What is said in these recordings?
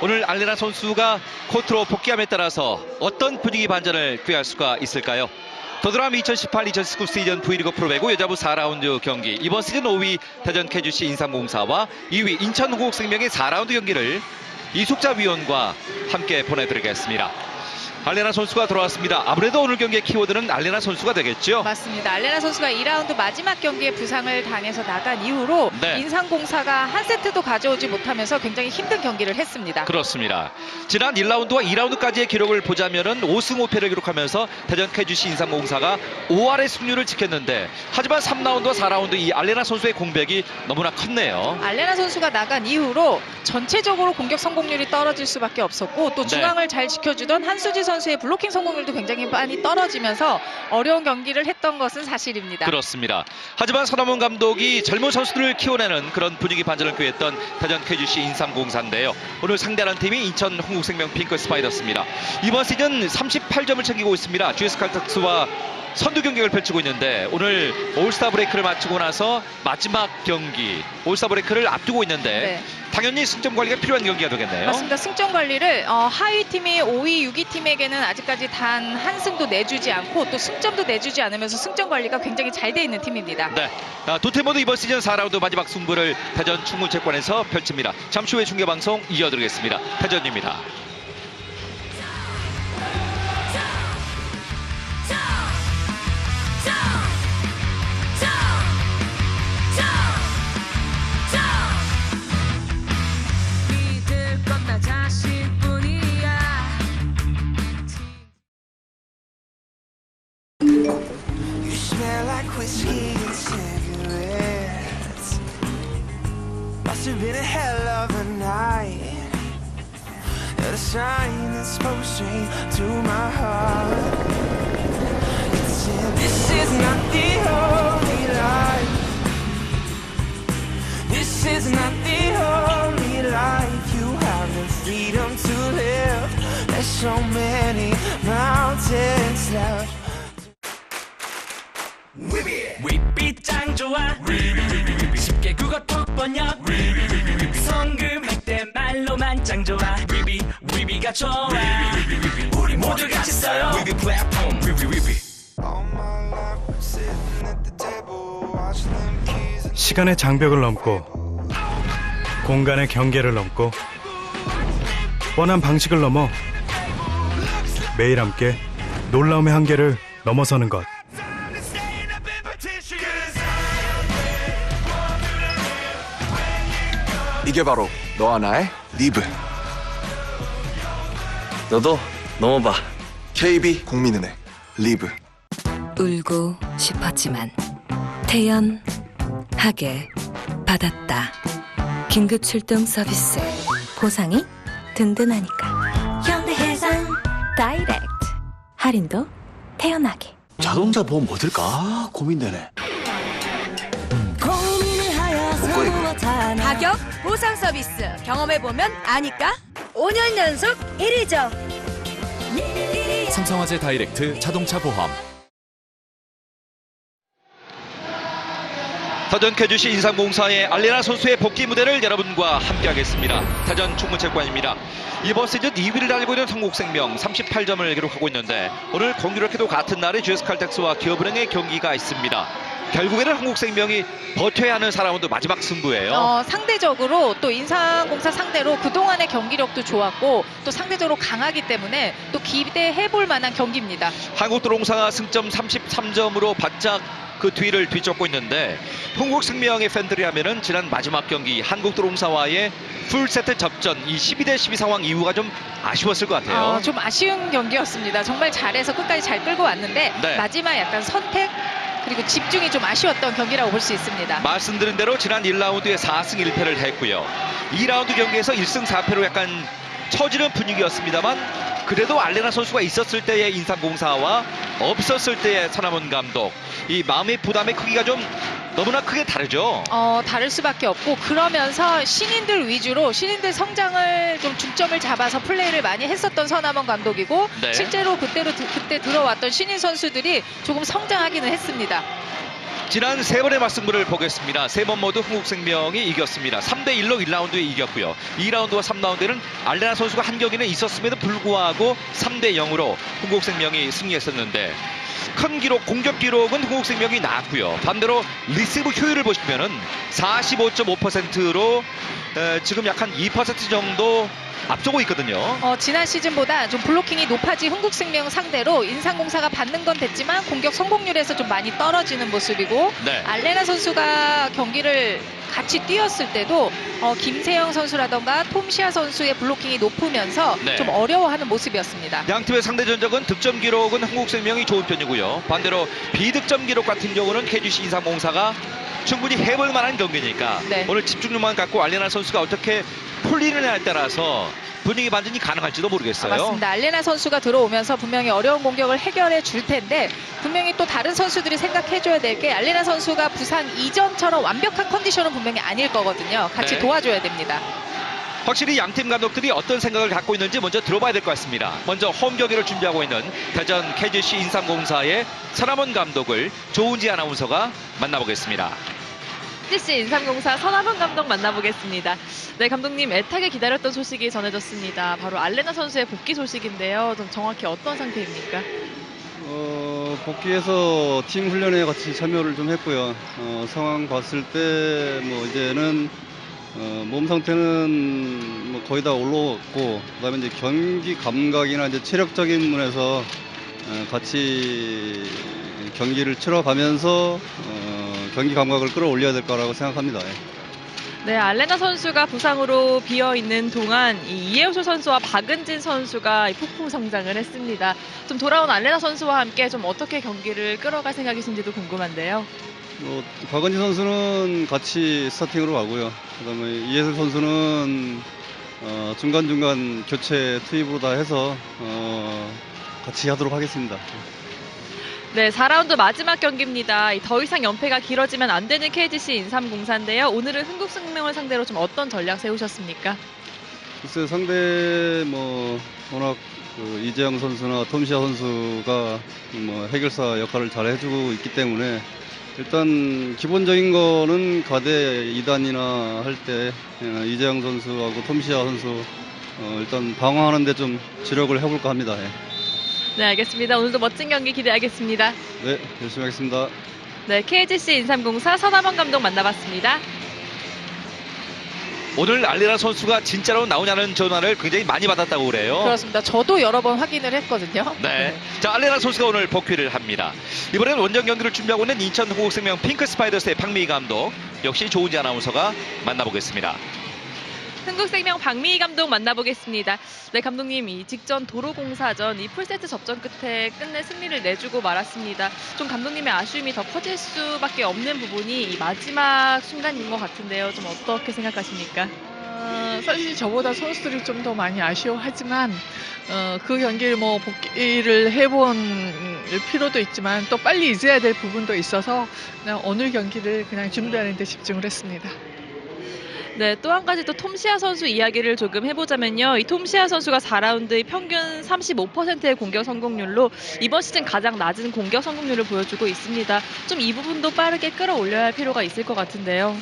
오늘 알레나 선수가 코트로 복귀함에 따라서 어떤 분위기 반전을 꾀할 수가 있을까요? 더드람 2018-2019 시즌 V리그 프로배구 여자부 4라운드 경기, 이번 시즌 5위 대전 KGC 인삼공사와 2위 인천 흥국생명의 4라운드 경기를 이숙자 위원과 함께 보내드리겠습니다. 알레나 선수가 돌아왔습니다. 아무래도 오늘 경기의 키워드는 알레나 선수가 되겠죠? 맞습니다. 알레나 선수가 2라운드 마지막 경기에 부상을 당해서 나간 이후로 인삼공사가 한 세트도 가져오지 못하면서 굉장히 힘든 경기를 했습니다. 그렇습니다. 지난 1라운드와 2라운드까지의 기록을 보자면은 5승 5패를 기록하면서 대전 KGC 인삼공사가 5할의 승률을 지켰는데, 하지만 3라운드와 4라운드 이 알레나 선수의 공백이 너무나 컸네요. 알레나 선수가 나간 이후로 전체적으로 공격 성공률이 떨어질 수밖에 없었고, 또 중앙을 잘 지켜주던 한수지 선수의 블로킹 성공률도 굉장히 많이 떨어지면서 어려운 경기를 했던 것은 사실입니다. 그렇습니다. 하지만 서남원 감독이 젊은 선수들을 키워내는 그런 분위기 반전을 꾀했던 대전 KGC 인삼공사인데요. 오늘 상대하는 팀이 인천 흥국생명 핑크 스파이더스입니다. 이번 시즌 38점을 챙기고 있습니다. GS 칼텍스와 선두 경기를 펼치고 있는데, 오늘 올스타 브레이크를 마치고 나서 마지막 경기, 올스타 브레이크를 앞두고 있는데 당연히 승점 관리가 필요한 경기가 되겠네요. 맞습니다. 승점 관리를 하위 팀이 5위, 6위 팀에게는 아직까지 단 한 승도 내주지 않고 또 승점도 내주지 않으면서 승점 관리가 굉장히 잘 돼 있는 팀입니다. 네, 두 팀 모두 이번 시즌 4라운드 마지막 승부를 대전 충무체육관에서 펼칩니다. 잠시 후에 중계방송 이어드리겠습니다. 대전입니다. You smell like whiskey and cigarettes. Must have been a hell of a night. You're the sign that spoke straight to my heart. It said, this is not the only life. This is not the only life. You have the freedom to live. There's so many mountains left. 윗빛 짱 좋아 쉽게 국어 톡 번역 성금할 때 말로만 짱 좋아 위비가 좋아 우리 모두 같이 써요 위비 플랫폼 위비. 시간의 장벽을 넘고 공간의 경계를 넘고 뻔한 방식을 넘어 매일 함께 놀라움의 한계를 넘어서는 것. 이게 바로 너와 나의 리브. 너도 넘어봐. KB 국민은행 리브. 울고 싶었지만 태연하게 받았다. 긴급 출동 서비스. 보상이 든든하니까. 현대해상 다이렉트. 할인도 태연하게. 자동차 보험 뭐 들까 고민되네. 가격, 보상 서비스 경험해보면 아니까? 5년 연속 1위죠. 삼성화재 다이렉트 자동차 보험. 대전 KGC 인삼공사의 알레나 선수의 복귀 무대를 여러분과 함께하겠습니다. 대전 충무체육관입니다. 이번 시즌 2위를 달리고 있는 흥국생명 38점을 기록하고 있는데, 오늘 공교롭게도 같은 날에 GS 칼텍스와 기업은행의 경기가 있습니다. 결국에는 흥국생명이 버텨야 하는 4라운드 마지막 승부예요. 상대적으로 또 인삼공사 상대로 그동안의 경기력도 좋았고 또 상대적으로 강하기 때문에 또 기대해볼 만한 경기입니다. 한국도롱사가 승점 33점으로 바짝 그 뒤를 뒤쫓고 있는데, 흥국생명의 팬들이 하면은 지난 마지막 경기 한국도롱사와의 풀세트 접전, 이 12대 12 상황 이후가 좀 아쉬웠을 것 같아요. 좀 아쉬운 경기였습니다. 정말 잘해서 끝까지 잘 끌고 왔는데 마지막 약간 선택 그리고 집중이 좀 아쉬웠던 경기라고 볼 수 있습니다. 말씀드린 대로 지난 1라운드에 4승 1패를 했고요. 2라운드 경기에서 1승 4패로 약간 처지는 분위기였습니다만, 그래도 알레나 선수가 있었을 때의 인삼공사와 없었을 때의 서남원 감독, 이 마음의 부담의 크기가 좀 너무나 크게 다르죠. 다를 수밖에 없고, 그러면서 신인들 위주로 신인들 성장을 좀 중점을 잡아서 플레이를 많이 했었던 서남원 감독이고 실제로 그때 들어왔던 신인 선수들이 조금 성장하기는 했습니다. 지난 세 번의 맞승부를 보겠습니다. 세 번 모두 흥국생명이 이겼습니다. 3대1로 1라운드에 이겼고요. 2라운드와 3라운드에는 알레나 선수가 한 경기는 있었음에도 불구하고 3대0으로 흥국생명이 승리했었는데 큰 기록, 공격 기록은 흥국생명이 나왔고요. 반대로 리시브 효율을 보시면은 45.5%로 지금 약 한 2% 정도 앞서고 있거든요. 지난 시즌보다 좀 블로킹이 높아진 흥국생명 상대로 인삼공사가 받는 건 됐지만 공격 성공률에서 좀 많이 떨어지는 모습이고 네. 알레나 선수가 경기를 같이 뛰었을 때도 김세영 선수라던가 톰시아 선수의 블로킹이 높으면서 네. 좀 어려워하는 모습이었습니다. 양 팀의 상대 전적은 득점 기록은 흥국생명이 좋은 편이고요. 반대로 비득점 기록 같은 경우는 KGC 인삼공사가 충분히 해볼 만한 경기니까 네. 오늘 집중력만 갖고 알레나 선수가 어떻게 풀리느냐에 따라서 분위기 반전이 가능할지도 모르겠어요. 맞습니다. 알레나 선수가 들어오면서 분명히 어려운 공격을 해결해 줄 텐데 분명히 또 다른 선수들이 생각해줘야 될 게 알레나 선수가 부산 이전처럼 완벽한 컨디션은 분명히 아닐 거거든요. 같이 네. 도와줘야 됩니다. 확실히 양팀 감독들이 어떤 생각을 갖고 있는지 먼저 들어봐야 될 것 같습니다. 먼저 홈 경기를 준비하고 있는 대전 KGC 인삼공사의 서남원 감독을 조은지 아나운서가 만나보겠습니다. KGC 인삼공사 서남원 감독 만나보겠습니다. 네, 감독님 애타게 기다렸던 소식이 전해졌습니다. 바로 알레나 선수의 복귀 소식인데요. 좀 정확히 어떤 상태입니까? 복귀해서 팀 훈련에 같이 참여를 좀 했고요. 상황 봤을 때 뭐 이제는 몸 상태는 뭐 거의 다 올라왔고, 그다음에 이제 경기 감각이나 이제 체력적인 면에서 같이 경기를 치러가면서 경기 감각을 끌어올려야 될 거라고 생각합니다. 네, 알레나 선수가 부상으로 비어있는 동안 이해우수 선수와 박은진 선수가 폭풍 성장을 했습니다. 좀 돌아온 알레나 선수와 함께 좀 어떻게 경기를 끌어갈 생각이신지도 궁금한데요. 박은진 선수는 같이 스타팅으로 가고요. 그다음에 이해수 선수는 중간중간 교체 투입으로 다 해서 같이 하도록 하겠습니다. 네, 4라운드 마지막 경기입니다. 더 이상 연패가 길어지면 안 되는 KGC 인삼공사인데요. 오늘은 흥국생명을 상대로 좀 어떤 전략 세우셨습니까? 글쎄 상대 워낙 이재영 선수나 톰시아 선수가 해결사 역할을 잘 해주고 있기 때문에 일단 기본적인 거는 가대 2단이나 할 때 이재영 선수하고 톰시아 선수 일단 방어하는 데 좀 주력을 해볼까 합니다. 네, 알겠습니다. 오늘도 멋진 경기 기대하겠습니다. 네, 열심히 하겠습니다. 네, KGC 인삼공사 서남원 감독 만나봤습니다. 오늘 알레나 선수가 진짜로 나오냐는 전화를 굉장히 많이 받았다고 그래요. 그렇습니다. 저도 여러 번 확인을 했거든요. 네. 자, 알레나 선수가 오늘 복귀를 합니다. 이번에는 원정 경기를 준비하고 있는 인천 흥국생명 핑크 스파이더스의 박미희 감독, 역시 조은지 아나운서가 만나보겠습니다. 흥국생명 박미희 감독 만나보겠습니다. 네, 감독님, 이 직전 도로공사전 이 풀세트 접전 끝에 끝내 승리를 내주고 말았습니다. 좀 감독님의 아쉬움이 더 커질 수밖에 없는 부분이 이 마지막 순간인 것 같은데요. 좀 어떻게 생각하십니까? 사실 저보다 선수들이 좀 더 많이 아쉬워하지만 그 경기를 복귀를 해본 필요도 있지만 또 빨리 잊어야 될 부분도 있어서 그냥 오늘 경기를 그냥 준비하는 데 집중을 했습니다. 네, 또 한 가지 또 톰시아 선수 이야기를 조금 해보자면요. 이 톰시아 선수가 4라운드 평균 35%의 공격 성공률로 이번 시즌 가장 낮은 공격 성공률을 보여주고 있습니다. 좀 이 부분도 빠르게 끌어올려야 할 필요가 있을 것 같은데요.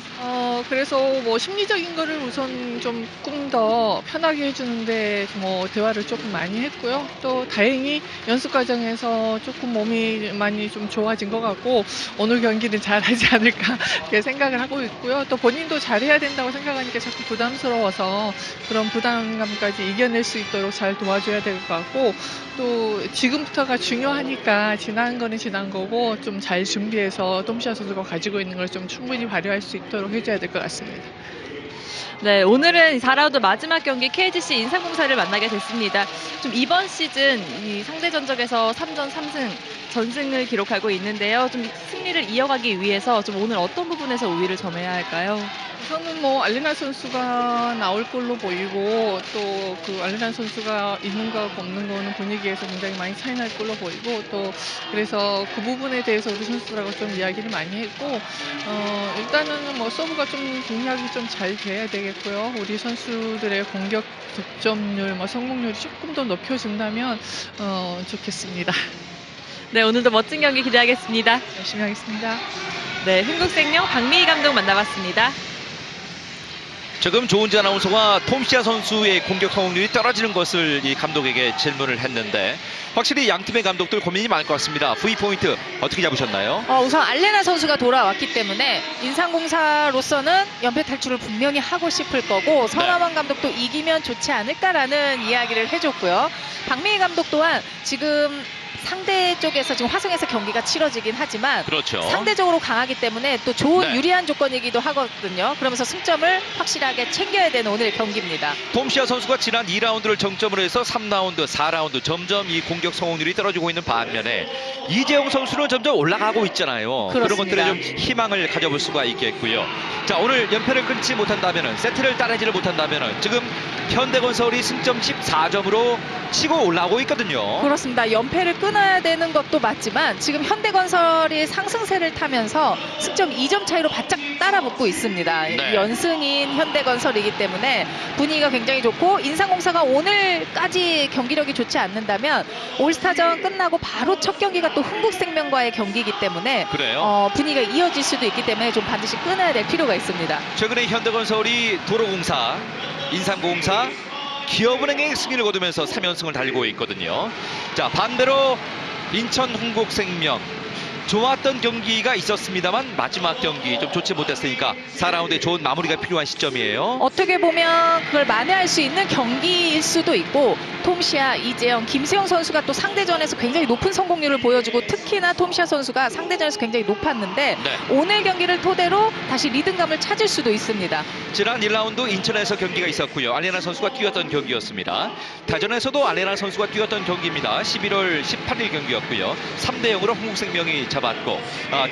그래서 심리적인 거를 우선 조금 더 편하게 해주는데 대화를 조금 많이 했고요. 또 다행히 연습 과정에서 조금 몸이 많이 좀 좋아진 것 같고 오늘 경기는 잘하지 않을까 이렇게 생각을 하고 있고요. 또 본인도 잘해야 된다고 생각하니까 자꾸 부담스러워서 그런 부담감까지 이겨낼 수 있도록 잘 도와줘야 될 것 같고 또 지금부터가 중요하니까 지난 거는 지난 거고 좀 잘 준비해서 톰시아 선수가 가지고 있는 걸 좀 충분히 발휘할 수 있도록 해줘야 될 것 같습니다. 네, 오늘은 4라운드 마지막 경기 KGC 인삼공사를 만나게 됐습니다. 좀 이번 시즌 이 상대 전적에서 3전 3승 전승을 기록하고 있는데요. 좀 승리를 이어가기 위해서 좀 오늘 어떤 부분에서 우위를 점해야 할까요? 우선은 알레나 선수가 나올 걸로 보이고 또 그 알레나 선수가 있는 거하고 없는 거는 분위기에서 굉장히 많이 차이 날 걸로 보이고 또 그래서 그 부분에 대해서 우리 선수들하고 좀 이야기를 많이 했고 일단은 서브가 좀 공략이 좀 잘 돼야 되겠고요. 우리 선수들의 공격 득점률 성공률이 조금 더 높여준다면 좋겠습니다. 네, 오늘도 멋진 경기 기대하겠습니다. 열심히 하겠습니다. 네, 흥국생명 박미희 감독 만나봤습니다. 지금 조은지 아나운서가 톰시아 선수의 공격 성공률이 떨어지는 것을 이 감독에게 질문을 했는데 확실히 양 팀의 감독들 고민이 많을 것 같습니다. V포인트 어떻게 잡으셨나요? 우선 알레나 선수가 돌아왔기 때문에 인삼공사로서는 연패 탈출을 분명히 하고 싶을 거고 서남원 감독도 이기면 좋지 않을까라는 이야기를 해줬고요. 박미희 감독 또한 지금 상대 쪽에서 지금 화성에서 경기가 치러지긴 하지만 그렇죠. 상대적으로 강하기 때문에 또 좋은 네. 유리한 조건이기도 하거든요. 그러면서 승점을 확실하게 챙겨야 되는 오늘의 경기입니다. 톰시아 선수가 지난 2라운드를 정점으로 해서 3라운드, 4라운드 점점 이 공격 성공률이 떨어지고 있는 반면에 이재용 선수는 점점 올라가고 있잖아요. 그런 그렇습니다. 것들에 좀 희망을 가져볼 수가 있겠고요. 자, 오늘 연패를 끊지 못한다면은 세트를 따내지를 못한다면은 지금 현대건설이 승점 14점으로 치고 올라오고 있거든요. 그렇습니다. 연패를 끊어야 되는 것도 맞지만 지금 현대건설이 상승세를 타면서 승점 2점 차이로 바짝 따라붙고 있습니다. 네. 연승인 현대건설이기 때문에 분위기가 굉장히 좋고 인삼공사가 오늘까지 경기력이 좋지 않는다면 올스타전 끝나고 바로 첫 경기가 또 흥국생명과의 경기이기 때문에 그래요? 분위기가 이어질 수도 있기 때문에 좀 반드시 끊어야 될 필요가 있습니다. 최근에 현대건설이 도로공사, 인삼공사, 기업은행의 승리를 거두면서 3연승을 달리고 있거든요. 자, 반대로 인천 흥국생명 좋았던 경기가 있었습니다만 마지막 경기 좀 좋지 못했으니까 4라운드에 좋은 마무리가 필요한 시점이에요. 어떻게 보면 그걸 만회할 수 있는 경기일 수도 있고 톰시아, 이재영, 김세영 선수가 또 상대전에서 굉장히 높은 성공률을 보여주고 특히나 톰시아 선수가 상대전에서 굉장히 높았는데 네. 오늘 경기를 토대로 다시 리듬감을 찾을 수도 있습니다. 지난 1라운드 인천에서 경기가 있었고요. 알레나 선수가 뛰었던 경기였습니다. 다전에서도 알레나 선수가 뛰었던 경기입니다. 11월 18일 경기였고요. 3대0으로 흥국생명이 잡았고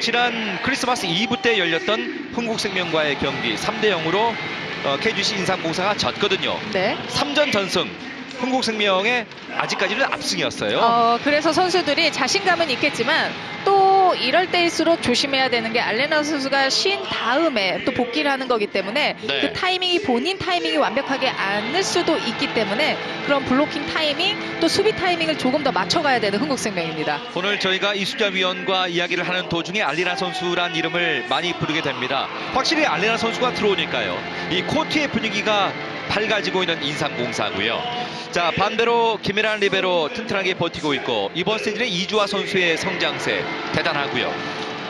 지난 크리스마스 이브 때 열렸던 흥국생명과의 경기 3대0으로 KGC 인삼공사가 졌거든요. 네. 3전 전승 흥국생명의 아직까지는 압승이었어요. 그래서 선수들이 자신감은 있겠지만 또 이럴 때일수록 조심해야 되는 게 알레나 선수가 쉰 다음에 또 복귀를 하는 거기 때문에 네. 그 타이밍이 본인 타이밍이 완벽하게 않을 수도 있기 때문에 그런 블로킹 타이밍 또 수비 타이밍을 조금 더 맞춰가야 되는 흥국생명입니다. 오늘 저희가 이수자 위원과 이야기를 하는 도중에 알레나 선수란 이름을 많이 부르게 됩니다. 확실히 알레나 선수가 들어오니까요. 이 코트의 분위기가 밝아지고 있는 인삼공사고요. 자, 반대로 김혜란 리베로 튼튼하게 버티고 있고 이번 시즌에 이주아 선수의 성장세 대단하고요.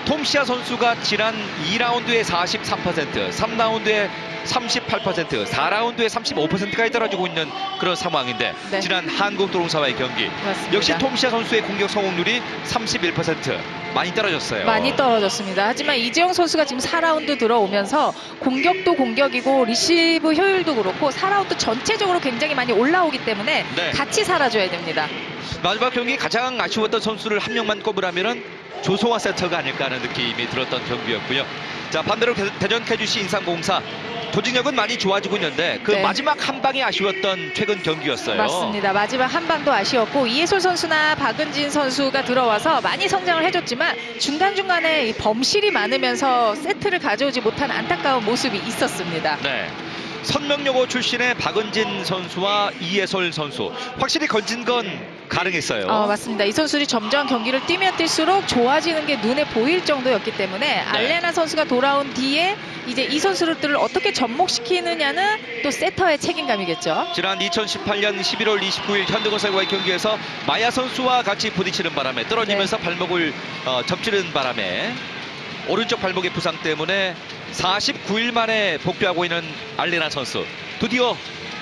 톰시아 선수가 지난 2라운드에 43%, 3라운드에 38%, 4라운드에 35%까지 떨어지고 있는 그런 상황인데 네. 지난 한국도로공사와의 경기 맞습니다. 역시 톰시아 선수의 공격 성공률이 31%, 많이 떨어졌어요. 많이 떨어졌습니다. 하지만 이재영 선수가 지금 4라운드 들어오면서 공격도 공격이고 리시브 효율도 그렇고 4라운드 전체적으로 굉장히 많이 올라오기 때문에 네. 같이 살아줘야 됩니다. 마지막 경기 가장 아쉬웠던 선수를 한 명만 꼽으라면 조성화 세터가 아닐까 하는 느낌이 들었던 경기였고요. 자, 반대로 대전 KGC 인삼공사 조직력은 많이 좋아지고 있는데 그 네. 마지막 한 방이 아쉬웠던 최근 경기였어요. 맞습니다. 마지막 한 방도 아쉬웠고 이해솔 선수나 박은진 선수가 들어와서 많이 성장을 해줬지만 중간중간에 이 범실이 많으면서 세트를 가져오지 못한 안타까운 모습이 있었습니다. 네. 선명여고 출신의 박은진 선수와 이해솔 선수 확실히 건진 건 가능했어요. 맞습니다. 이 선수들이 점점 경기를 뛰면 뛸수록 좋아지는 게 눈에 보일 정도였기 때문에 알레나 선수가 돌아온 뒤에 이제 이 선수들을 어떻게 접목시키느냐는 또 세터의 책임감이겠죠. 지난 2018년 11월 29일 현대건설과의 경기에서 마야 선수와 같이 부딪히는 바람에 떨어지면서 발목을 접지른 바람에 오른쪽 발목의 부상 때문에 49일 만에 복귀하고 있는 알레나 선수 드디어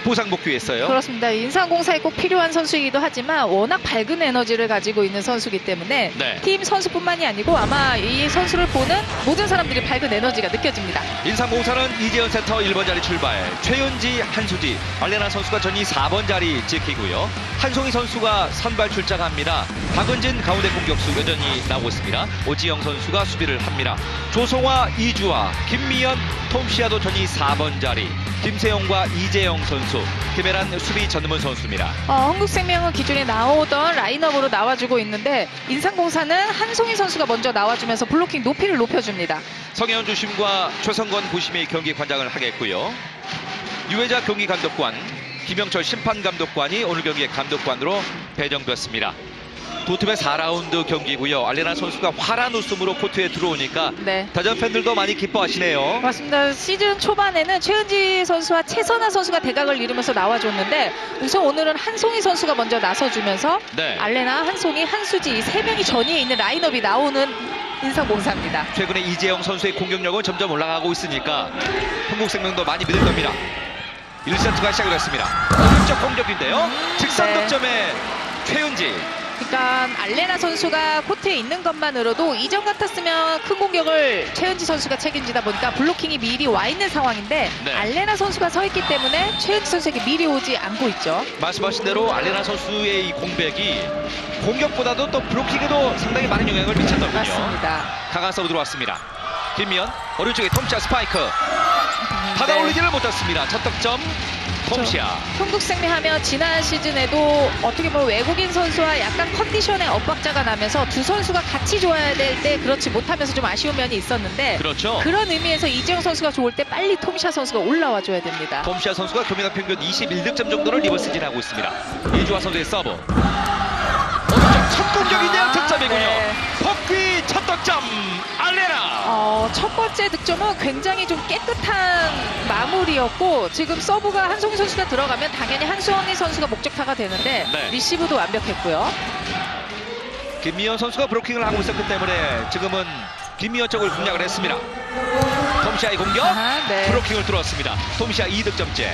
부상 복귀했어요. 그렇습니다. 인삼공사에 꼭 필요한 선수이기도 하지만 워낙 밝은 에너지를 가지고 있는 선수이기 때문에 네. 팀 선수뿐만이 아니고 아마 이 선수를 보는 모든 사람들이 밝은 에너지가 느껴집니다. 인삼공사는 이재현 세터 1번 자리 출발, 최윤지, 한수지, 알레나 선수가 전이 4번 자리 지키고요. 한송희 선수가 선발 출장합니다. 박은진 가운데 공격수 여전히 나오고 있습니다. 오지영 선수가 수비를 합니다. 조성화, 이주아, 김미연, 톰시아도 전이 4번 자리, 김세용과 이재영 선수, 김혜란 수비 전문 선수입니다. 흥국생명은 기존에 나오던 라인업으로 나와주고 있는데 인삼공사는 한송희 선수가 먼저 나와주면서 블로킹 높이를 높여줍니다. 성혜원 주심과 최성건 부심이 경기 관장을 하겠고요. 유혜자 경기 감독관, 김영철 심판 감독관이 오늘 경기의 감독관으로 배정됐습니다. 두 팀의 4라운드 경기고요. 알레나 선수가 화란 웃음으로 코트에 들어오니까 네. 타전 팬들도 많이 기뻐하시네요. 맞습니다. 시즌 초반에는 최은지 선수와 최선아 선수가 대각을 이루면서 나와줬는데 우선 오늘은 한송이 선수가 먼저 나서주면서 네. 알레나, 한송이, 한수지 이 세 명이 전위에 있는 라인업이 나오는 인삼공사입니다. 최근에 이재영 선수의 공격력은 점점 올라가고 있으니까 흥국생명도 많이 믿을 겁니다. 1세트가 시작을 했습니다. 오른쪽 공격인데요. 직선 네. 득점에 최은지. 그러니까 알레나 선수가 코트에 있는 것만으로도 이전 같았으면 큰 공격을 최은지 선수가 책임지다 보니까 블로킹이 미리 와 있는 상황인데 네. 알레나 선수가 서 있기 때문에 최은지 선수에게 미리 오지 않고 있죠. 말씀하신 대로 알레나 선수의 이 공백이 공격보다도 또 블로킹에도 상당히 많은 영향을 미쳤더군요. 맞습니다. 강한 서브 들어왔습니다. 김미연 오른쪽에 톰시아 스파이크 받아올리지를 못했습니다. 첫 득점 톰시아. 흥국생명하면 지난 시즌에도 어떻게 보면 외국인 선수와 약간 컨디션의 엇박자가 나면서 두 선수가 같이 좋아야 될 때 그렇지 못하면서 좀 아쉬운 면이 있었는데 그렇죠. 그런 의미에서 이재영 선수가 좋을 때 빨리 톰시아 선수가 올라와 줘야 됩니다. 톰시아 선수가 교민학 평균 21득점 정도를 리버스 진하고 있습니다. 이주아 선수의 서브. 오른쪽 첫 공격인데요. 득점이군요. 네. 복귀 첫 득점 알레나. 첫 번째 득점은 굉장히 좀 깨끗한 마무리였고 지금 서브가 한송이 선수가 들어가면 당연히 한수원이 선수가 목적타가 되는데 네. 리시브도 완벽했고요. 김미연 선수가 브로킹을 하고 있었기 때문에 지금은 김미연 쪽을 공략을 했습니다. 톰시아의 공격. 네. 브로킹을 뚫었습니다. 톰시아 2득점째.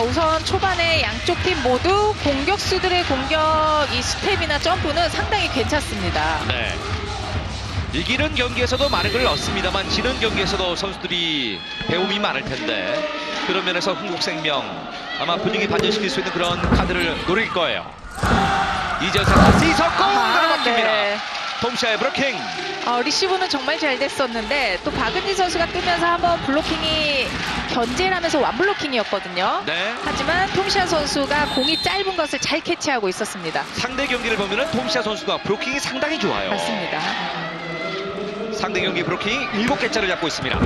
우선 초반에 양쪽 팀 모두 공격수들의 공격 이 스텝이나 점프는 상당히 괜찮습니다. 네. 이기는 경기에서도 많은 걸 얻습니다만 지는 경기에서도 선수들이 배움이 많을 텐데 그런 면에서 흥국생명 아마 분위기 반전시킬 수 있는 그런 카드를 노릴 거예요. 이재현 선수 시석공 들어갑니다. 네. 톰시아의 브로킹. 리시브는 정말 잘 됐었는데 또 박은지 선수가 뜨면서 한번 블로킹이 견제를 하면서 완블로킹이었거든요. 네. 하지만 톰시아 선수가 공이 짧은 것을 잘 캐치하고 있었습니다. 상대 경기를 보면은 톰시아 선수가 브로킹이 상당히 좋아요. 맞습니다. 상대 경기 브로킹 7개째를 잡고 있습니다.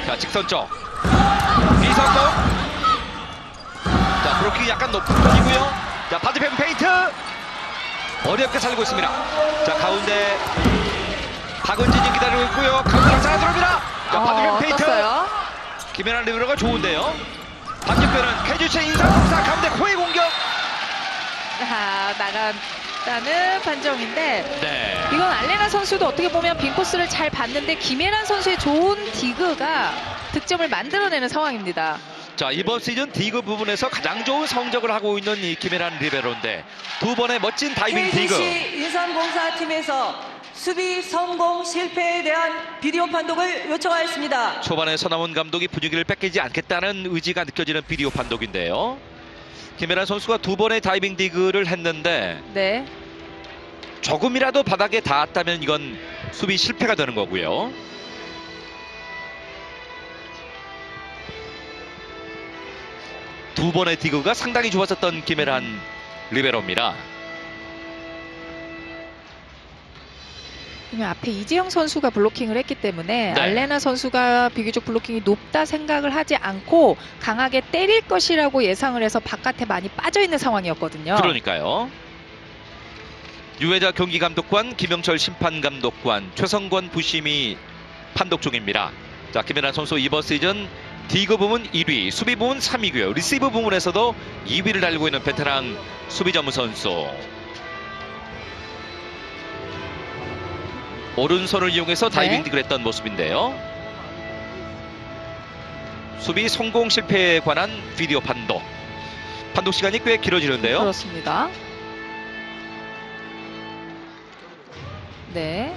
자, 직선 쪽 이석공. 자, 브로킹이 약간 높은 편이고요. 자, 반대편 페인트 어렵게 살고 있습니다. 자, 가운데 박은진이 기다리고 있고요. 가운데 장사가 들어옵니다. 자, 반대편 페인트 떴어요. 김연아 리브로가 좋은데요. 반대편은 캐주체 인삼공사 가운데 코의 공격. 나갔다는 판정인데 네. 이건 알레나 선수도 어떻게 보면 빈코스를 잘 봤는데 김혜란 선수의 좋은 디그가 득점을 만들어내는 상황입니다. 자, 이번 시즌 디그 부분에서 가장 좋은 성적을 하고 있는 이 김혜란 리베로인데 두 번의 멋진 다이빙 디그. KGC 인삼공사 팀에서 수비 성공 실패에 대한 비디오 판독을 요청하였습니다. 초반에 서남원 감독이 분위기를 뺏기지 않겠다는 의지가 느껴지는 비디오 판독인데요. 김혜란 선수가 두 번의 다이빙 디그를 했는데 네. 조금이라도 바닥에 닿았다면 이건 수비 실패가 되는 거고요. 두 번의 디그가 상당히 좋았었던 김혜란 리베로입니다. 그러면 앞에 이재영 선수가 블로킹을 했기 때문에 네. 알레나 선수가 비교적 블로킹이 높다 생각을 하지 않고 강하게 때릴 것이라고 예상을 해서 바깥에 많이 빠져 있는 상황이었거든요. 그러니까요. 유해자 경기감독관, 김영철 심판감독관, 최성권 부심이 판독 중입니다. 자, 김연아 선수 이번 시즌 디그 부문 1위, 수비 부문 3위고요. 리시브 부문에서도 2위를 달리고 있는 베테랑 수비 전문 선수. 오른손을 이용해서 다이빙 디그를 했던 모습인데요. 수비 성공 실패에 관한 비디오 판독. 판독 시간이 꽤 길어지는데요. 그렇습니다. 네.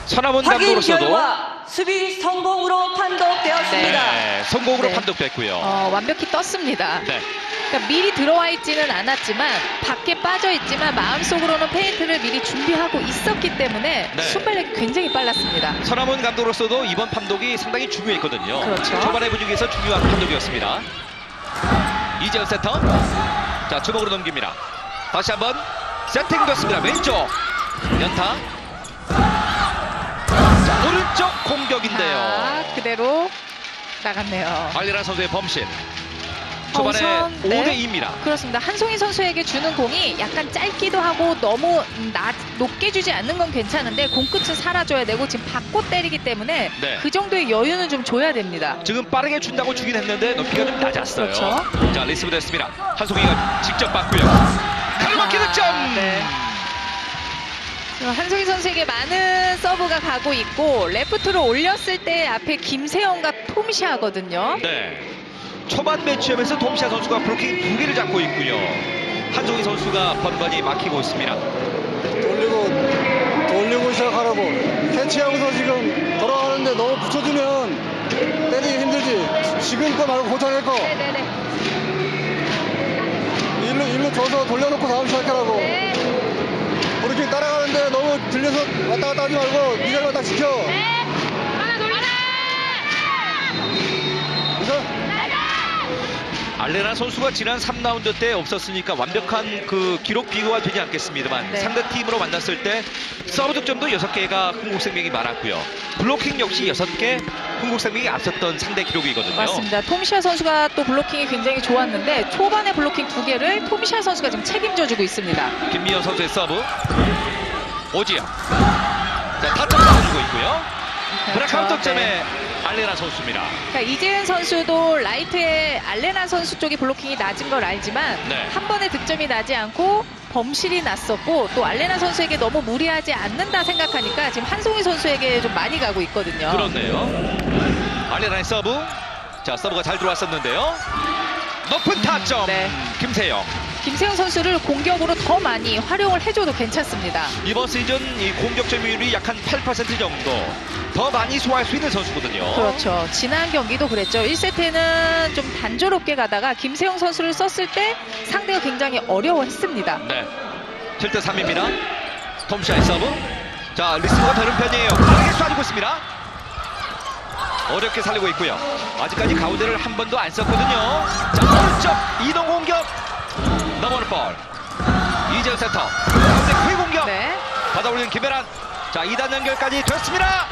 서남원 확인 감독으로서도 결과 수비 성공으로 판독되었습니다. 네, 성공으로 네. 판독됐고요. 완벽히 떴습니다. 네. 그러니까 미리 들어와 있지는 않았지만 밖에 빠져 있지만 마음속으로는 페인트를 미리 준비하고 있었기 때문에 네. 순발력이 굉장히 빨랐습니다. 서남원 감독으로서도 이번 판독이 상당히 중요했거든요. 그렇죠. 초반의 분위기에서 중요한 판독이었습니다. 이재현 세터. 자, 주먹으로 넘깁니다. 다시 한번 세팅됐습니다. 왼쪽 연타. 자, 오른쪽 공격인데요. 그대로 나갔네요. 알레나 선수의 범실. 초반에 우선, 5대2입니다. 그렇습니다. 한송희 선수에게 주는 공이 약간 짧기도 하고 너무 높게 주지 않는 건 괜찮은데 공끝은 살아줘야 되고 지금 받고 때리기 때문에 네. 그 정도의 여유는 좀 줘야 됩니다. 지금 빠르게 준다고 주긴 했는데 높이가 좀 낮았어요. 그렇죠. 자, 리시브 됐습니다. 한송이가 직접 받고요. 가로막기 득점! 네. 한송희 선수에게 많은 서브가 가고 있고 레프트로 올렸을 때 앞에 김세영과 톰시아거든요. 네. 초반 매치업에서 톰시아 선수가 브로킹 2개를 잡고 있고요. 한송희 선수가 번번이 막히고 있습니다. 돌리고 시작하라고. 캐치하고서 지금 돌아가는데 너무 붙여주면 때리기 힘들지. 지금 거 말고 고창할 거. 네네네. 일로 줘서 돌려놓고 다음 시작하라고. 브로킹 따라가는데 너무 들려서 왔다 갔다 하지 말고 네 자리만 딱 지켜. 하나 돌리자. 알레나 선수가 지난 3라운드 때 없었으니까 완벽한 그 기록 비교가 되지 않겠습니다만 네. 상대 팀으로 만났을 때 서브 득점도 6개가 흥국생명이 많았고요. 블로킹 역시 6개 흥국생명이 앞섰던 상대 기록이거든요. 맞습니다. 톰시아 선수가 또 블로킹이 굉장히 좋았는데 초반에 블로킹 2개를 톰시아 선수가 지금 책임져주고 있습니다. 김미연 선수의 서브. 오지영. 자, 타점 잡아주고 있고요. 브라카운트 득점에 알레나 선수입니다. 그러니까 이재은 선수도 라이트의 알레나 선수 쪽이 블로킹이 낮은 걸 알지만 네. 한 번에 득점이 나지 않고 범실이 났었고 또 알레나 선수에게 너무 무리하지 않는다 생각하니까 지금 한송희 선수에게 좀 많이 가고 있거든요. 그렇네요. 알레나의 서브. 자, 서브가 잘 들어왔었는데요. 높은 타점. 네. 김세영. 김세영 선수를 공격으로 더 많이 활용을 해줘도 괜찮습니다. 이번 시즌 이 공격 점유율이 약 한 8% 정도 더 많이 소화할 수 있는 선수거든요. 그렇죠. 지난 경기도 그랬죠. 1세트는 좀 단조롭게 가다가 김세영 선수를 썼을 때 상대가 굉장히 어려워했습니다. 네. 7대 3입니다. 톰시아의 서브. 자, 리시브가 되는 편이에요. 빠르게 쏴주고 있습니다. 어렵게 살리고 있고요. 아직까지 가운데를 한 번도 안 썼거든요. 자, 오른쪽 이동 공격. 넘어오는 볼. 이재현 센터. 가운데 휘 공격. 네. 받아올리는 김혜란. 자, 2단 연결까지 됐습니다.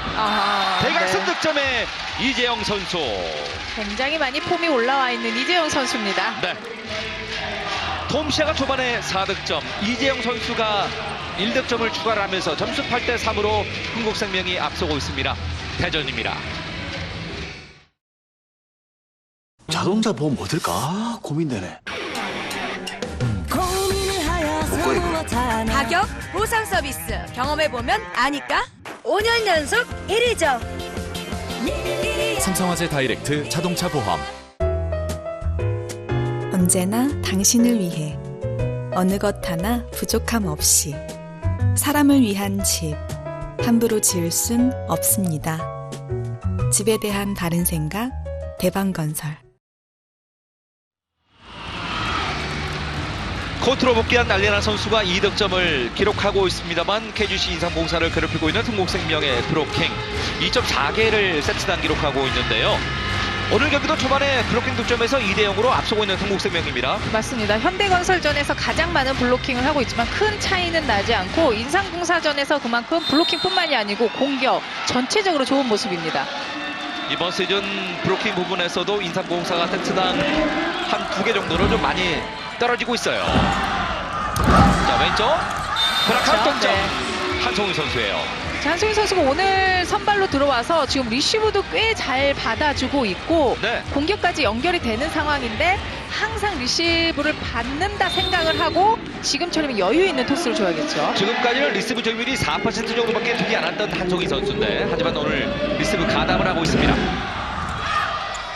대각선 네. 득점에 이재영 선수. 굉장히 많이 폼이 올라와 있는 이재영 선수입니다. 네. 톰시아가 초반에 4득점, 이재영 선수가 1득점을 추가를 하면서 점수 8대 3으로 흥국생명이 앞서고 있습니다. 대전입니다. 자동차 보험 뭐 들까 고민되네. 가격, 보상 서비스 경험해보면 아니까 5년 연속 1위죠. 삼성화재 다이렉트 자동차 보험. 언제나 당신을 위해 어느 것 하나 부족함 없이 사람을 위한 집 함부로 지을 순 없습니다. 집에 대한 바른 생각 대방건설. 코트로 복귀한 알레나 선수가 2득점을 기록하고 있습니다만 KGC 인삼공사를 괴롭히고 있는 흥국생명의 브로킹 2.4개를 세트당 기록하고 있는데요. 오늘 경기도 초반에 블로킹 득점에서 2대 0으로 앞서고 있는 흥국생명입니다. 맞습니다. 현대건설전에서 가장 많은 블로킹을 하고 있지만 큰 차이는 나지 않고 인삼공사전에서 그만큼 블로킹뿐만이 아니고 공격 전체적으로 좋은 모습입니다. 이번 시즌 브로킹 부분에서도 인삼공사가 세트당 한 2개 정도로 좀 많이 떨어지고 있어요. 자, 왼쪽 브라카운트 득점. 네. 한송희 선수예요. 한송희 선수가 오늘 선발로 들어와서 지금 리시브도 꽤 잘 받아주고 있고 네. 공격까지 연결이 되는 상황인데 항상 리시브를 받는다 생각을 하고 지금처럼 여유 있는 토스를 줘야겠죠. 지금까지는 리시브 점유율이 4% 정도밖에 되지 않았던 한송희 선수인데 하지만 오늘 리시브 가담을 하고 있습니다.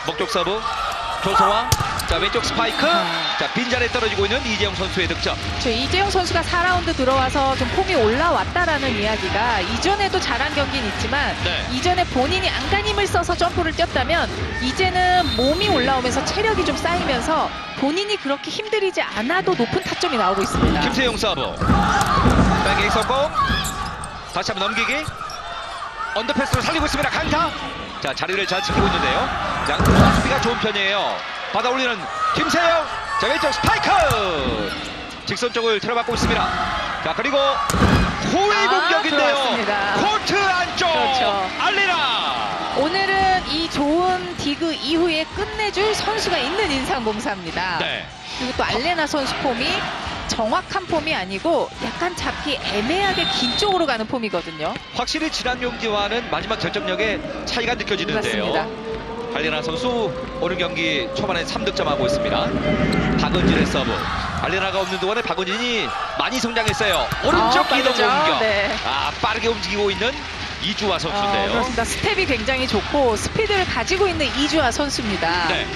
목적 서브 조성화. 자, 왼쪽 스파이크. 자, 빈자리에 떨어지고 있는 이재영 선수의 득점. 이재영 선수가 4라운드 들어와서 좀 폼이 올라왔다라는 이야기가 이전에도 잘한 경기는 있지만 네. 이전에 본인이 안간힘을 써서 점프를 뛰었다면 이제는 몸이 올라오면서 체력이 좀 쌓이면서 본인이 그렇게 힘들이지 않아도 높은 타점이 나오고 있습니다. 김세용 서브. 백이 성공. 다시 한번 넘기기. 언더패스로 살리고 있습니다. 강타. 자, 자리를 잘 지키고 있는데요. 양팀 수비가 좋은 편이에요. 받아올리는 김세영. 자, 왼쪽 스파이크. 직선 쪽을 틀어막고 있습니다. 자, 그리고 호의 공격인데요. 들어왔습니다. 코트 안쪽. 그렇죠. 알레나. 오늘은 이 좋은 디그 리그 이후에 끝내줄 선수가 있는 인삼공사입니다. 네. 그리고 또 알레나 선수 폼이 정확한 폼이 아니고 약간 잡기 애매하게 긴 쪽으로 가는 폼이거든요. 확실히 지난 경기와는 마지막 결정력에 차이가 느껴지는데요. 맞습니다. 알레나 선수 오늘 경기 초반에 3득점하고 있습니다. 박은진의 서브. 알레나가 없는 동안에 박은진이 많이 성장했어요. 오른쪽 이동 빠르죠? 공격. 네. 빠르게 움직이고 있는 이주아 선수인데요. 그렇습니다. 스텝이 굉장히 좋고 스피드를 가지고 있는 이주아 선수입니다. 네.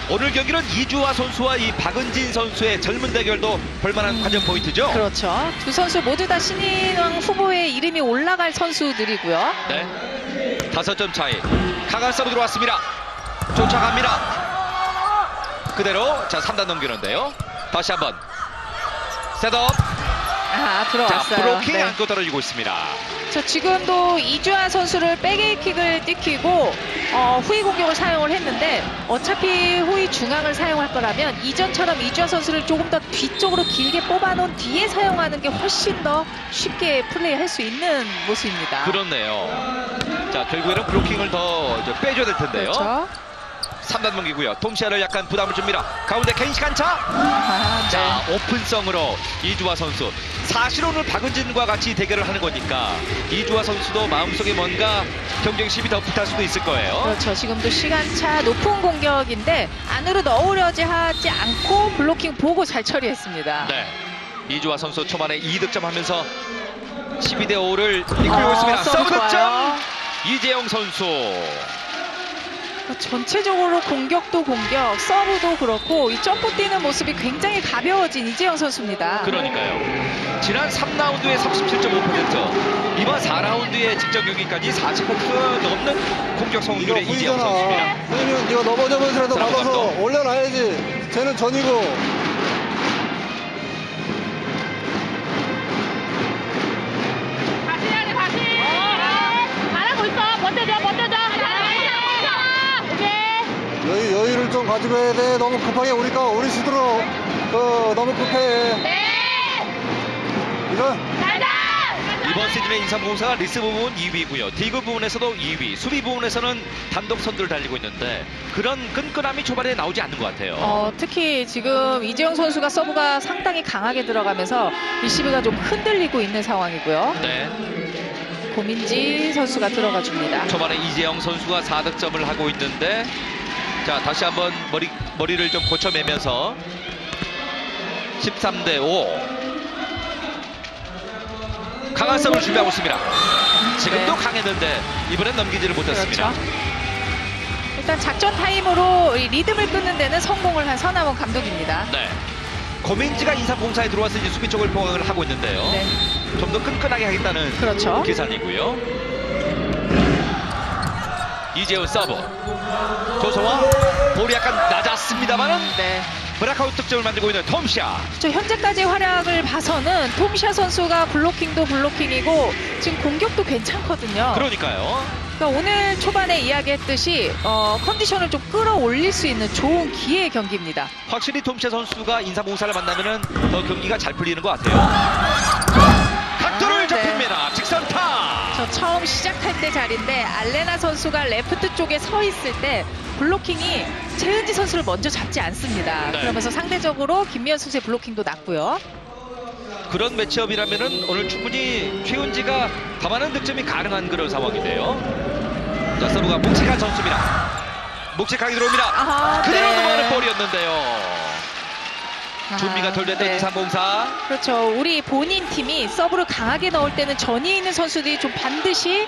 오늘 경기는 이주아 선수와 이 박은진 선수의 젊은 대결도 볼만한 관전 포인트죠. 그렇죠. 두 선수 모두 다 신인왕 후보에 이름이 올라갈 선수들이고요. 네. 5점 차이. 강한 서브 들어왔습니다. 쫓아갑니다. 그대로 자 3단 넘기는데요. 다시 한번 셋업. 들어왔어요. 자, 브로킹 네. 안고 떨어지고 있습니다. 자, 지금도 이주아 선수를 백에이킥을 띄키고 후위 공격을 사용을 했는데 어차피 후위 중앙을 사용할 거라면 이전처럼 이주아 선수를 조금 더 뒤쪽으로 길게 뽑아놓은 뒤에 사용하는 게 훨씬 더 쉽게 플레이할 수 있는 모습입니다. 그렇네요. 자, 결국에는 브로킹을 더 이제 빼줘야 될 텐데요. 그렇죠. 3단 넘기고요. 톰시아를 약간 부담을 줍니다. 가운데 개인식 한차. 네. 자, 오픈성으로 이주아 선수. 사실 오늘 박은진과 같이 대결을 하는 거니까 이주아 선수도 마음속에 뭔가 경쟁심이 더 붙을 수도 있을 거예요. 그렇죠. 지금도 시간차 높은 공격인데 안으로 넣으려지 하지 않고 블로킹 보고 잘 처리했습니다. 네. 이주아 선수 초반에 2득점 하면서 12대 5를 이끌고 있습니다. 서브 득점 이재영 선수. 전체적으로 공격도 공격, 서브도 그렇고 이 점프 뛰는 모습이 굉장히 가벼워진 이재영 선수입니다. 그러니까요. 지난 3라운드에 37.5%, 이번 4라운드에 직전 경기까지 40%가 넘는 공격 성공률의 이재영 선수입니다. 선생님, 이거 넘어져면서라도 드라마 받아서 감독. 올려놔야지. 쟤는 전이고. 다시 해야 돼, 다시. 잘하고 있어. 버텨줘. 여유를 좀 가지고 해야 돼. 너무 급하게 우리 스스로 너무 급해. 이거 이번 시즌의 인삼공사가 리스 부분 2위고요. 디그 부분에서도 2위, 수비 부분에서는 단독 선두를 달리고 있는데 그런 끈끈함이 초반에 나오지 않는 것 같아요. 특히 지금 이재영 선수가 서브가 상당히 강하게 들어가면서 리시브가 좀 흔들리고 있는 상황이고요. 네. 고민지 선수가 들어가 줍니다. 초반에 이재영 선수가 4득점을 하고 있는데 자, 다시 한번 머리를 좀 고쳐매면서 13대 5. 강한 서브를 준비하고 있습니다. 지금도 강했는데 이번엔 넘기지를 못했습니다. 그렇죠. 일단 작전 타임으로 이 리듬을 끊는 데는 성공을 한 서남원 감독입니다. 네. 고민지가 인삼공사에 들어와서 이제 수비 쪽을 포항을 하고 있는데요. 네. 좀 더 끈끈하게 하겠다는 그렇죠. 계산이고요. 이재훈 서브. 조성화 볼이 약간 낮았습니다만은 브라카웃 득점을 만들고 있는 톰샤. 현재까지 활약을 봐서는 톰샤 선수가 블로킹도 블로킹이고 지금 공격도 괜찮거든요. 그러니까요. 그러니까 오늘 초반에 이야기했듯이 컨디션을 좀 끌어올릴 수 있는 좋은 기회의 경기입니다. 확실히 톰샤 선수가 인삼공사를 만나면은 더 경기가 잘 풀리는 것 같아요. 각도를 잡힙니다. 직선타. 저 처음 시작할 때 자리인데 알레나 선수가 레프트 쪽에 서 있을 때 블로킹이 최은지 선수를 먼저 잡지 않습니다. 네. 그러면서 상대적으로 김미연 선수의 블로킹도 낮고요. 그런 매치업이라면은 오늘 충분히 최은지가 더 많은 득점이 가능한 그런 상황인데요. 자, 서브가 묵직한 선수입니다. 묵직하게 들어옵니다. 그대로 넘어가는 볼이었는데요. 준비가 덜 됐던 인삼공사. 그렇죠. 우리 본인 팀이 서브를 강하게 넣을 때는 전위에 있는 선수들이 좀 반드시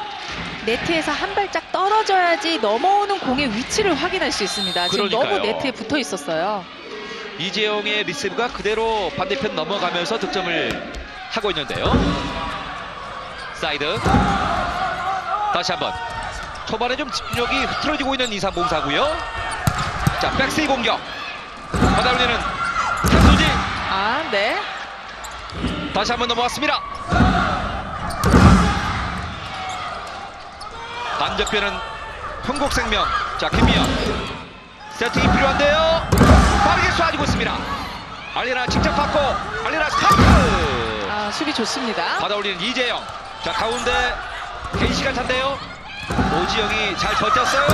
네트에서 한 발짝 떨어져야지 넘어오는 공의 위치를 확인할 수 있습니다. 지금 그러니까요. 너무 네트에 붙어 있었어요. 이재용의 리시브가 그대로 반대편 넘어가면서 득점을 하고 있는데요. 사이드. 다시 한번. 초반에 좀 집중력이 흐트러지고 있는 인삼공사고요. 자, 백스이 공격. 받아올리는 한수지. 네. 다시 한번 넘어왔습니다. 반대편은 흥국생명. 자, 김미연. 세팅이 필요한데요. 빠르게 쏴주고 있습니다. 알리나 직접 받고 알리나 스타트. 수비 좋습니다. 받아올리는 이재영. 자, 가운데 개인 시간 찬데요. 오지영이 잘 버텼어요.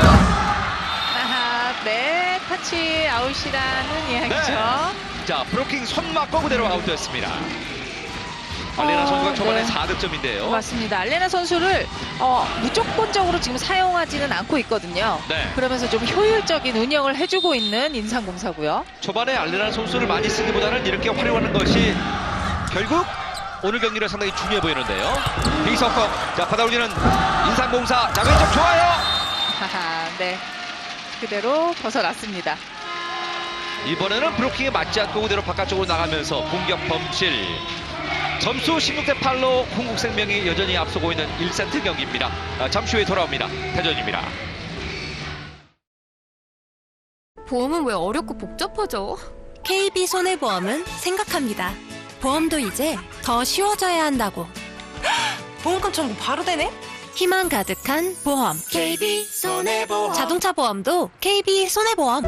네, 타치 아웃이라는 이야기죠. 자, 브로킹 손 맞고 그대로 아웃되었습니다. 알레나 선수가 초반에 네. 4득점인데요. 맞습니다. 알레나 선수를 무조건적으로 지금 사용하지는 않고 있거든요. 네. 그러면서 좀 효율적인 운영을 해주고 있는 인삼공사고요. 초반에 알레나 선수를 많이 쓰기보다는 이렇게 활용하는 것이 결국 오늘 경기를 상당히 중요해 보이는데요. 빙석커, 자, 받아올리는 인삼공사. 자, 왼쪽 좋아요. 하하, 네. 그대로 벗어났습니다. 이번에는 브로킹에 맞지 않고 그대로 바깥쪽으로 나가면서 공격 범실. 점수 16대8로 흥국생명이 여전히 앞서고 있는 1세트 경기입니다. 잠시 후에 돌아옵니다. 대전입니다. 보험은 왜 어렵고 복잡하죠? KB손해보험은 생각합니다. 보험도 이제 더 쉬워져야 한다고. 보험금 청구 바로 되네? 희망 가득한 보험. KB손해보험. 자동차 보험도 KB손해보험.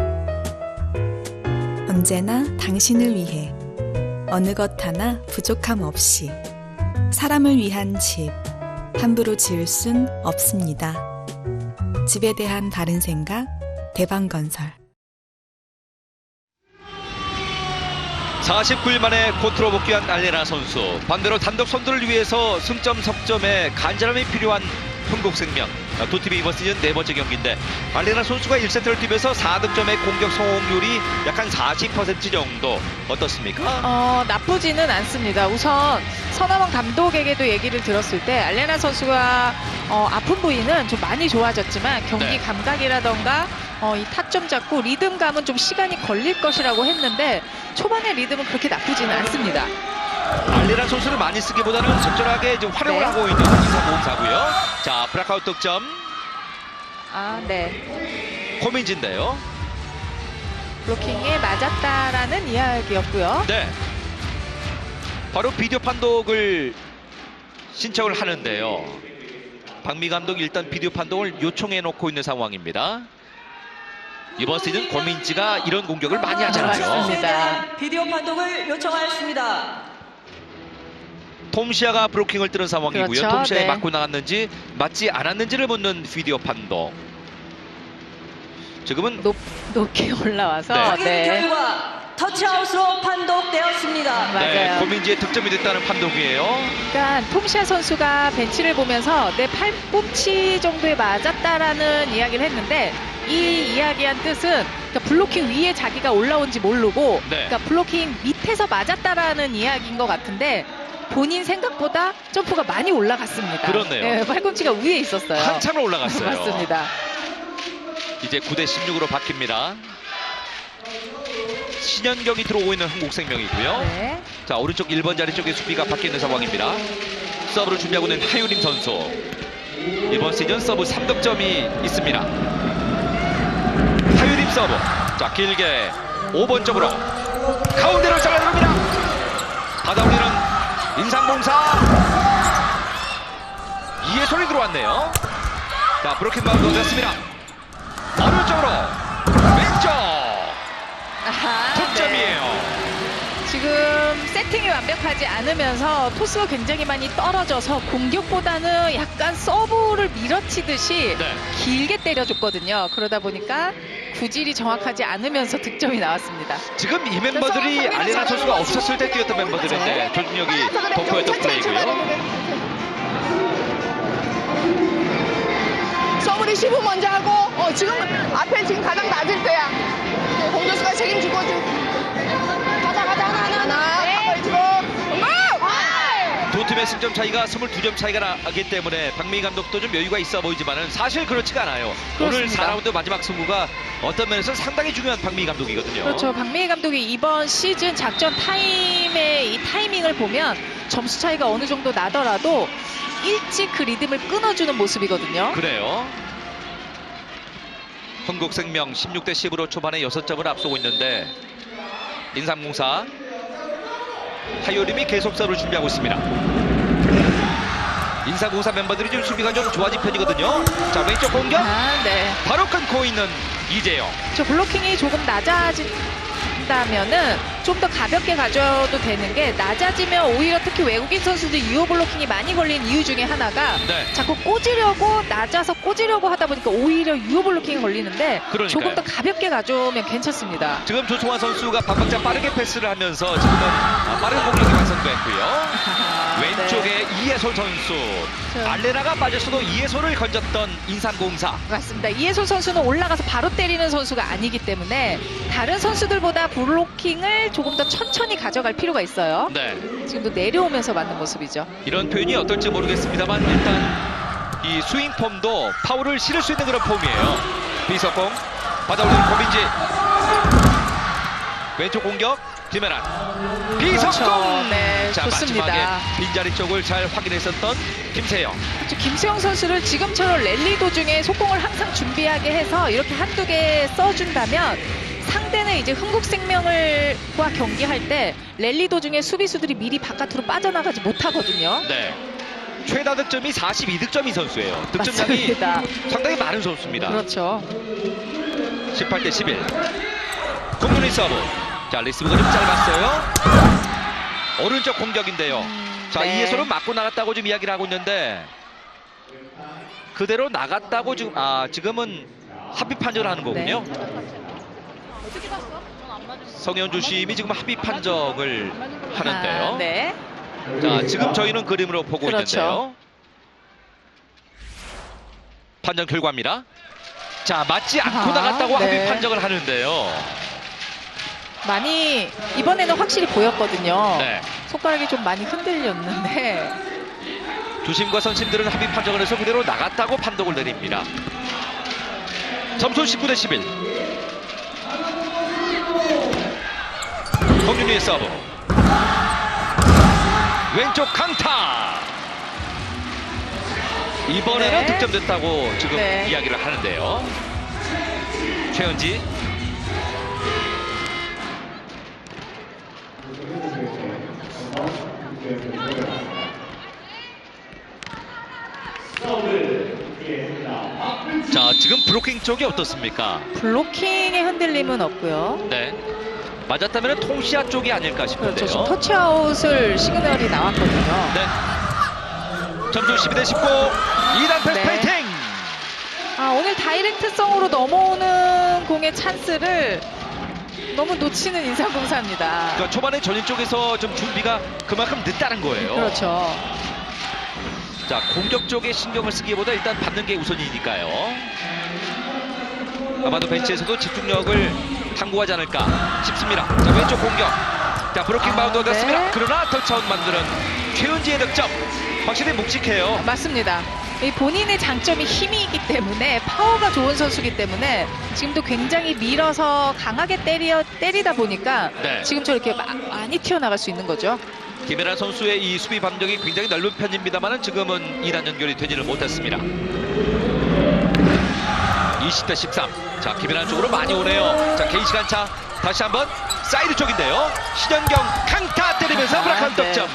언제나 당신을 위해 어느 것 하나 부족함 없이 사람을 위한 집 함부로 지을 순 없습니다. 집에 대한 바른 생각 대방건설. 49일 만에 코트로 복귀한 알레나 선수. 반대로 단독 선두를 위해서 승점 석점에 간절함이 필요한 흥국생명. 두 팀이 이번 시즌 네 번째 경기인데 알레나 선수가 1세트를 뛰면서 4득점의 공격 성공률이 약 한 40% 정도. 어떻습니까? 나쁘지는 않습니다. 우선 서남원 감독에게도 얘기를 들었을 때 알레나 선수가 아픈 부위는 좀 많이 좋아졌지만 경기 네. 감각이라던가 이 타점 잡고 리듬감은 좀 시간이 걸릴 것이라고 했는데 초반의 리듬은 그렇게 나쁘지는 않습니다. 알레나 선수를 많이 쓰기보다는 적절하게 좀 활용을 하고 있는 인삼공사고요. 자, 브라카웃 득점. 네. 고민지인데요. 블로킹에 맞았다라는 이야기였고요. 네. 바로 비디오 판독을 신청을 하는데요. 박미 감독이 일단 비디오 판독을 요청해 놓고 있는 상황입니다. 이번 시즌 고민지가 이런 공격을 많이 하잖아요. 맞습니다. 비디오 판독을 요청하였습니다. 톰시아가 브로킹을 뜨는 상황이고요. 그렇죠. 톰시아에 네. 맞고 나갔는지 맞지 않았는지를 묻는 비디오 판독. 지금은 높게 올라와서 확인 네. 결과 터치아웃으로 판독되었습니다. 맞아요. 네, 고민지의 득점이 됐다는 판독이에요. 그러니까 톰시아 선수가 벤치를 보면서 내 팔꿈치 정도에 맞았다라는 이야기를 했는데 이 이야기한 뜻은 그러니까 블로킹 위에 자기가 올라온지 모르고 네. 그러니까 블로킹 밑에서 맞았다라는 이야기인 것 같은데 본인 생각보다 점프가 많이 올라갔습니다. 그렇네요. 네, 팔꿈치가 위에 있었어요. 한참을 올라갔어요. 맞습니다. 이제 9대16으로 바뀝니다. 신현경이 들어오고 있는 흥국생명이고요. 네. 자, 오른쪽 1번 자리 쪽에 수비가 바뀌는 상황입니다. 서브를 준비하고 있는 하유림 선수. 이번 시즌 서브 3득점이 있습니다. 하유림 서브. 자, 길게 5번 쪽으로 가운데로 잘라냅니다. 받아올리는 인삼공사. 이해솔이 들어왔네요. 자, 브로킹 바운드 얻었습니다. 오른쪽으로 왼쪽 득점이에요. 네. 지금 세팅이 완벽하지 않으면서 토스가 굉장히 많이 떨어져서 공격보다는 약간 서브를 밀어치듯이 네. 길게 때려줬거든요. 그러다 보니까 구질이 정확하지 않으면서 득점이 나왔습니다. 지금 이 멤버들이 알레나 선수가 없었을 때 뛰었던 멤버들인데 조준혁이 덕후였던 플레이고요. 서브 리시브 먼저 하고 지금 앞에 지금 가장 낮을 때야. 공격수가 책임지고 가자 하나 네. 지금 두 팀의 승점 차이가 22점 차이가 나기 때문에 박미 감독도 좀 여유가 있어 보이지만은 사실 그렇지가 않아요. 그렇습니다. 오늘 4라운드 마지막 승부가 어떤 면에서 상당히 중요한 박미 감독이거든요. 그렇죠. 박미희 감독이 이번 시즌 작전 타임의 이 타이밍을 보면 점수 차이가 어느 정도 나더라도 일찍 그 리듬을 끊어주는 모습이거든요. 그래요. 흥국생명 16대10으로 초반에 6점을 앞서고 있는데 인삼공사 하요림이 계속 서브를 준비하고 있습니다. 인삼공사 멤버들이 좀 수비가 좀 좋아진 편이거든요. 자, 왼쪽 공격 네. 바로 끊고 있는 이재영. 저 블로킹이 조금 낮아진 한다면은 좀 더 가볍게 가져도 되는 게 낮아지면 오히려 특히 외국인 선수들 유효 블로킹이 많이 걸린 이유 중에 하나가 네. 자꾸 꽂으려고 낮아서 꽂으려고 하다 보니까 오히려 유효 블로킹이 걸리는데 그러니까요. 조금 더 가볍게 가져오면 괜찮습니다. 지금 조성환 선수가 반박자 빠르게 패스를 하면서 지금은 빠른 공격이 완성됐고요. 왼쪽에 이예솔 선수. 알레나가 빠졌어도 이예솔을 건졌던 인삼공사. 맞습니다. 이예솔 선수는 올라가서 바로 때리는 선수가 아니기 때문에 다른 선수들보다 블로킹을 조금 더 천천히 가져갈 필요가 있어요. 네. 지금도 내려오면서 맞는 모습이죠. 이런 표현이 어떨지 모르겠습니다만 일단 이 스윙 폼도 파울을 실을 수 있는 그런 폼이에요. 비석공 받아올리는 고민지. 왼쪽 공격 김혜란. 비석공. 그렇죠. 네, 자, 좋습니다. 마지막에 빈자리 쪽을 잘 확인했었던 김세영. 그렇죠. 김수영 선수를 지금처럼 랠리 도중에 속공을 항상 준비하게 해서 이렇게 한두 개 써준다면 상대는 이제 흥국생명을과 경기할 때 랠리 도중에 수비수들이 미리 바깥으로 빠져나가지 못하거든요. 네. 최다 득점이 42득점인 선수예요. 득점량이 맞습니다. 상당히 많은 선수입니다. 그렇죠. 18대 11. 공군이 서브. 자, 리스브가 좀 짧았어요. 오른쪽 공격인데요. 자, 네. 이예솔은 맞고 나갔다고 지금 이야기를 하고 있는데 그대로 나갔다고 지금은 합의 판정을 하는 거군요. 성현 주심이 지금 합의 판정을 하는데요. 네. 자, 지금 저희는 그림으로 보고 그렇죠. 있는데요. 판정 결과입니다. 자, 맞지 않고 나갔다고 네. 합의 판정을 하는데요. 많이 이번에는 확실히 보였거든요. 네. 손가락이 좀 많이 흔들렸는데 주심과 선심들은 합의 판정을 해서 그대로 나갔다고 판독을 내립니다. 점수 19대 11. 홍윤희의 서브. 왼쪽 강타. 이번에는 네. 득점됐다고 지금 네. 이야기를 하는데요. 최은지. 자, 지금 블로킹 쪽이 어떻습니까? 블로킹의 흔들림은 없고요. 네. 맞았다면 통시아 쪽이 아닐까 싶은데요. 그렇죠. 지금 터치아웃을 시그널이 나왔거든요. 네. 점수 12대 19. 2단 패스 네. 페이팅. 오늘 다이렉트성으로 넘어오는 공의 찬스를 너무 놓치는 인삼공사입니다. 그러니까 초반에 전인 쪽에서 좀 준비가 그만큼 늦다는 거예요. 그렇죠. 자, 공격 쪽에 신경을 쓰기보다 일단 받는 게 우선이니까요. 아마도 벤치에서도 집중력을 탐구하지 않을까 싶습니다. 자, 왼쪽 공격. 자, 브로킹 바운드가 됐습니다. 네. 그러나 터치아웃 만드는 최은지의 득점. 확실히 묵직해요. 맞습니다. 이 본인의 장점이 힘이 있기 때문에 파워가 좋은 선수이기 때문에 지금도 굉장히 밀어서 강하게 때리다 보니까 네. 지금처럼 이렇게 많이 튀어나갈 수 있는 거죠. 김혜란 선수의 이 수비 반격이 굉장히 넓은 편입니다만 지금은 2단 연결이 되지는 못했습니다. 20대 13. 자, 김혜란 쪽으로 많이 오네요. 자, 개인 시간차 다시 한번 사이드 쪽인데요. 신현경 강타 때리면서 브라칸 네. 득점.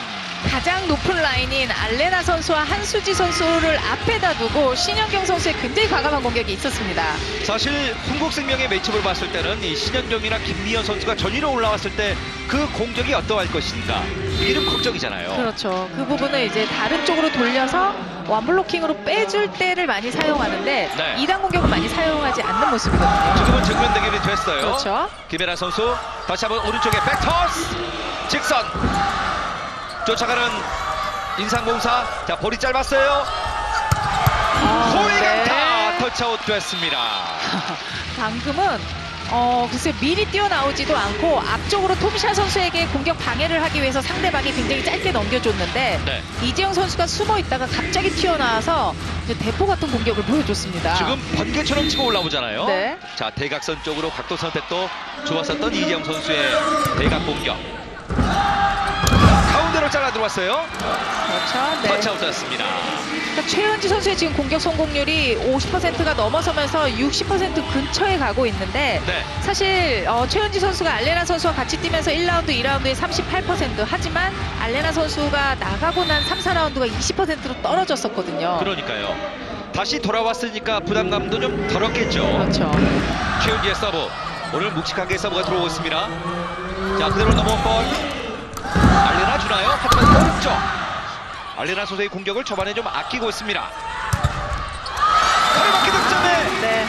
가장 높은 라인인 알레나 선수와 한수지 선수를 앞에다 두고 신현경 선수의 굉장히 과감한 공격이 있었습니다. 사실 흥국생명의 매치업을 봤을 때는 이 신현경이나 김미연 선수가 전위로 올라왔을 때 그 공격이 어떠할 것인가 이게 좀 걱정이잖아요. 그렇죠. 그 부분을 이제 다른 쪽으로 돌려서 완블로킹으로 빼줄 때를 많이 사용하는데 네. 2단 공격은 많이 사용하지 않는 모습이거든요. 지금은 정면 대결이 됐어요. 그렇죠. 김혜란 선수 다시 한번 오른쪽에 백토스 직선 쫓아가는 인삼공사. 자, 볼이 짧았어요. 호의 강타 터치아웃 됐습니다. 방금은 글쎄 미리 뛰어나오지도 않고 앞쪽으로 톰샤 선수에게 공격 방해를 하기 위해서 상대방이 굉장히 짧게 넘겨줬는데 네. 이재영 선수가 숨어 있다가 갑자기 튀어나와서 이제 대포 같은 공격을 보여줬습니다. 지금 번개처럼 치고 올라오잖아요. 네. 자, 대각선 쪽으로 각도 선택도 좋았었던 이재영 선수의 대각 공격. 가운데로 잘라 들어왔어요. 그렇죠. 네. 터치아웃이었습니다. 그러니까 최은지 선수의 지금 공격 성공률이 50%가 넘어서면서 60% 근처에 가고 있는데 네. 사실 최은지 선수가 알레나 선수와 같이 뛰면서 1라운드, 2라운드에 38% 하지만 알레나 선수가 나가고 난 3, 4라운드가 20%로 떨어졌었거든요. 그러니까요. 다시 돌아왔으니까 부담감도 좀 덜었겠죠. 그렇죠. 최은지의 서브. 오늘 묵직하게 서브가 들어오고 있습니다. 자, 그대로 넘어온 볼. 알레나 주나요? 하지만 오른쪽. 알레나 선수의 공격을 초반에 좀 아끼고 있습니다. 허리바퀴 득점에 네.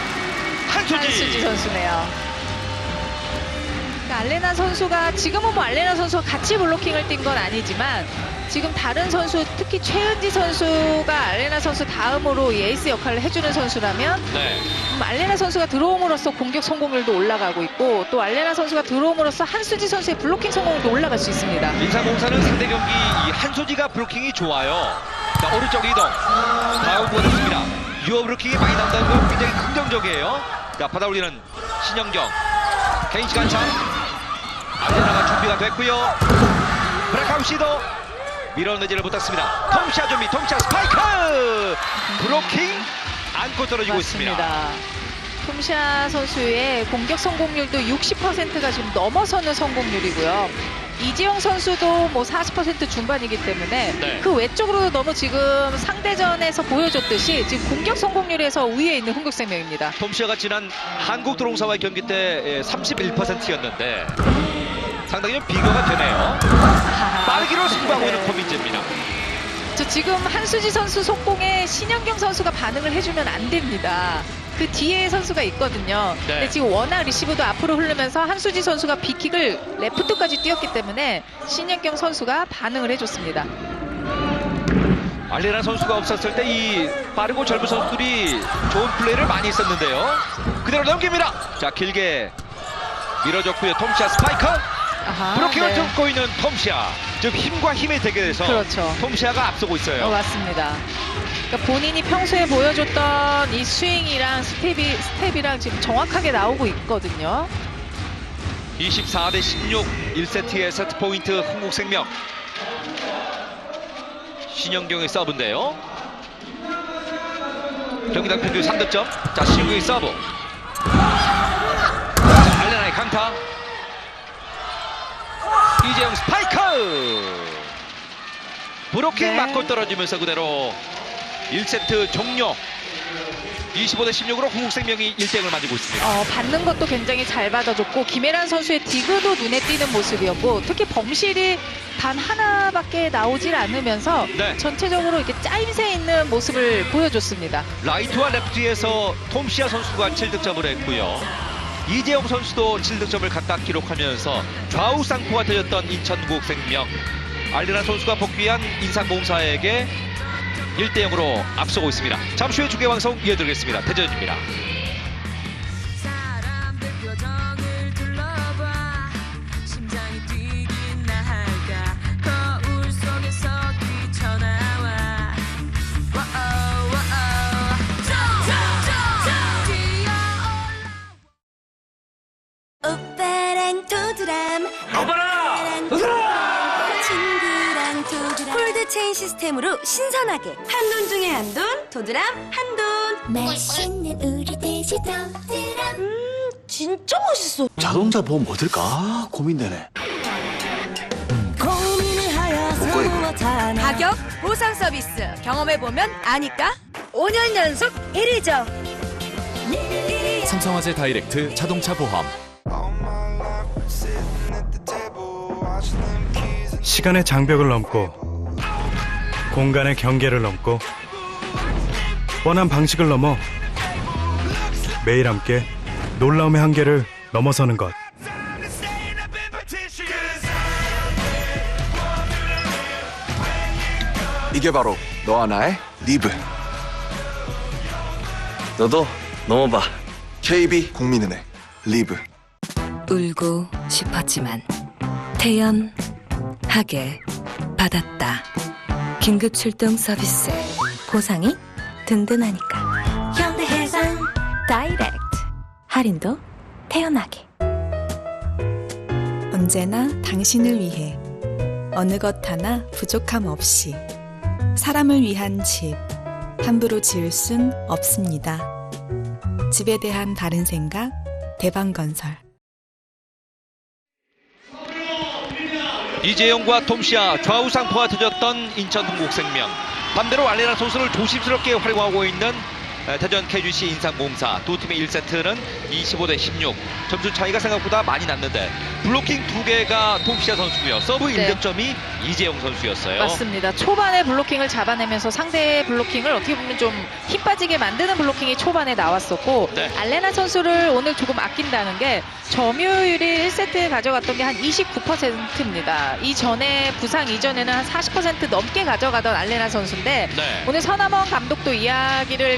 한수지. 한수지 선수네요. 그러니까 알레나 선수가 지금은 뭐 알레나 선수와 같이 블로킹을 뛴 건 아니지만 지금 다른 선수, 특히 최은지 선수가 알레나 선수 다음으로 이 에이스 역할을 해주는 선수라면 네. 알레나 선수가 들어옴으로써 공격 성공률도 올라가고 있고 또 알레나 선수가 들어옴으로써 한수지 선수의 블로킹 성공률도 올라갈 수 있습니다. 인삼공사는 상대 경기 이 한수지가 블로킹이 좋아요. 자, 오른쪽 이동. 다음 보여줬습니다. 유어 블로킹이 많이 나온다는 건 굉장히 긍정적이에요. 자, 받아올리는 신영경. 개인 시간 차. 알레나가 준비가 됐고요. 브레이크아웃 시도. 밀어내지를 못했습니다. 톰시아 준비. 톰시아 스파이크. 블로킹 안고 떨어지고 있습니다. 톰시아 선수의 공격 성공률도 60%가 지금 넘어서는 성공률이고요. 이지영 선수도 뭐 40% 중반이기 때문에 네. 그 외쪽으로 너무 지금 상대전에서 보여줬듯이 지금 공격 성공률에서 우위에 있는 흥국생명입니다. 톰시아가 지난 한국도롱사와의 경기 때 31%였는데 상당히 좀 비교가 되네요. 빠르기로 승부하고 있는 코민재입니다. 저 지금 한수지 선수 속공에 신영경 선수가 반응을 해주면 안 됩니다. 그 뒤에 선수가 있거든요. 네. 근데 지금 워낙 리시브도 앞으로 흐르면서 한수지 선수가 빅킥을 레프트까지 뛰었기 때문에 신영경 선수가 반응을 해줬습니다. 알레나 선수가 없었을 때 이 빠르고 젊은 선수들이 좋은 플레이를 많이 했었는데요. 그대로 넘깁니다. 자, 길게 밀어줬고요. 톰시아 스파이커. 브로킹을 네. 뚫고 있는 톰시아. 지금 힘과 힘의 대결에서 그렇죠. 톰시아가 앞서고 있어요. 맞습니다. 그러니까 본인이 평소에 보여줬던 이 스윙이랑 스텝이랑 지금 정확하게 나오고 있거든요. 24대 16 1세트의 세트 포인트 흥국생명. 신영경의 서브인데요. 경기당 평균 3득점. 자, 신영경의 서브. 자, 알레나의 강타. 이재영 스파이크. 브로킹 네. 맞고 떨어지면서 그대로 1세트 종료. 25대 16으로 흥국생명이 1대0을 맞이고 있습니다. 받는 것도 굉장히 잘 받아줬고 김혜란 선수의 디그도 눈에 띄는 모습이었고 특히 범실이 단 하나밖에 나오질 않으면서 네. 전체적으로 이렇게 짜임새 있는 모습을 보여줬습니다. 라이트와 레프트에서 톰시아 선수가 7득점을 했고요. 이재영 선수도 7득점을 각각 기록하면서 좌우 쌍포가 되었던 인천흥국생명. 알레나 선수가 복귀한 인삼공사에게 1대0으로 앞서고 있습니다. 잠시 후에 중계방송 이어드리겠습니다. 대전입니다. 오빠랑 도드람 친구랑 도드람 콜드체인 시스템으로 신선하게 한돈 중에 한돈 도드람 한돈 맛있는 우리 돼지 도드람 진짜 맛있어. 자동차 보험 어떨까 고민되네. 고민을 하여서 못하나 가격 보상 서비스 경험해보면 아니까 5년 연속 1위죠. 삼성화재 다이렉트 자동차 보험. 시간의 장벽을 넘고 공간의 경계를 넘고 뻔한 방식을 넘어 매일 함께 놀라움의 한계를 넘어서는 것. 이게 바로 너와 나의 리브. 너도 넘어봐. KB 국민은행 리브. 울고 싶었지만 태연하게 받았다. 긴급 출동 서비스. 보상이 든든하니까. 현대해상 다이렉트. 할인도 태연하게. 언제나 당신을 위해 어느 것 하나 부족함 없이 사람을 위한 집 함부로 지을 순 없습니다. 집에 대한 다른 생각 대방건설. 이재영과 톰시아 좌우 쌍포가 터졌던 인천 흥국생명. 반대로 알레나 선수를 조심스럽게 활용하고 있는 대전 KGC 인삼공사 두 팀의 1세트는 25대 16. 점수 차이가 생각보다 많이 났는데 블로킹 2개가 톰시아 선수고요. 서브 네. 1득점이 이재용 선수였어요. 맞습니다. 초반에 블로킹을 잡아내면서 상대의 블로킹을 어떻게 보면 좀 힘 빠지게 만드는 블로킹이 초반에 나왔었고 네. 알레나 선수를 오늘 조금 아낀다는 게 점유율이 1세트에 가져갔던 게 한 29%입니다. 이전에 부상 이전에는 한 40% 넘게 가져가던 알레나 선수인데 네. 오늘 서남원 감독도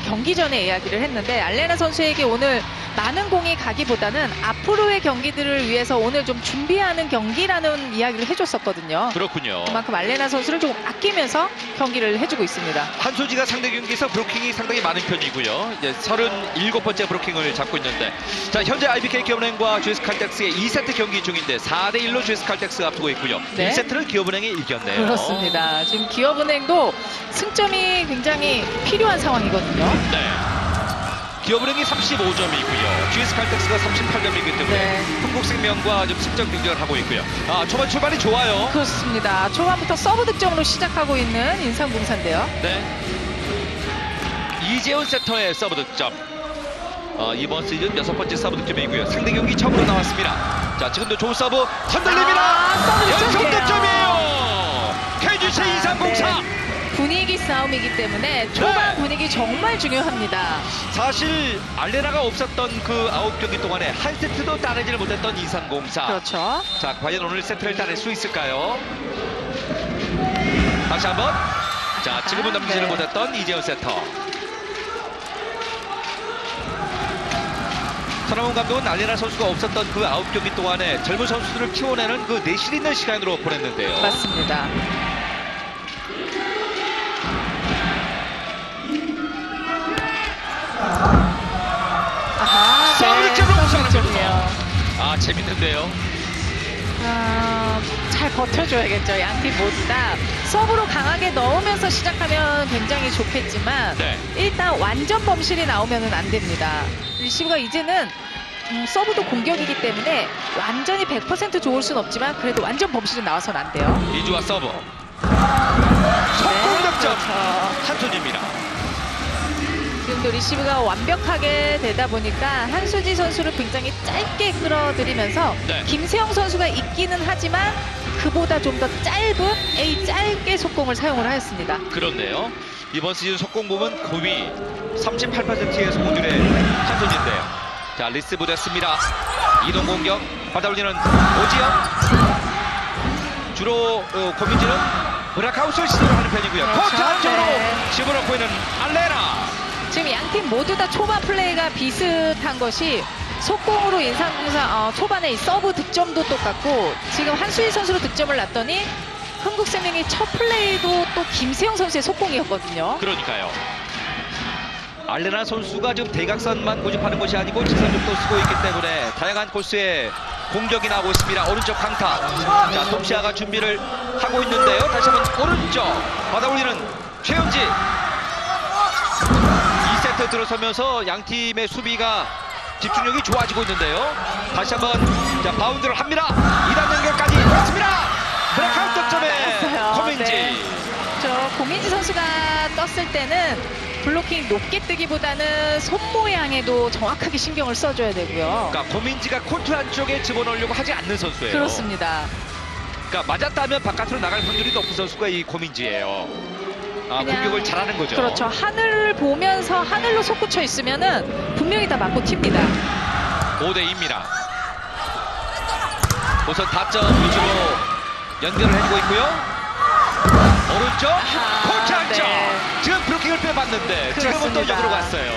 경기 전에 이야기를 했는데 알레나 선수에게 오늘 많은 공이 가기보다는 앞으로의 경기들을 위해서 오늘 좀 준비하는 경기라는 이야기를 해줬었거든요. 그렇군요. 그만큼 알레나 선수를 조금 아끼면서 경기를 해주고 있습니다. 한소지가 상대 경기에서 브로킹이 상당히 많은 편이고요. 이제 37번째 브로킹을 잡고 있는데 자 현재 IBK 기업은행과 GS 칼텍스의 2세트 경기 중인데 4대 1로 GS 칼텍스가 앞두고 있고요. 네. 1세트를 기업은행이 이겼네요. 그렇습니다. 지금 기업은행도 승점이 굉장히 필요한 상황이거든요. 네. 기업은행이 35점이고요. GS 칼텍스가 38점이기 때문에 네. 흥국생명과 좀 승점 경쟁을 하고 있고요. 초반 출발이 좋아요. 그렇습니다. 초반부터 서브 득점으로 시작하고 있는 인삼공사인데요. 네. 이재훈 세터의 서브 득점. 이번 시즌 6번째 서브 득점이고요. 상대 경기 처음으로 나왔습니다. 자, 지금도 좋은 서브 흔들립니다. 연속 득점이에요. KGC 인삼공사. 분위기 싸움이기 때문에 초반 분위기 정말 중요합니다. 사실 알레나가 없었던 그 9경기 동안에 한 세트도 따내지를 못했던 인삼공사. 그렇죠. 자, 과연 오늘 세트를 따낼 수 있을까요? 다시 한번. 자, 지금은 넘기지를 못했던 이재훈 세터. 서남원 감독은 알레나 선수가 없었던 그 9경기 동안에 젊은 선수들을 키워내는 그 내실 있는 시간으로 보냈는데요. 맞습니다. 서브 득점이에요. 재밌는데요. 잘 버텨줘야겠죠. 양팀 모두 다 서브로 강하게 넣으면서 시작하면 굉장히 좋겠지만 네. 일단 완전 범실이 나오면 안 됩니다. 리시브가 이제는 서브도 공격이기 때문에 완전히 100% 좋을 순 없지만 그래도 완전 범실은 나와서는 안 돼요. 이주와 서브. 성공 득점. 그렇죠. 한소지입니다. 지금도 리시브가 완벽하게 되다 보니까 한수지 선수를 굉장히 짧게 끌어들이면서 네. 김세영 선수가 있기는 하지만 그보다 좀 더 짧게 속공을 사용을 하였습니다. 그렇네요. 이번 시즌 속공 부분 9위 38%의 속공률의 한소지인데요. 자, 리스브 됐습니다. 이동 공격 받아올리는 오지영. 주로 고민지는 브라카우스를 시도를 하는 편이고요. 그렇죠. 코트 안쪽으로 네. 집어넣고 있는 알레나. 지금 양팀 모두 다 초반 플레이가 비슷한 것이 속공으로 인삼공사 초반에 이 서브 득점도 똑같고 지금 한수희 선수로 득점을 났더니 흥국생명이 첫 플레이도 또 김세영 선수의 속공이었거든요. 그러니까요. 알레나 선수가 지금 대각선만 고집하는 것이 아니고 지선쪽도 쓰고 있기 때문에 다양한 코스에 공격이 나오고 있습니다. 오른쪽 강타. 자, 톰시아가 준비를 하고 있는데요. 다시 한번 오른쪽 받아올리는 최현지. 2세트 들어서면서 양팀의 수비가 집중력이 좋아지고 있는데요. 다시 한번 자, 바운드를 합니다. 2단 연결까지 했습니다. 브레이크아웃 득점에 고민지. 네. 고민지 선수가 떴을 때는 블로킹 높게 뜨기보다는 손 모양에도 정확하게 신경을 써줘야 되고요. 그러니까 고민지가 코트 안쪽에 집어넣으려고 하지 않는 선수예요. 그렇습니다. 그러니까 맞았다면 바깥으로 나갈 확률이 높은 선수가 이 고민지예요. 공격을 잘하는 거죠. 그렇죠. 하늘을 보면서 하늘로 솟구쳐 있으면은 분명히 다 맞고 튑니다. 5대2입니다. 우선 다점 위주로 연결을 해주고 있고요. 오른쪽 코트 안쪽. 네. 지금 블로킹을 빼봤는데 지금은 또 역으로 갔어요.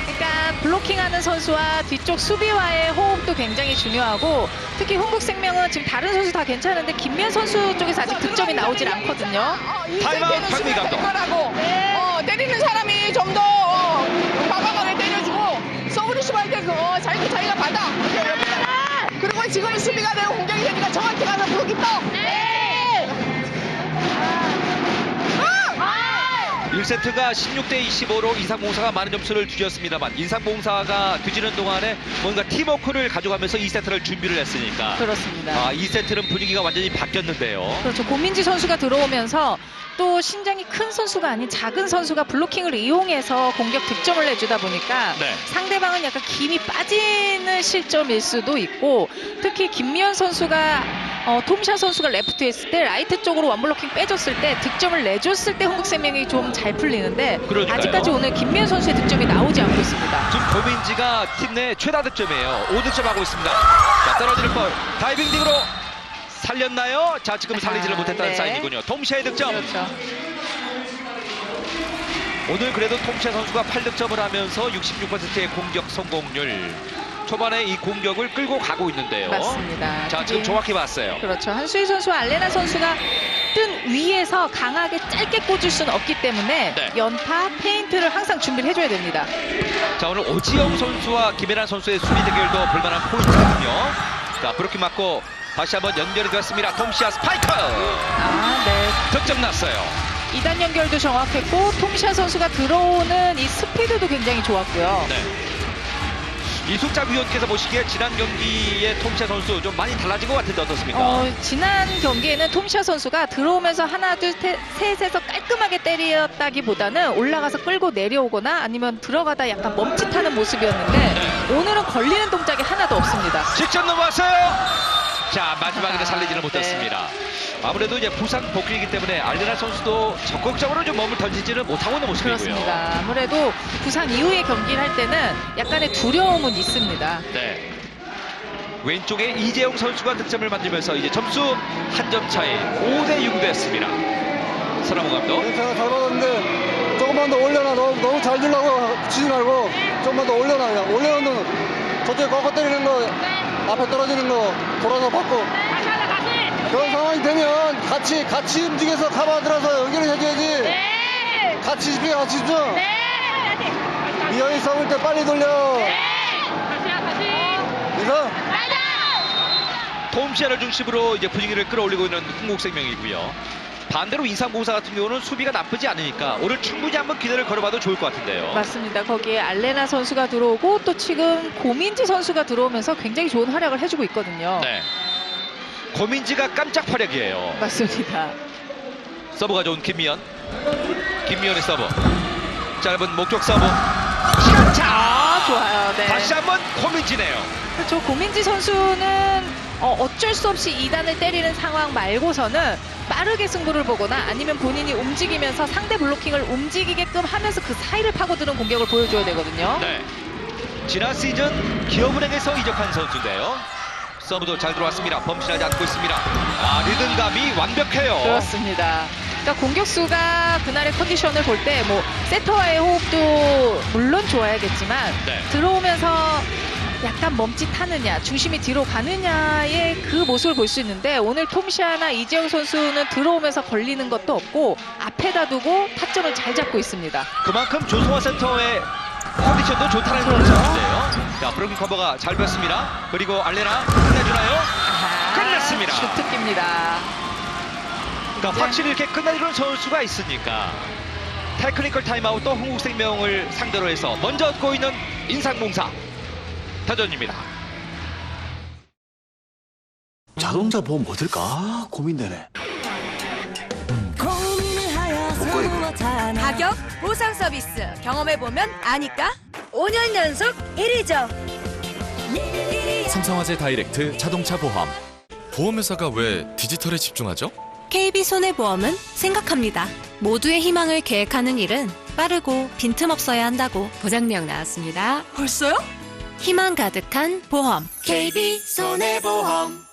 그러니까 블로킹하는 선수와 뒤쪽 수비와의 호흡도 굉장히 중요하고 특히 흥국생명은 지금 다른 선수 다 괜찮은데 김면 선수 쪽에서 아직 득점이 나오질 않거든요. 타임아웃 박미 감독. 때리는 사람이 좀 더 과감하게 때려주고 서브 리시브 할 때 자기가 받아. 그리고 지금 수비가 되고 공격이 되니까 정확히 가서 블로킹 떠. 1세트가 16대 25로 인삼공사가 많은 점수를 뒤졌습니다만 인삼공사가 뒤지는 동안에 뭔가 팀워크를 가져가면서 2세트를 준비를 했으니까 그렇습니다. 2세트는 분위기가 완전히 바뀌었는데요. 그렇죠. 고민지 선수가 들어오면서 또 신장이 큰 선수가 아닌 작은 선수가 블로킹을 이용해서 공격 득점을 내주다 보니까 네. 상대방은 약간 김이 빠지는 실점일 수도 있고 특히 김미연 선수가 톰샤 선수가 레프트 했을 때 라이트 쪽으로 원블로킹 빼줬을 때 득점을 내줬을 때 흥국생명이 좀 잘 풀리는데 그러니까요. 아직까지 오늘 김미연 선수의 득점이 나오지 않고 있습니다. 지금 고민지가 팀 내 최다 득점이에요. 5득점 하고 있습니다. 자, 떨어지는 볼 다이빙 딩으로 살렸나요? 자, 지금 살리지를 못했다는 네. 사인이군요. 톰샤의 득점. 그렇죠. 오늘 그래도 톰샤 선수가 8득점을 하면서 66%의 공격 성공률. 초반에 이 공격을 끌고 가고 있는데요. 맞습니다. 자, 지금 정확히 봤어요. 그렇죠. 한수희 선수와 알레나 선수가 뜬 위에서 강하게 짧게 꽂을 수는 없기 때문에 네. 연타, 페인트를 항상 준비를 해줘야 됩니다. 자, 오늘 오지영 선수와 김혜란 선수의 수비 대결도 볼만한 포인트거든요. 자, 브로킹 맞고 다시 한번 연결이 되었습니다. 톰샤 스파이크! 네. 득점 났어요. 2단 연결도 정확했고 톰샤 선수가 들어오는 이 스피드도 굉장히 좋았고요. 네. 이숙자 위원께서 보시기에 지난 경기의 톰샤 선수 좀 많이 달라진 것 같은데 어떻습니까? 지난 경기에는 톰샤 선수가 들어오면서 하나, 둘, 셋에서 깔끔하게 때렸다기보다는 올라가서 끌고 내려오거나 아니면 들어가다 약간 멈칫하는 모습이었는데 네. 오늘은 걸리는 동작이 하나도 없습니다. 직접 넘어왔어요. 자, 마지막에는 살리지는 못했습니다. 아무래도 이제 부상 복귀이기 때문에 알레나 선수도 적극적으로 좀 몸을 던지지는 못하고 있는 모습이고요. 그렇습니다. 아무래도 부상 이후에 경기를 할 때는 약간의 두려움은 있습니다. 네. 왼쪽에 이재용 선수가 득점을 만들면서 이제 점수 한 점 차이 5대 6 됐습니다. 서남호 감독. 제가 잘 받았는데 조금만 더 올려놔. 너무 잘 주려고 치지 말고 조금만 더 올려놔. 올려놓은 건 저쪽에 꺾어 때리는 거 앞에 떨어지는 거 돌아서 받고 그런 상황이 되면 같이 움직여서 카바 들어서 연결을 해줘야지. 같이 집중해. 같이 집중. 미연이 싸울 때 빨리 돌려. 그래서 톰시아를 중심으로 이제 분위기를 끌어올리고 있는 흥국생명이고요. 반대로 인삼공사 같은 경우는 수비가 나쁘지 않으니까 오늘 충분히 한번 기대를 걸어봐도 좋을 것 같은데요. 맞습니다. 거기에 알레나 선수가 들어오고 또 지금 고민지 선수가 들어오면서 굉장히 좋은 활약을 해주고 있거든요. 네. 고민지가 깜짝 활약이에요. 맞습니다. 서브가 좋은 김미연. 김미연의 서브. 짧은 목적 서브. 시간차. 좋아요. 네. 다시 한번 고민지네요. 그렇죠. 고민지 선수는 어쩔 수 없이 2단을 때리는 상황 말고서는 빠르게 승부를 보거나 아니면 본인이 움직이면서 상대 블로킹을 움직이게끔 하면서 그 사이를 파고드는 공격을 보여줘야 되거든요. 네. 지난 시즌 기업은행에서 이적한 선수인데요. 서브도 잘 들어왔습니다. 범실하지 않고 있습니다. 리듬감이 완벽해요. 그렇습니다. 그러니까 공격수가 그날의 컨디션을 볼 때 뭐 세터와의 호흡도 물론 좋아야겠지만 네. 들어오면서 약간 멈칫하느냐, 중심이 뒤로 가느냐의 그 모습을 볼 수 있는데 오늘 톰시아나 이재용 선수는 들어오면서 걸리는 것도 없고 앞에다 두고 타점을 잘 잡고 있습니다. 그만큼 조성화 센터의 컨디션도 좋다는 선수인데요. 자, 브로킹 커버가 잘 뺐습니다. 그리고 알레나 끝내주나요? 끝냈습니다. 주특기입니다. 그러니까 확실히 이렇게 끝내주는 선수가 있으니까 테크니컬 타임아웃 또 흥국생명을 상대로 해서 먼저 얻고 있는 인삼공사 타전입니다. 자동차 보험 어떨까 고민되네. 가격, 보상 서비스 경험해보면 아니까 5년 연속 1위죠. 삼성화재 다이렉트 자동차 보험. 보험회사가 왜 디지털에 집중하죠? KB손해보험은 생각합니다. 모두의 희망을 계획하는 일은 빠르고 빈틈없어야 한다고 보장내역 나왔습니다. 벌써요? 희망 가득한 보험 KB손해보험.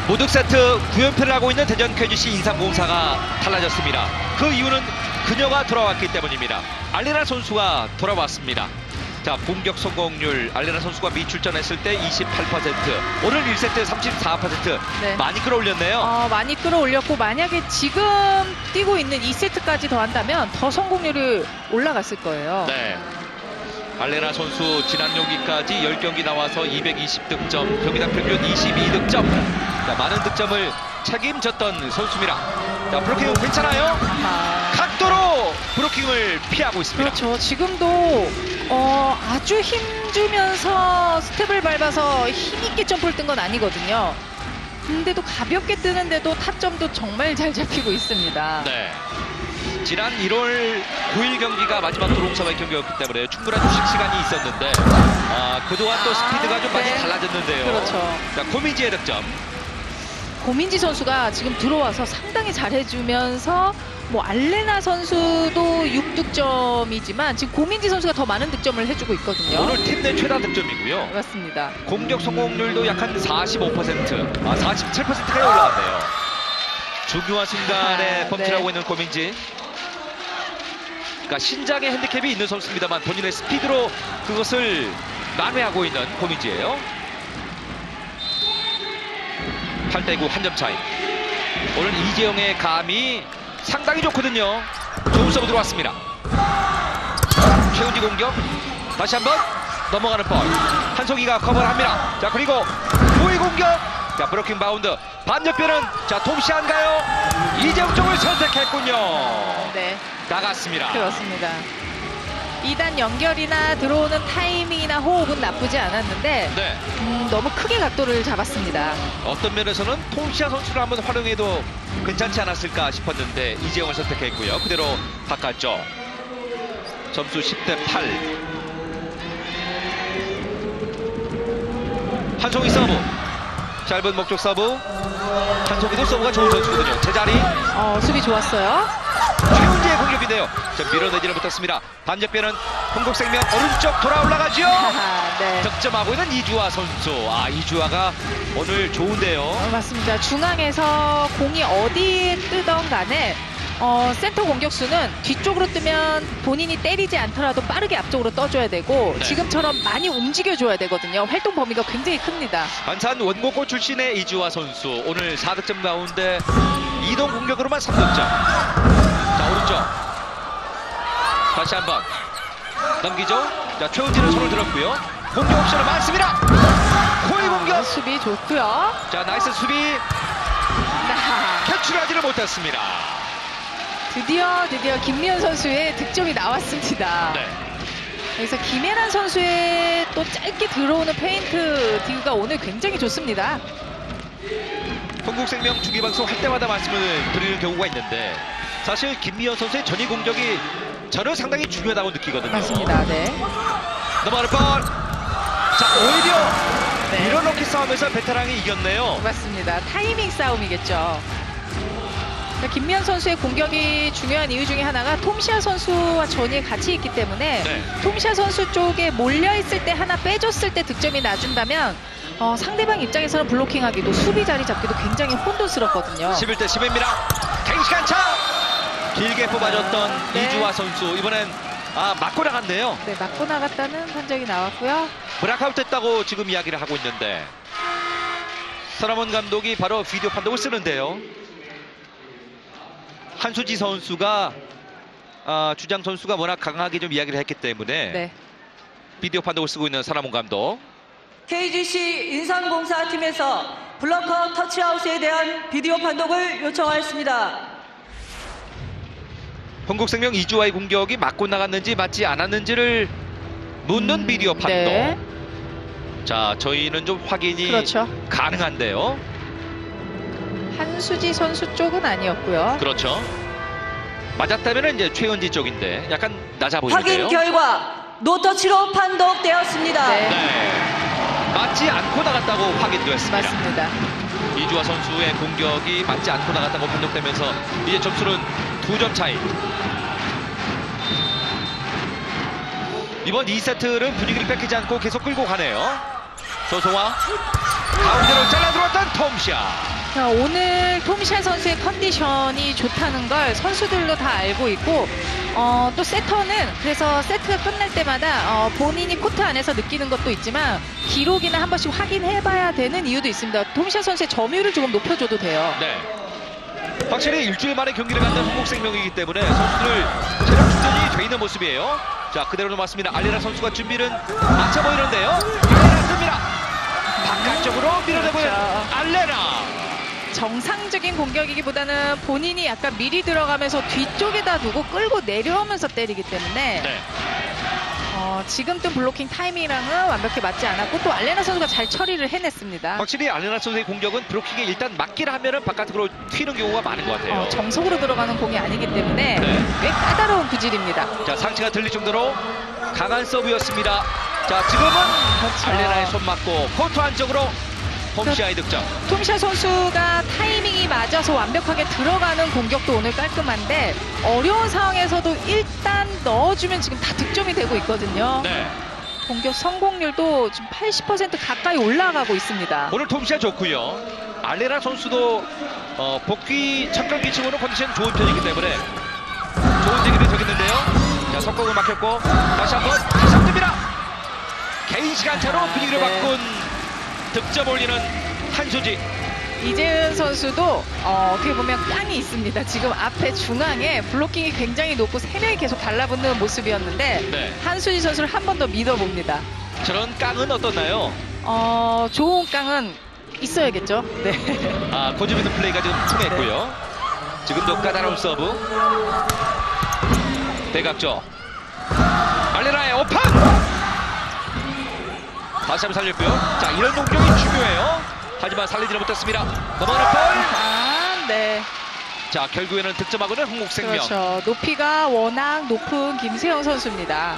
모두 세트 9연패를 하고 있는 대전 KGC 인삼공사가 달라졌습니다. 그 이유는 그녀가 돌아왔기 때문입니다. 알레나 선수가 돌아왔습니다. 자, 공격 성공률 알레나 선수가 미출전했을 때 28%, 오늘 1세트 34%. 네. 많이 끌어올렸네요. 많이 끌어올렸고 만약에 지금 뛰고 있는 2세트까지 더한다면 더 성공률이 올라갔을 거예요. 네. 알레나 선수 지난 경기까지 10경기 나와서 220득점, 경기당 평균 22득점. 자, 많은 득점을 책임졌던 선수입니다. 자, 브로킹은 괜찮아요? 각도로 브로킹을 피하고 있습니다. 그렇죠. 지금도 아주 힘주면서 스텝을 밟아서 힘있게 점프를 뜬 건 아니거든요. 근데도 가볍게 뜨는데도 타점도 정말 잘 잡히고 있습니다. 네. 지난 1월 9일 경기가 마지막 도롱사와의 경기였기 때문에 충분한 휴식 시간이 있었는데 그동안 또 스피드가 좀 많이 달라졌는데요. 그렇죠. 자, 고민지의 득점. 고민지 선수가 지금 들어와서 상당히 잘해주면서 뭐 알레나 선수도 6득점이지만 지금 고민지 선수가 더 많은 득점을 해주고 있거든요. 오늘 팀 내 최다 득점이고요. 맞습니다. 공격 성공률도 약 한 45%, 47%까지 올라왔네요. 중요한 순간에 범실하고 있는 고민지. 그러니까 신장에 핸디캡이 있는 선수입니다만 본인의 스피드로 그것을 만회하고 있는 고민지예요. 8대9 한 점 차이. 오늘 이재영의 감이 상당히 좋거든요. 좋은 서브 들어왔습니다. 최은지 공격. 다시 한번 넘어가는 볼. 한송이가 커버를 합니다. 자, 그리고 조이 공격. 자, 브로킹 바운드. 반대편은 자, 톰시안가요? 이재영 쪽을 선택했군요. 네. 나갔습니다. 그렇습니다. 2단 연결이나 들어오는 타이밍이나 호흡은 나쁘지 않았는데 네. 너무 크게 각도를 잡았습니다. 어떤 면에서는 톰시아 선수를 한번 활용해도 괜찮지 않았을까 싶었는데 이재영을 선택했고요. 그대로 바꿨죠. 점수 10대8. 한송이 서브. 짧은 목적 서브. 한송이도 서브가 좋은 선수거든요. 제자리. 수비 좋았어요. 최은지의 공격인데요. 자, 밀어내지는 못했습니다. 반대편은 흥국생명 오른쪽 돌아 올라가죠. 네. 득점하고 있는 이주아 선수. 이주아가 오늘 좋은데요. 맞습니다. 중앙에서 공이 어디에 뜨던 간에 센터 공격수는 뒤쪽으로 뜨면 본인이 때리지 않더라도 빠르게 앞쪽으로 떠줘야 되고 네. 지금처럼 많이 움직여줘야 되거든요. 활동 범위가 굉장히 큽니다. 안산 원고골 출신의 이주아 선수. 오늘 4득점 가운데 이동 공격으로만 3득점. 자, 오른쪽. 다시 한번 넘기죠. 자, 최은지는 손을 들었고요. 공격 옵션은 많습니다. 코이 공격. 수비 좋고요. 자, 나이스 수비. 캐치하지를 못했습니다. 드디어 김미연 선수의 득점이 나왔습니다. 네. 그래서 김혜란 선수의 또 짧게 들어오는 페인트 디그가 오늘 굉장히 좋습니다. 흥국생명 중계방송 할 때마다 말씀을 드리는 경우가 있는데 사실 김미연 선수의 전위 공격이 저는 상당히 중요하다고 느끼거든요. 맞습니다. 네. 넘어가는 볼. 자, 오히려 밀어넣기 싸움에서 베테랑이 이겼네요. 맞습니다. 타이밍 싸움이겠죠. 김미연 선수의 공격이 중요한 이유 중에 하나가 톰시아 선수와 전이 같이 있기 때문에 톰시아 선수 쪽에 몰려있을 때 하나 빼줬을 때 득점이 나준다면 상대방 입장에서는 블로킹하기도 수비 자리 잡기도 굉장히 혼돈스럽거든요. 11대 10입니다. 개인시간 차! 길게 뽑아줬던 이주아 선수. 이번엔 맞고 나갔네요. 네, 맞고 나갔다는 판정이 나왔고요. 브라카웃 됐다고 지금 이야기를 하고 있는데 서남원 감독이 바로 비디오 판독을 쓰는데요. 한수지 선수가 주장 선수가 워낙 강하게 좀 이야기를 했기 때문에 비디오 판독을 쓰고 있는 서남원 감독. KGC 인삼공사팀에서 블러커 터치아웃에 대한 비디오 판독을 요청하였습니다. 흥국생명 이주아의 공격이 맞고 나갔는지 맞지 않았는지를 묻는 비디오 판독. 네. 자, 저희는 좀 확인이 가능한데요. 한수지 선수 쪽은 아니었고요. 그렇죠. 맞았다면 이제 최은지 쪽인데 약간 낮아 보이는데요. 확인 결과 노터치로 판독되었습니다. 네. 맞지 않고 나갔다고 확인되었습니다. 맞습니다. 이주아 선수의 공격이 맞지 않고 나갔다고 판독되면서 이제 점수는 2점 차이. 이번 2세트는 분위기를 뺏기지 않고 계속 끌고 가네요. 조성화 가운데로 잘라 들어왔던 톰시아. 자, 오늘 톰시아 선수의 컨디션이 좋다는 걸 선수들도 다 알고 있고 또 세터는 그래서 세트가 끝날 때마다 본인이 코트 안에서 느끼는 것도 있지만 기록이나 한 번씩 확인해봐야 되는 이유도 있습니다. 톰시아 선수의 점유율을 조금 높여줘도 돼요. 네. 확실히 일주일 만에 경기를 갖는 흥국생명이기 때문에 선수들 체력 충전이 돼 있는 모습이에요. 자, 그대로 넘었습니다. 알레나 선수가 준비는 맞춰 보이는데요. 알레나 뜹니다. 바깥쪽으로 밀어내고 있는 알레나. 정상적인 공격이기보다는 본인이 약간 미리 들어가면서 뒤쪽에다 두고 끌고 내려오면서 때리기 때문에 네. 지금 뜬 블로킹 타이밍이랑은 완벽히 맞지 않았고 또 알레나 선수가 잘 처리를 해냈습니다. 확실히 알레나 선수의 공격은 브로킹에 일단 맞기를 하면은 바깥으로 튀는 경우가 많은 것 같아요. 정석으로 들어가는 공이 아니기 때문에 네. 꽤 까다로운 구질입니다. 자, 상체가 들릴 정도로 강한 서브였습니다. 자, 지금은 알레나의 손 맞고 코트 안쪽으로 홈시아의 득점. 톰샤 선수가 타이밍이 맞아서 완벽하게 들어가는 공격도 오늘 깔끔한데 어려운 상황에서도 일단 넣어주면 지금 다 득점이 되고 있거든요. 네. 공격 성공률도 지금 80% 가까이 올라가고 있습니다. 오늘 톰시아 좋고요. 알레나 선수도 복귀 첫 경기 치고는 컨디션 좋은 편이기 때문에 좋은 얘기를 적였는데요. 자, 속공을 막혔고 다시 한번 듭니다. 개인 시간차로 분위기를 바꾼 득점 올리는 한수지. 이재은 선수도 어떻게 보면 깡이 있습니다. 지금 앞에 중앙에 블로킹이 굉장히 높고 3명이 계속 달라붙는 모습이었는데 네. 한수지 선수를 한 번 더 믿어봅니다. 저런 깡은 어떻나요? 좋은 깡은 있어야겠죠. 네. 고집 있는 플레이가 지금 통했고요. 지금도 까다로운 서브. 대각조. 알레나의 오판! 다시 한번 살렸고요. 자, 이런 공격이 중요해요. 하지만 살리지는 못했습니다. 넘어가는 볼. 네. 자, 결국에는 득점하고는 흥국생명. 그렇죠. 높이가 워낙 높은 김세영 선수입니다.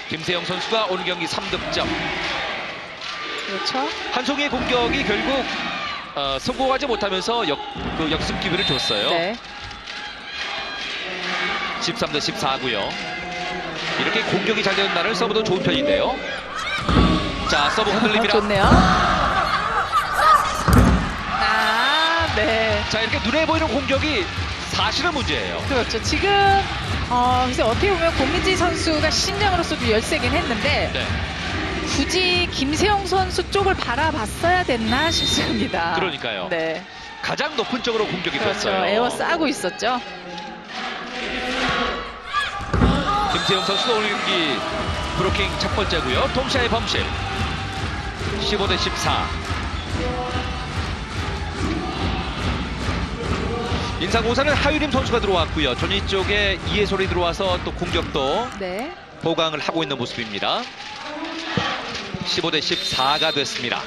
김세영 선수가 오늘 경기 3득점. 그렇죠. 한송이의 공격이 결국 성공하지 못하면서 역습 기회를 줬어요. 네. 13대 14고요. 이렇게 공격이 잘 되는 날은 서브도 좋은 편인데요. 자, 서브 흔들립니다. 좋네요. 네. 자, 이렇게 눈에 보이는 공격이 사실은 문제예요. 그렇죠. 지금 그래서 어떻게 보면 공민지 선수가 신장으로서도 열세긴 했는데 네. 굳이 김세영 선수 쪽을 바라봤어야 됐나 싶습니다. 그러니까요. 네. 가장 높은 쪽으로 공격이 그렇죠. 됐어요. 에어 싸고 있었죠. 김세영 선수도 오늘 경기 브로킹 첫 번째고요. 톰샤의 범실. 15대 14. 인상공사는 하유림 선수가 들어왔고요. 전위 쪽에 이해솔이 들어와서 또 공격도 네. 보강을 하고 있는 모습입니다. 15대 14가 됐습니다.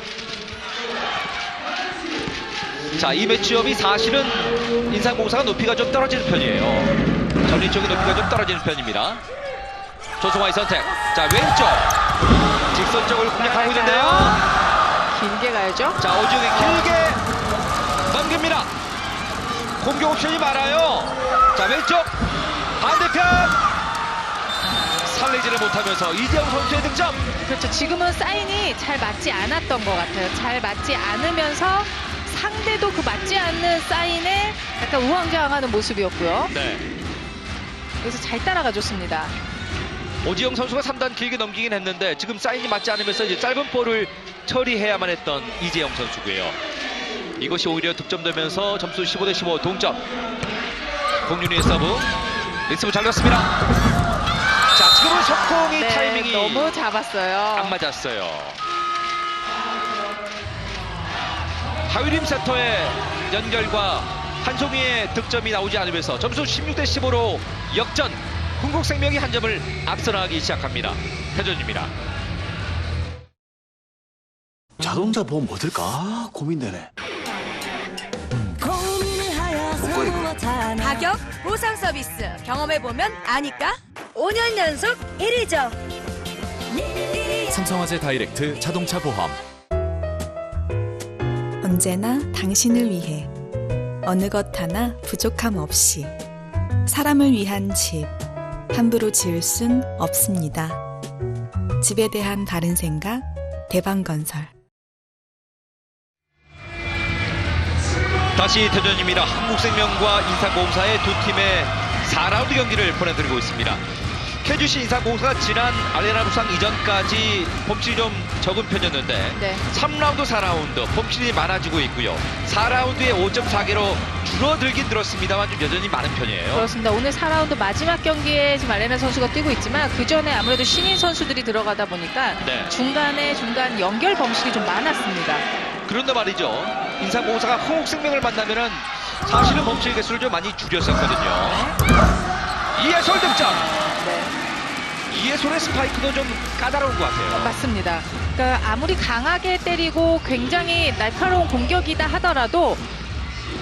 자, 이 매치업이 사실은 인상공사가 높이가 좀 떨어지는 편이에요. 전위 쪽의 높이가 좀 떨어지는 편입니다. 조성화의 선택. 자, 왼쪽 직선적으로 공략하고 있는데요. 길게 가야죠. 자, 오지웅이 길게 넘깁니다. 공격 옵션이 많아요. 자, 왼쪽 반대편 살리지를 못하면서 이재영 선수의 득점. 그렇죠. 지금은 사인이 잘 맞지 않았던 것 같아요. 잘 맞지 않으면서 상대도 그 맞지 않는 사인에 약간 우왕좌왕하는 모습이었고요. 네. 그래서 잘 따라가줬습니다. 오지영 선수가 3단 길게 넘기긴 했는데 지금 사인이 맞지 않으면서 이제 짧은 볼을 처리해야만 했던 이재영 선수고요. 이것이 오히려 득점되면서 점수 15대 15 동점. 공윤희의 서브. 리스브 잘 넣습니다. 자, 지금은 속공이 네, 타이밍이 너무 잡았어요. 안 맞았어요. 하유림 세터의 연결과 한송이의 득점이 나오지 않으면서 점수 16대 15로 역전. 흥국생명이 한 점을 앞서 나가기 시작합니다. 회전입니다. 자동차 보험 뭐 들까 고민되네. 가격, 보상 서비스 경험해보면 아니까 5년 연속 1위죠. 삼성화재 다이렉트 자동차 보험. 언제나 당신을 위해 어느 것 하나 부족함 없이 사람을 위한 집 함부로 지을 순 없습니다. 집에 대한 바른 생각 대방건설. 다시 대전입니다. 한국생명과 인삼공사의 두 팀의 4라운드 경기를 보내드리고 있습니다. KGC 인삼공사가 지난 아레나 부상 이전까지 범실이 좀 적은 편이었는데 네. 3라운드, 4라운드 범실이 많아지고 있고요. 4라운드에 5.4개로 줄어들긴 들었습니다만 좀 여전히 많은 편이에요. 그렇습니다. 오늘 4라운드 마지막 경기에 지금 알레나 선수가 뛰고 있지만 그 전에 아무래도 신인 선수들이 들어가다 보니까 네. 중간 연결 범실이 좀 많았습니다. 그런데 말이죠. 인삼공사가 흥국생명을 만나면은 사실은 범실 개수를 좀 많이 줄였었거든요. 이예솔 득점. 이예솔의 스파이크도 좀 까다로운 것 같아요. 맞습니다. 그러니까 아무리 강하게 때리고 굉장히 날카로운 공격이다 하더라도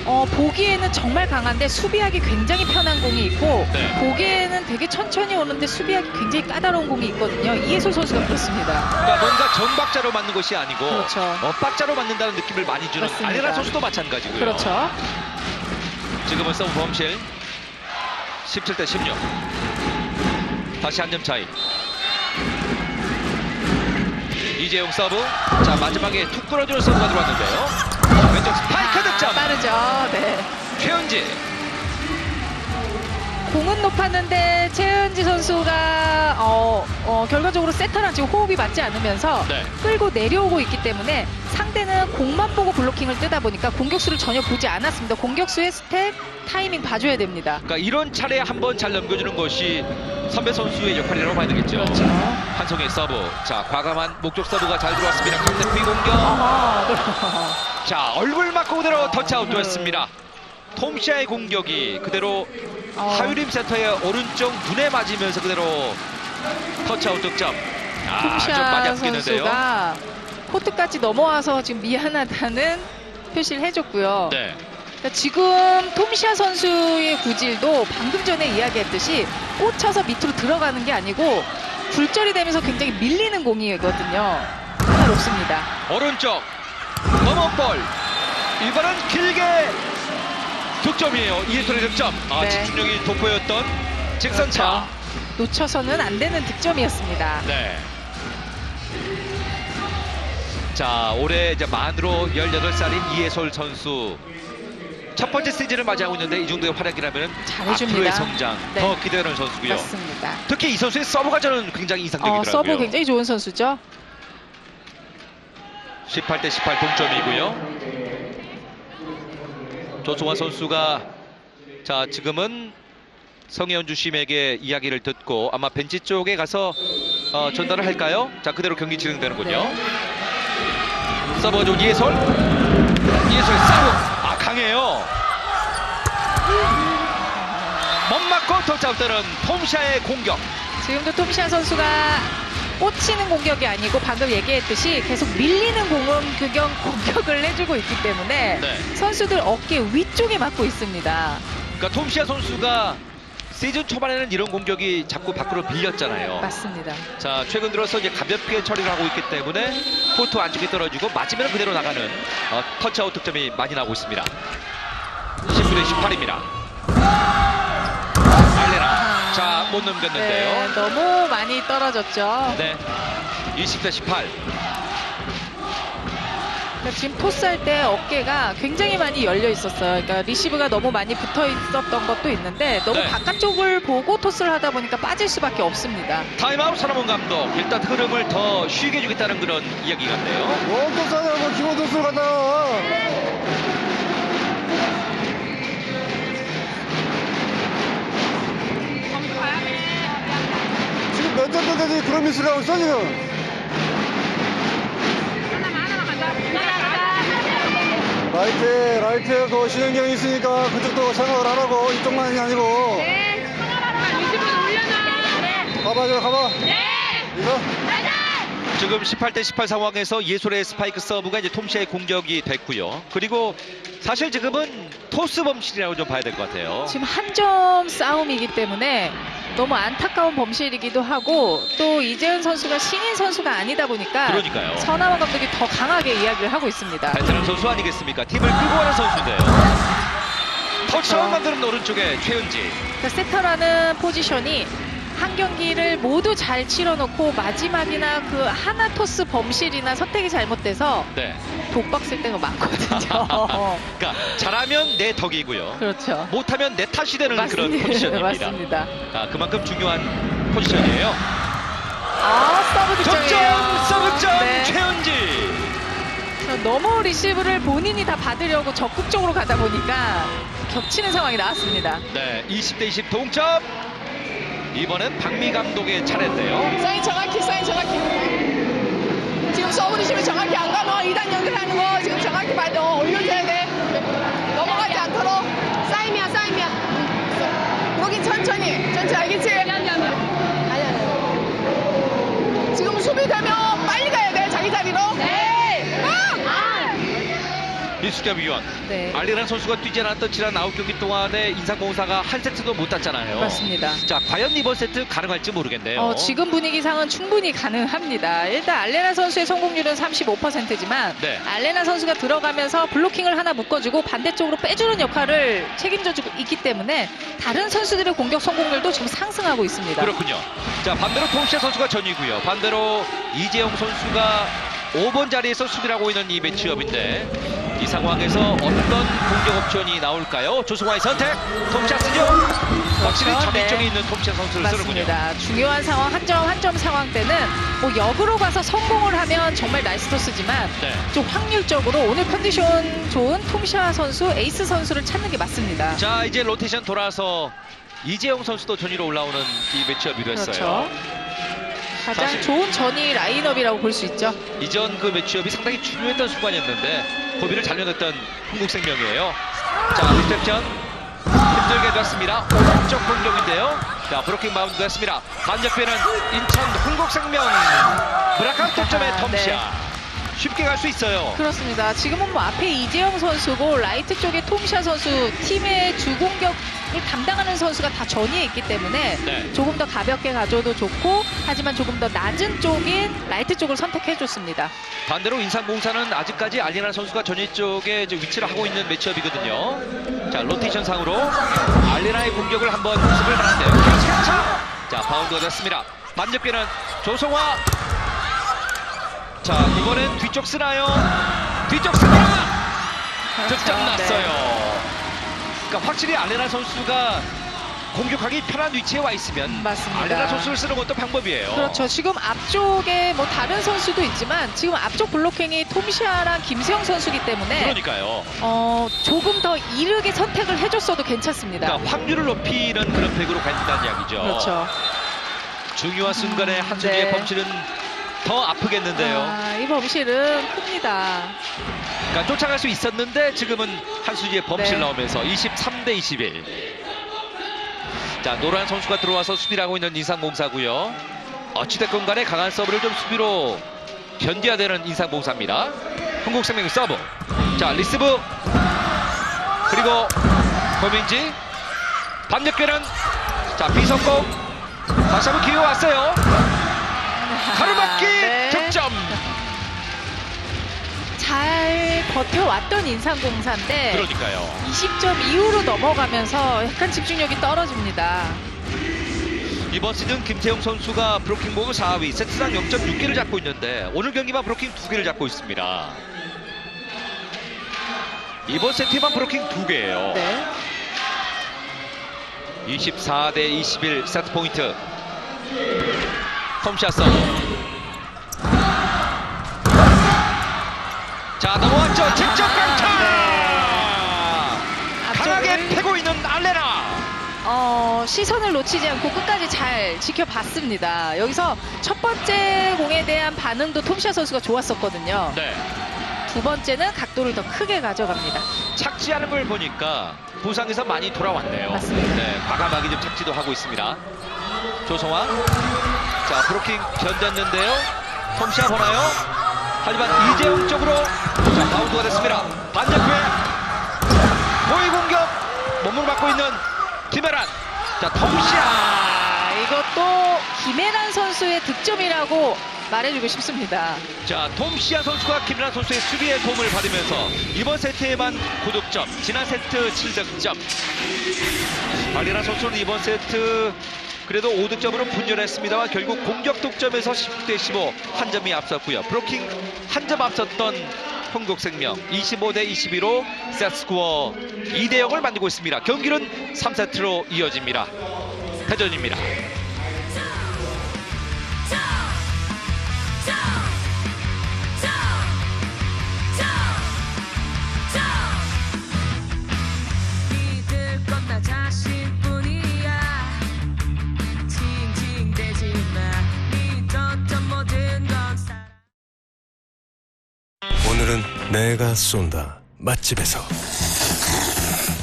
보기에는 정말 강한데 수비하기 굉장히 편한 공이 있고 보기에는 되게 천천히 오는데 수비하기 굉장히 까다로운 공이 있거든요. 이예솔 선수가 그렇습니다. 그러니까 뭔가 정박자로 맞는 것이 아니고 그렇죠. 엇박자로 맞는다는 느낌을 많이 주는 맞습니다. 아레나 선수도 마찬가지고요. 그렇죠. 지금은 서브 범실 17대 16. 다시 한 점 차이. 이재용 서브. 자, 마지막에 툭 끌어주는 서브가 들어왔는데요. 왼쪽 스파이크 득점. 빠르죠. 네. 최은지. 공은 높았는데 최은지 선수가 결과적으로 세터랑 지금 호흡이 맞지 않으면서 끌고 내려오고 있기 때문에 상대는 공만 보고 블로킹을 뜨다 보니까 공격수를 전혀 보지 않았습니다. 공격수의 스텝, 타이밍 봐줘야 됩니다. 그러니까 이런 차례에 한 번 잘 넘겨주는 것이 선배 선수의 역할이라고 봐야 되겠죠. 그렇죠. 한송의 서브. 자, 과감한 목적 서브가 잘 들어왔습니다. 강태프의 공격. 자, 얼굴 맞고 그대로 터치아웃 되었습니다. 톰시아의 공격이 그대로 하유림 센터의 오른쪽 눈에 맞으면서 그대로 터치아웃 득점. 좀 많이 톰시아 아끼는데요. 선수가 코트까지 넘어와서 지금 미안하다는 표시를 해줬고요. 네. 그러니까 지금 톰시아 선수의 구질도 방금 전에 이야기했듯이 꽂혀서 밑으로 들어가는 게 아니고 굴절이 되면서 굉장히 밀리는 공이거든요. 까다롭습니다. 오른쪽 넘어볼. 이번은 길게 득점이에요. 이예솔의 득점. 네. 집중력이 돋보였던 직선차. 놓쳐서는 안 되는 득점이었습니다. 네. 자, 올해 이제 만으로 18살인 이예솔 선수. 첫 번째 시즌을 맞이하고 있는데 이 정도의 활약이라면 잘해줍니다. 앞으로의 성장 네. 더 기대하는 선수고요. 맞습니다. 특히 이 선수의 서브가 저는 굉장히 인상적이더라고요. 서브 굉장히 좋은 선수죠. 18대 18 동점이고요. 조성환 선수가 자, 지금은 성혜원 주심에게 이야기를 듣고 아마 벤치 쪽에 가서 전달을 할까요? 자, 그대로 경기 진행되는군요. 서브가 좋은 이예솔. 이예솔의 서브. 강해요. 못 맞고 터치아웃되는 톰시아의 공격. 지금도 톰시아 선수가 꽂히는 공격이 아니고 방금 얘기했듯이 계속 밀리는 공격을 해주고 있기 때문에 선수들 어깨 위쪽에 맞고 있습니다. 그러니까 톰시아 선수가 시즌 초반에는 이런 공격이 자꾸 밖으로 밀렸잖아요. 맞습니다. 자, 최근 들어서 이제 가볍게 처리를 하고 있기 때문에 코트 안쪽에 떨어지고 맞으면 그대로 나가는 터치아웃 득점이 많이 나오고 있습니다. 19대 18입니다. 알레나. 자, 못 넘겼는데요. 네, 너무 많이 떨어졌죠. 네. 20대 18. 그러니까 지금 토스할 때 어깨가 굉장히 많이 열려 있었어요. 그러니까 리시브가 너무 많이 붙어 있었던 것도 있는데 너무 바깥쪽을 보고 토스를 하다 보니까 빠질 수밖에 없습니다. 타임아웃 서남원 감독. 일단 흐름을 더 쉬게 해주겠다는 그런 이야기 같네요. 토스 하냐고 기본 토스를 갖다가. 지금 몇 점 되지 그런 미스를 하고 있어 지금. 라이트에 그 신현경이 있으니까 그쪽도 생각을 하라고 이쪽만이 아니고. 네, 리시브는 올려놔. 가봐. 네. 이거. 지금 18대 18 상황에서 예솔의 스파이크 서브가 이제 톰시아의 공격이 됐고요. 그리고 사실 지금은 토스 범실이라고 좀 봐야 될 것 같아요. 지금 한 점 싸움이기 때문에 너무 안타까운 범실이기도 하고 또 이재은 선수가 신인 선수가 아니다 보니까 그러니까요. 서남원 감독이 더 강하게 이야기를 하고 있습니다. 베테랑 선수 아니겠습니까? 팀을 끌고 가는 선수인데요. 터치아웃 만드는 오른쪽에 최은지. 그러니까 세터라는 포지션이 한 경기를 모두 잘 치러놓고 마지막이나 그 하나 토스 범실이나 선택이 잘못돼서 독박 쓸 때가 많거든요. 그러니까 잘하면 내 덕이고요. 그렇죠. 못하면 내 탓이 되는 맞습니다. 그런 포지션입니다. 맞습니다. 그만큼 중요한 포지션이에요. 서브 득점이에요. 서브점 네. 최은지. 너무 리시브를 본인이 다 받으려고 적극적으로 가다 보니까 겹치는 상황이 나왔습니다. 네, 20대 20 동점. 이번엔 박미 감독의 차례인데요. 사인 정확히. 지금 지금 서브리시면 정확히 안 가면 2단 연결하는 거 지금 정확히 봐야 올려줘야 돼. 넘어가지 않도록. 사임이야. 그러긴 천천히 알겠지? 아니. 지금 수비되면 빨리 가야 돼, 자기 자리로. 네. 이수겸 위원. 네. 알리란 선수가 뛰지 않았던 지난 9경기 동안에 인삼공사가 한 세트도 못 땄잖아요. 맞습니다. 자, 과연 이번 세트 가능할지 모르겠네요. 지금 분위기상은 충분히 가능합니다. 일단 알레나 선수의 성공률은 35%지만 네. 알레나 선수가 들어가면서 블로킹을 하나 묶어주고 반대쪽으로 빼주는 역할을 책임져주고 있기 때문에 다른 선수들의 공격 성공률도 지금 상승하고 있습니다. 그렇군요. 자, 반대로 톰시아 선수가 전이고요. 반대로 이재영 선수가 5번 자리에서 수비를 하고 있는 이 매치업인데 이 상황에서 어떤 공격 옵션이 나올까요? 조승화의 선택, 톰시아 쓰죠. 확실히 전위쪽에 있는 톰시아 선수를 쓰는군요. 맞습니다. 중요한 상황, 한 점 상황 때는 뭐 역으로 가서 성공을 하면 정말 나이스 토스지만 좀 확률적으로 오늘 컨디션 좋은 톰시아 선수, 에이스 선수를 찾는 게 맞습니다. 자, 이제 로테이션 돌아서 이재영 선수도 전위로 올라오는 이 매치업이 됐어요. 그렇죠. 가장 사실 좋은 전위 라인업이라고 볼 수 있죠. 이전 그 매치업이 상당히 중요했던 순간이었는데 고비를 잘 내렸던 한국생명이에요. 자, 리셉션 힘들게 됐습니다. 오른쪽 공격인데요. 자, 브로킹 바운드 됐습니다. 반대편은 인천 한국생명 브라칸 득점의 톰시아. 쉽게 갈 수 있어요. 그렇습니다. 지금은 뭐 앞에 이재영 선수고 라이트 쪽에 톰시아 선수, 팀의 주공격을 담당하는 선수가 다 전위에 있기 때문에 조금 더 가볍게 가져도 좋고 하지만 조금 더 낮은 쪽인 라이트 쪽을 선택해줬습니다. 반대로 인삼공사는 아직까지 알리나 선수가 전위 쪽에 이제 위치를 하고 있는 매치업이거든요. 자, 로테이션 상으로 알리나의 공격을 한번 습을 하는데요. 자, 바운드가 됐습니다. 반대편은 조성화. 자, 이번엔 뒤쪽 쓰나요? 뒤쪽 쓰나? 득점 났어요. 그러니까 확실히 알레나 선수가 공격하기 편한 위치에 와 있으면 맞습니다. 알레나 선수를 쓰는 것도 방법이에요. 그렇죠. 지금 앞쪽에 뭐 다른 선수도 있지만 지금 앞쪽 블로킹이 톰시아랑 김세영 선수기 때문에 그러니까요. 조금 더 이르게 선택을 해줬어도 괜찮습니다. 그러니까 확률을 높이는 그런 백으로 간다는 이야기죠. 그렇죠. 중요한 순간에 한수지의 범실은 더 아프겠는데요. 이 범실은 큽니다. 그러니까 쫓아갈 수 있었는데 지금은 한수지의 범실 나오면서 23대 21. 자, 노란 선수가 들어와서 수비를 하고 있는 인삼공사고요. 어찌됐건 간에 강한 서브를 좀 수비로 견뎌야 되는 인삼공사입니다. 한국생명 서브. 자, 리스브. 그리고 고민지. 반대편은 자, 비성공. 다시 한번 기회 왔어요. 가로막기 득점. 잘 버텨왔던 인삼공사인데 그러니까요. 20점 이후로 넘어가면서 약간 집중력이 떨어집니다. 이번 시즌 김태형 선수가 브로킹 보면 4위, 세트당 0.6개를 잡고 있는데 오늘 경기만 브로킹 2개를 잡고 있습니다. 이번 세트만 브로킹 2개예요. 24대 21 세트 포인트. 톰시아 서브. 자, 넘어왔죠. 직접 강타. 강하게 패고 있는 알레나. 시선을 놓치지 않고 끝까지 잘 지켜봤습니다. 여기서 첫 번째 공에 대한 반응도 톰시아 선수가 좋았었거든요. 두 번째는 각도를 더 크게 가져갑니다. 착지하는 걸 보니까 부상에서 많이 돌아왔네요. 맞습니다. 네, 과감하게 좀 착지도 하고 있습니다. 조성화. 자, 브로킹 견뎠는데요. 톰시아 보나요? 하지만 이재영 쪽으로 자, 바운드가 됐습니다. 반대편 고위 공격 몸으로 맞고 있는 김혜란. 자, 톰시아. 이것도 김혜란 선수의 득점이라고 말해주고 싶습니다. 자, 톰시아 선수가 김혜란 선수의 수비에 도움을 받으면서 이번 세트에만 9득점, 지난 세트 7득점. 알리나 선수는 이번 세트 그래도 5득점으로 분열했습니다만 결국 공격 득점에서 16대 15 한 점이 앞섰고요. 브로킹 한 점 앞섰던 한국생명 25대 22로 세트스코어 2대 0을 만들고 있습니다. 경기는 3세트로 이어집니다. 대전입니다. 내가 쏜다. 맛집에서.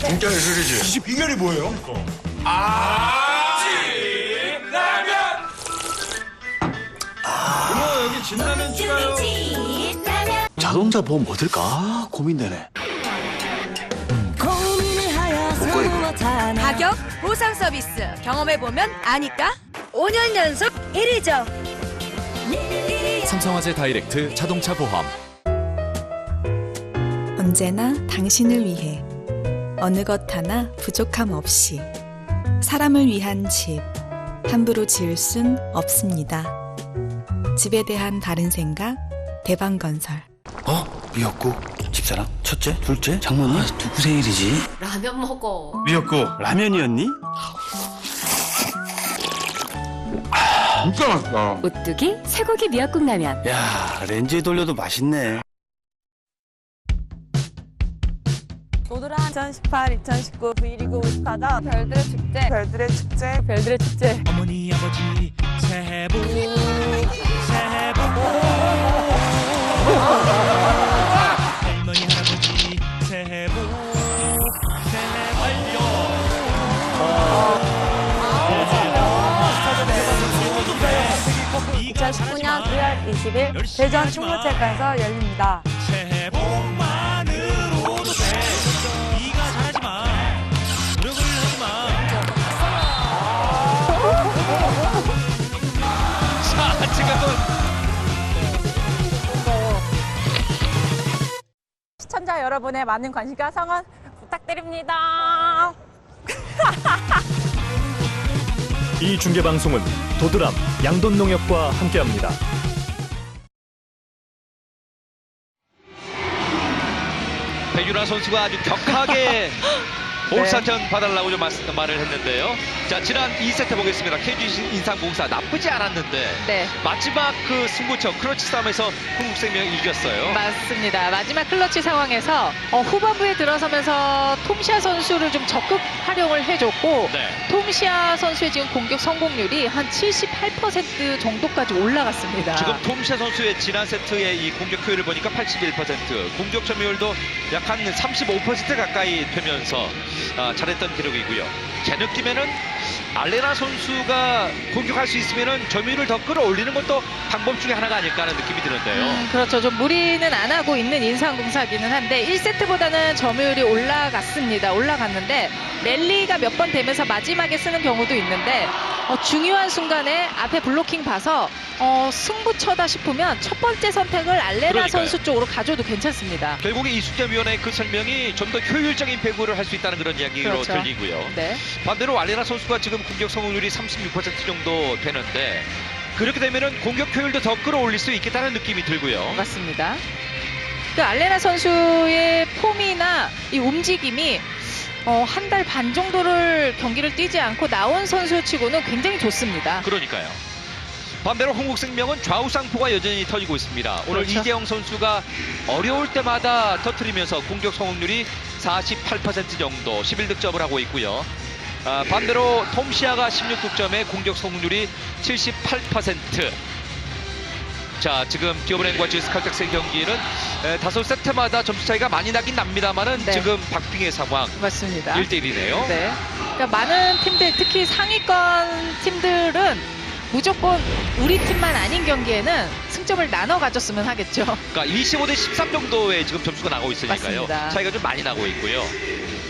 진짜 예술이지. 이 집 비결이 뭐예요? 이모 여기 진라면 추가요. 자동차 보험 뭐 들까 고민되네. 먹고 이거. 가격, 보상 서비스 경험해보면 아니까 5년 연속 1위죠. 삼성화재 다이렉트 자동차 보험. 언제나 당신을 위해 어느 것 하나 부족함 없이 사람을 위한 집 함부로 지을 순 없습니다. 집에 대한 바른 생각 대방건설. 미역국 집사람 첫째 둘째 장모님 누구 생일이지? 라면 먹어. 미역국 라면이었니? 진짜 맛있다. 오뚜기 쇠고기 미역국 라면. 야 렌즈에 돌려도 맛있네. 도드람 2018, 2019 V리그 54전 별들의 축제, 별들의 축제, 별들의 축제. 어머니 아버지 새해 복 새해 복 할머니 할아버지 새해 복 새해 완료 2019년 9월 20일 대전 충무체육관에서 열립니다. 새해 복만으로도 돼 네가 잘하지 마 노력을 하지 마. 자, 지금은 시청자 여러분의 많은 관심과 성원 부탁드립니다. 이 중계방송은 도드람 양돈농협과 함께합니다. 백윤아 선수가 아주 격하게 올사전 봐달라고 좀 말을 했는데요. 자, 지난 2세트 보겠습니다. KGC 인삼공사 나쁘지 않았는데 네. 마지막 그 승부처 클러치 싸움에서 흥국생명이 이겼어요. 맞습니다. 마지막 클러치 상황에서 후반부에 들어서면서 톰시아 선수를 좀 적극 활용을 해줬고 네. 톰시아 선수의 지금 공격 성공률이 한 78% 정도까지 올라갔습니다. 지금 톰시아 선수의 지난 세트의 이 공격 효율을 보니까 81%, 공격 점유율도 약 한 35% 가까이 되면서 잘했던 기록이고요. 제 느낌에는 알레나 선수가 공격할 수 있으면 점유율을 더 끌어올리는 것도 방법 중에 하나가 아닐까 하는 느낌이 드는데요. 그렇죠. 좀 무리는 안 하고 있는 인삼공사기는 한데 1세트보다는 점유율이 올라갔는데 랠리가 몇 번 되면서 마지막에 쓰는 경우도 있는데 중요한 순간에 앞에 블로킹 봐서 승부처다 싶으면 첫 번째 선택을 알레나 그러니까요. 선수 쪽으로 가져도 괜찮습니다. 결국에 이숙자위원회의 그 설명이 좀 더 효율적인 배구를 할 수 있다는 그런 이야기로 그렇죠. 들리고요. 네. 반대로 알레나 선수가 지금 공격 성공률이 36% 정도 되는데 그렇게 되면은 공격 효율도 더 끌어올릴 수 있겠다는 느낌이 들고요. 맞습니다. 그 알레나 선수의 폼이나 이 움직임이 한 달 반 정도를 경기를 뛰지 않고 나온 선수치고는 굉장히 좋습니다. 그러니까요. 반대로 흥국생명은 좌우 쌍포가 여전히 터지고 있습니다. 오늘 그렇죠. 이재영 선수가 어려울 때마다 터뜨리면서 공격 성공률이 48% 정도 11득점을 하고 있고요. 반대로 톰시아가 16득점에 공격 성공률이 78%. 자, 지금 기어브랜과 GS칼텍스의 경기는 5세트마다 점수 차이가 많이 나긴 납니다만은 네. 지금 박빙의 상황. 맞습니다. 1대1이네요. 네. 그러니까 많은 팀들, 특히 상위권 팀들은 무조건 우리 팀만 아닌 경기에는 승점을 나눠 가졌으면 하겠죠. 그러니까 25대 13 정도의 지금 점수가 나고 있으니까요. 맞습니다. 차이가 좀 많이 나고 있고요.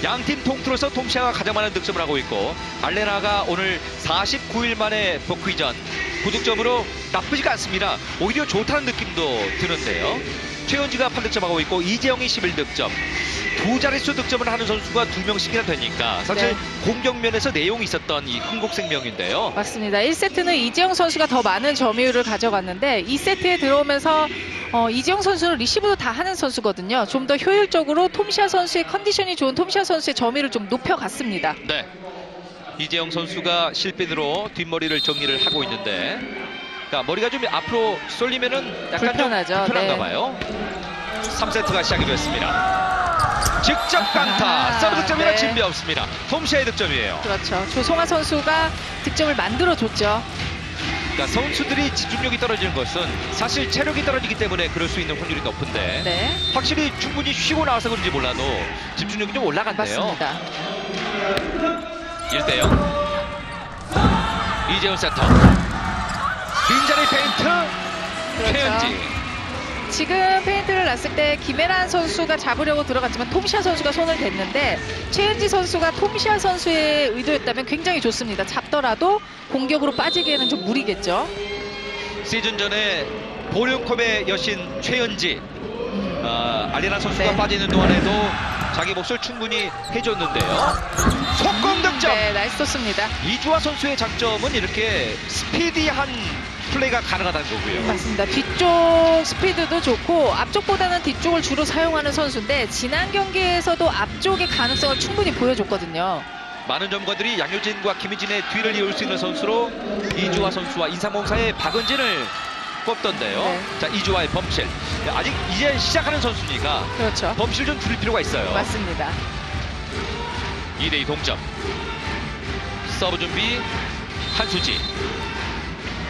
양팀 통틀어서 톰시아가 가장 많은 득점을 하고 있고 알레나가 오늘 49일 만에 복귀전 9득점으로 나쁘지가 않습니다. 오히려 좋다는 느낌도 드는데요. 최현지가 8득점하고 있고 이재영이 11득점. 두 자릿수 득점을 하는 선수가 2명씩이나 되니까 사실 네. 공격면에서 내용이 있었던 이 흥국생명인데요. 맞습니다. 1세트는 이재영 선수가 더 많은 점유율을 가져갔는데 2세트에 들어오면서 이재영 선수는 리시브도 다 하는 선수거든요. 좀 더 효율적으로 톰시아 선수의 컨디션이 좋은 tom시아 선수의 점유율을 좀 높여갔습니다. 네. 이재영 선수가 실핀으로 뒷머리를 정리를 하고 있는데 그러니까 머리가 좀 앞으로 쏠리면은 약간 불편하죠. 좀 불편한가 네. 봐요. 3세트가 시작이 됐습니다. 직접 강타, 서브 득점이라 네. 진배 없습니다. 톰시아의 득점이에요. 그렇죠. 조성아 선수가 득점을 만들어줬죠. 그러니까 선수들이 집중력이 떨어지는 것은 사실 체력이 떨어지기 때문에 그럴 수 있는 확률이 높은데 네. 확실히 충분히 쉬고 나와서 그런지 몰라도 집중력이 좀 올라간대요. 맞습니다. 1대0. 이재훈 세터. 빈자리 페인트. 그렇죠. 최은지. 지금 페인트를 놨을 때 김혜란 선수가 잡으려고 들어갔지만 톰시아 선수가 손을 댔는데 최은지 선수가 톰시아 선수의 의도였다면 굉장히 좋습니다. 잡더라도 공격으로 빠지기에는 좀 무리겠죠. 시즌 전에 보령컵의 여신 최은지 알리나 선수가 빠지는 동안에도 자기 몫을 충분히 해줬는데요. 속공 득점. 네, 나이스 좋습니다. 이주아 선수의 장점은 이렇게 스피디한 플레이가 가능하다는 거고요. 맞습니다. 뒤쪽 스피드도 좋고 앞쪽보다는 뒤쪽을 주로 사용하는 선수인데 지난 경기에서도 앞쪽의 가능성을 충분히 보여줬거든요. 많은 점과들이 양효진과 김희진의 뒤를 이을 수 있는 선수로 이주아 선수와 인삼공사의 박은진을 꼽던데요. 네. 자, 이주아의 범실. 아직 이제 시작하는 선수니까 그렇죠. 범실 좀 줄일 필요가 있어요. 맞습니다. 2대2 동점. 서브 준비 한수지.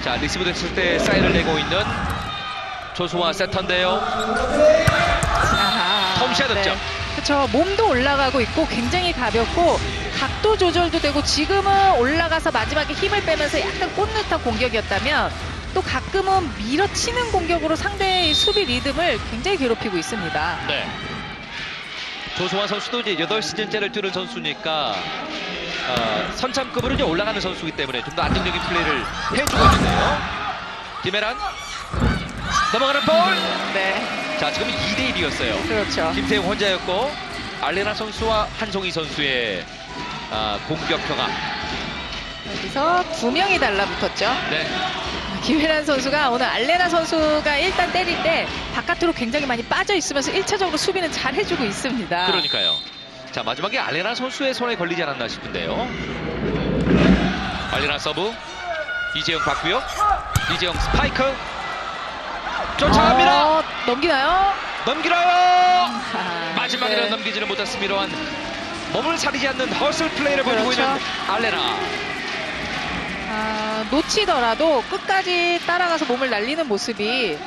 자, 리시브 됐을 때 사인을 내고 있는 조수아 세터인데요. 톰시아 득점. 그렇죠. 몸도 올라가고 있고 굉장히 가볍고 각도 조절도 되고 지금은 올라가서 마지막에 힘을 빼면서 약간 꽃듯한 공격이었다면 또 가끔은 밀어치는 공격으로 상대의 수비 리듬을 굉장히 괴롭히고 있습니다. 네. 조수아 선수도 이제 8시즌째를 뛰는 선수니까 선참급으로 이제 올라가는 선수이기 때문에 좀 더 안정적인 플레이를 해주고 있는데요. 김혜란 넘어가는 볼. 네. 자, 지금 2대1이었어요. 그렇죠. 김세용 혼자였고 알레나 선수와 한송이 선수의 공격형아. 여기서 2명이 달라붙었죠. 네. 김혜란 선수가 오늘 알레나 선수가 일단 때릴 때 바깥으로 굉장히 많이 빠져 있으면서 1차적으로 수비는 잘 해주고 있습니다. 그러니까요. 자, 마지막에 알레나 선수의 손에 걸리지 않았나 싶은데요. 알레나 서브. 이재영 받고요. 이재영 스파이크. 쫓아갑니다. 넘기나요? 넘기나요? 마지막에는 네. 넘기지는 못했습니다만 몸을 사리지 않는 허슬 플레이를 보여주고 그렇죠. 있는 알레나. 놓치더라도 끝까지 따라가서 몸을 날리는 모습이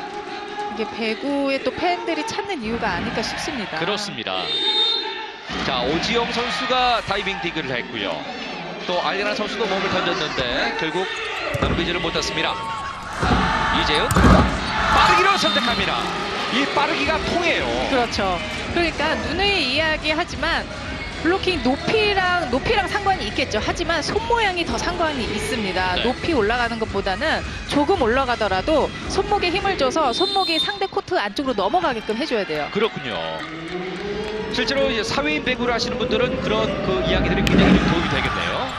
이게 배구의 또 팬들이 찾는 이유가 아닐까 싶습니다. 그렇습니다. 자, 오지영 선수가 다이빙 디그를 했고요. 또 알레나 선수도 몸을 던졌는데 결국 넘기지를 못했습니다. 이재은 빠르기로 선택합니다. 이 빠르기가 통해요. 그렇죠. 그러니까 누누이 이야기하지만 블로킹 높이랑 상관이 있겠죠. 하지만 손 모양이 더 상관이 있습니다. 네. 높이 올라가는 것보다는 조금 올라가더라도 손목에 힘을 줘서 손목이 상대 코트 안쪽으로 넘어가게끔 해줘야 돼요. 그렇군요. 실제로 이제 사회인 배구를 하시는 분들은 그런 그 이야기들이 굉장히 좀 도움이 되겠네요.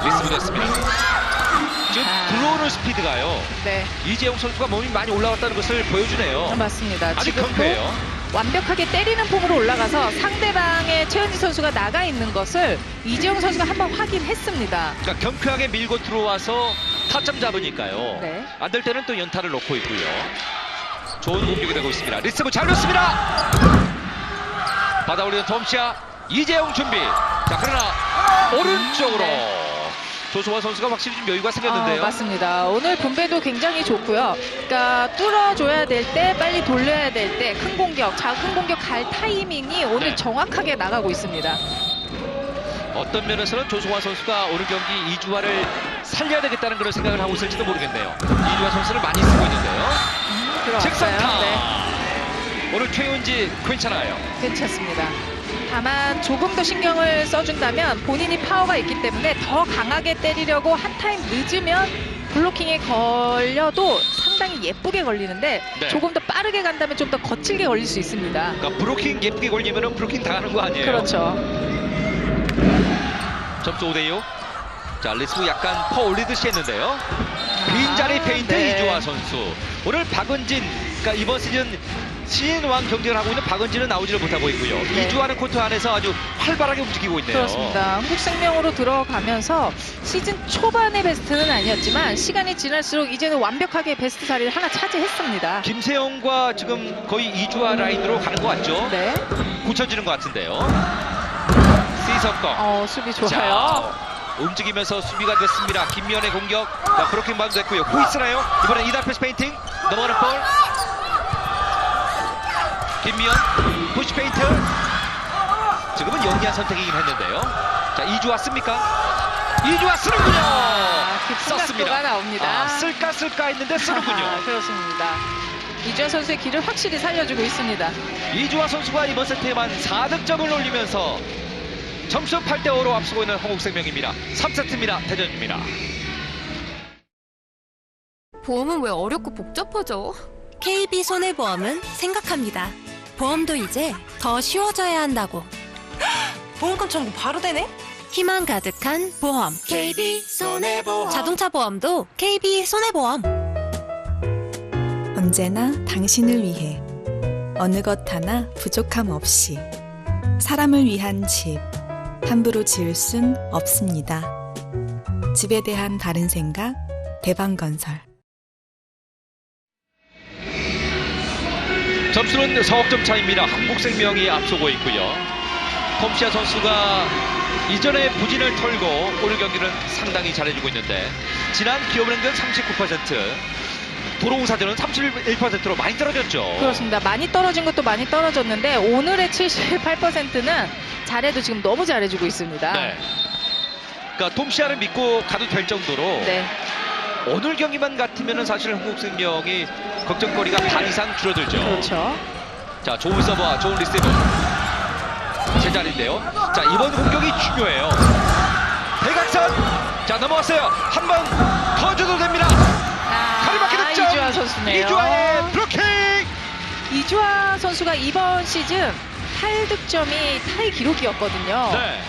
리스브 됐습니다. 지금 들어오는 스피드가요. 네. 이재용 선수가 몸이 많이 올라왔다는 것을 보여주네요. 맞습니다. 아직 지금도 경쾌해요. 완벽하게 때리는 폼으로 올라가서 상대방의 최은지 선수가 나가 있는 것을 이재용 선수가 한번 확인했습니다. 그러니까 경쾌하게 밀고 들어와서 타점 잡으니까요. 네. 안 될 때는 또 연타를 놓고 있고요. 좋은 공격이 되고 있습니다. 리스브 잘 넣습니다. 받아올리는 톰시아. 이재용 준비. 자, 그러나 오른쪽으로 조수아 선수가 확실히 좀 여유가 생겼는데요. 맞습니다. 오늘 분배도 굉장히 좋고요. 그러니까 뚫어줘야 될 때, 빨리 돌려야 될 때, 큰 공격, 작은 공격 갈 타이밍이 오늘 네. 정확하게 나가고 있습니다. 어떤 면에서는 조수아 선수가 오늘 경기 이주아를 살려야 되겠다는 그런 생각을 하고 있을지도 모르겠네요. 이주아 선수를 많이 쓰고 있는데요. 직선타. 네. 오늘 최은지 괜찮아요. 괜찮습니다. 다만 조금 더 신경을 써준다면 본인이 파워가 있기 때문에 더 강하게 때리려고 한 타임 늦으면 블로킹에 걸려도 상당히 예쁘게 걸리는데 네. 조금 더 빠르게 간다면 좀 더 거칠게 걸릴 수 있습니다. 그러니까 브로킹 예쁘게 걸리면 브로킹 당하는 거 아니에요? 그렇죠. 점수 5대6. 자, 리스브 약간 퍼 올리듯이 했는데요. 빈자리 페인트 네. 이주아 선수. 오늘 박은진, 그러니까 이번 시즌 왕 경쟁을 하고 있는 박은진은 나오지를 못하고 있고요. 네. 이주아는 코트 안에서 아주 활발하게 움직이고 있네요. 그렇습니다. 한국생명으로 들어가면서 시즌 초반의 베스트는 아니었지만 시간이 지날수록 이제는 완벽하게 베스트 자리를 하나 차지했습니다. 김세영과 지금 거의 이주아 라인으로 가는 것 같죠? 네. 굳혀지는 것 같은데요. C석거. 수비 좋아요. 움직이면서 수비가 됐습니다. 김미연의 공격. 자, 브로킹 바운드 됐고요. 호이스나요? 이번엔 이달 패스 페인팅. 넘어가는 볼. 김미연 푸시 페인트. 지금은 영리한 선택이긴 했는데요. 자, 이주아 씁니까? 이주아 쓰는군요. 깊은 썼습니다. 각도가 나옵니다. 쓸까 했는데 쓰는군요. 그렇습니다. 이주아 선수의 길을 확실히 살려주고 있습니다. 이주아 선수가 이번 세트에만 4득점을 올리면서 점수 8대5로 앞서고 있는 한국생명입니다. 3세트입니다. 대전입니다. 보험은 왜 어렵고 복잡하죠? KB손해보험은 생각합니다. 보험도 이제 더 쉬워져야 한다고. 보험금 청구 바로 되네? 희망 가득한 보험. KB손해보험. 자동차 보험도 KB손해보험. 언제나 당신을 위해 어느 것 하나 부족함 없이 사람을 위한 집 함부로 지을 순 없습니다. 집에 대한 바른 생각 대방건설. 점수는 4점 차입니다. 한국생명이 앞서고 있고요. 톰시아 선수가 이전에 부진을 털고 오늘 경기는 상당히 잘해주고 있는데 지난 기업은행전 39%, 도로공사전은 31%로 많이 떨어졌죠. 그렇습니다. 많이 떨어진 것도 많이 떨어졌는데 오늘의 78%는 잘해도 지금 너무 잘해주고 있습니다. 네. 그러니까 톰시아를 믿고 가도 될 정도로 네. 오늘 경기만 같으면 사실 한국생명이 걱정거리가 반 이상 줄어들죠. 그렇죠. 자, 좋은 서버와 좋은 리시브 제자리인데요. 자, 이번 공격이 중요해요. 대각선. 자, 넘어갔어요. 한 번 더 줘도 됩니다. 가리막히 득점. 이주아 선수네요. 이주아의 블로킹. 이주아 선수가 이번 시즌 8득점이 타이 기록이었거든요. 네.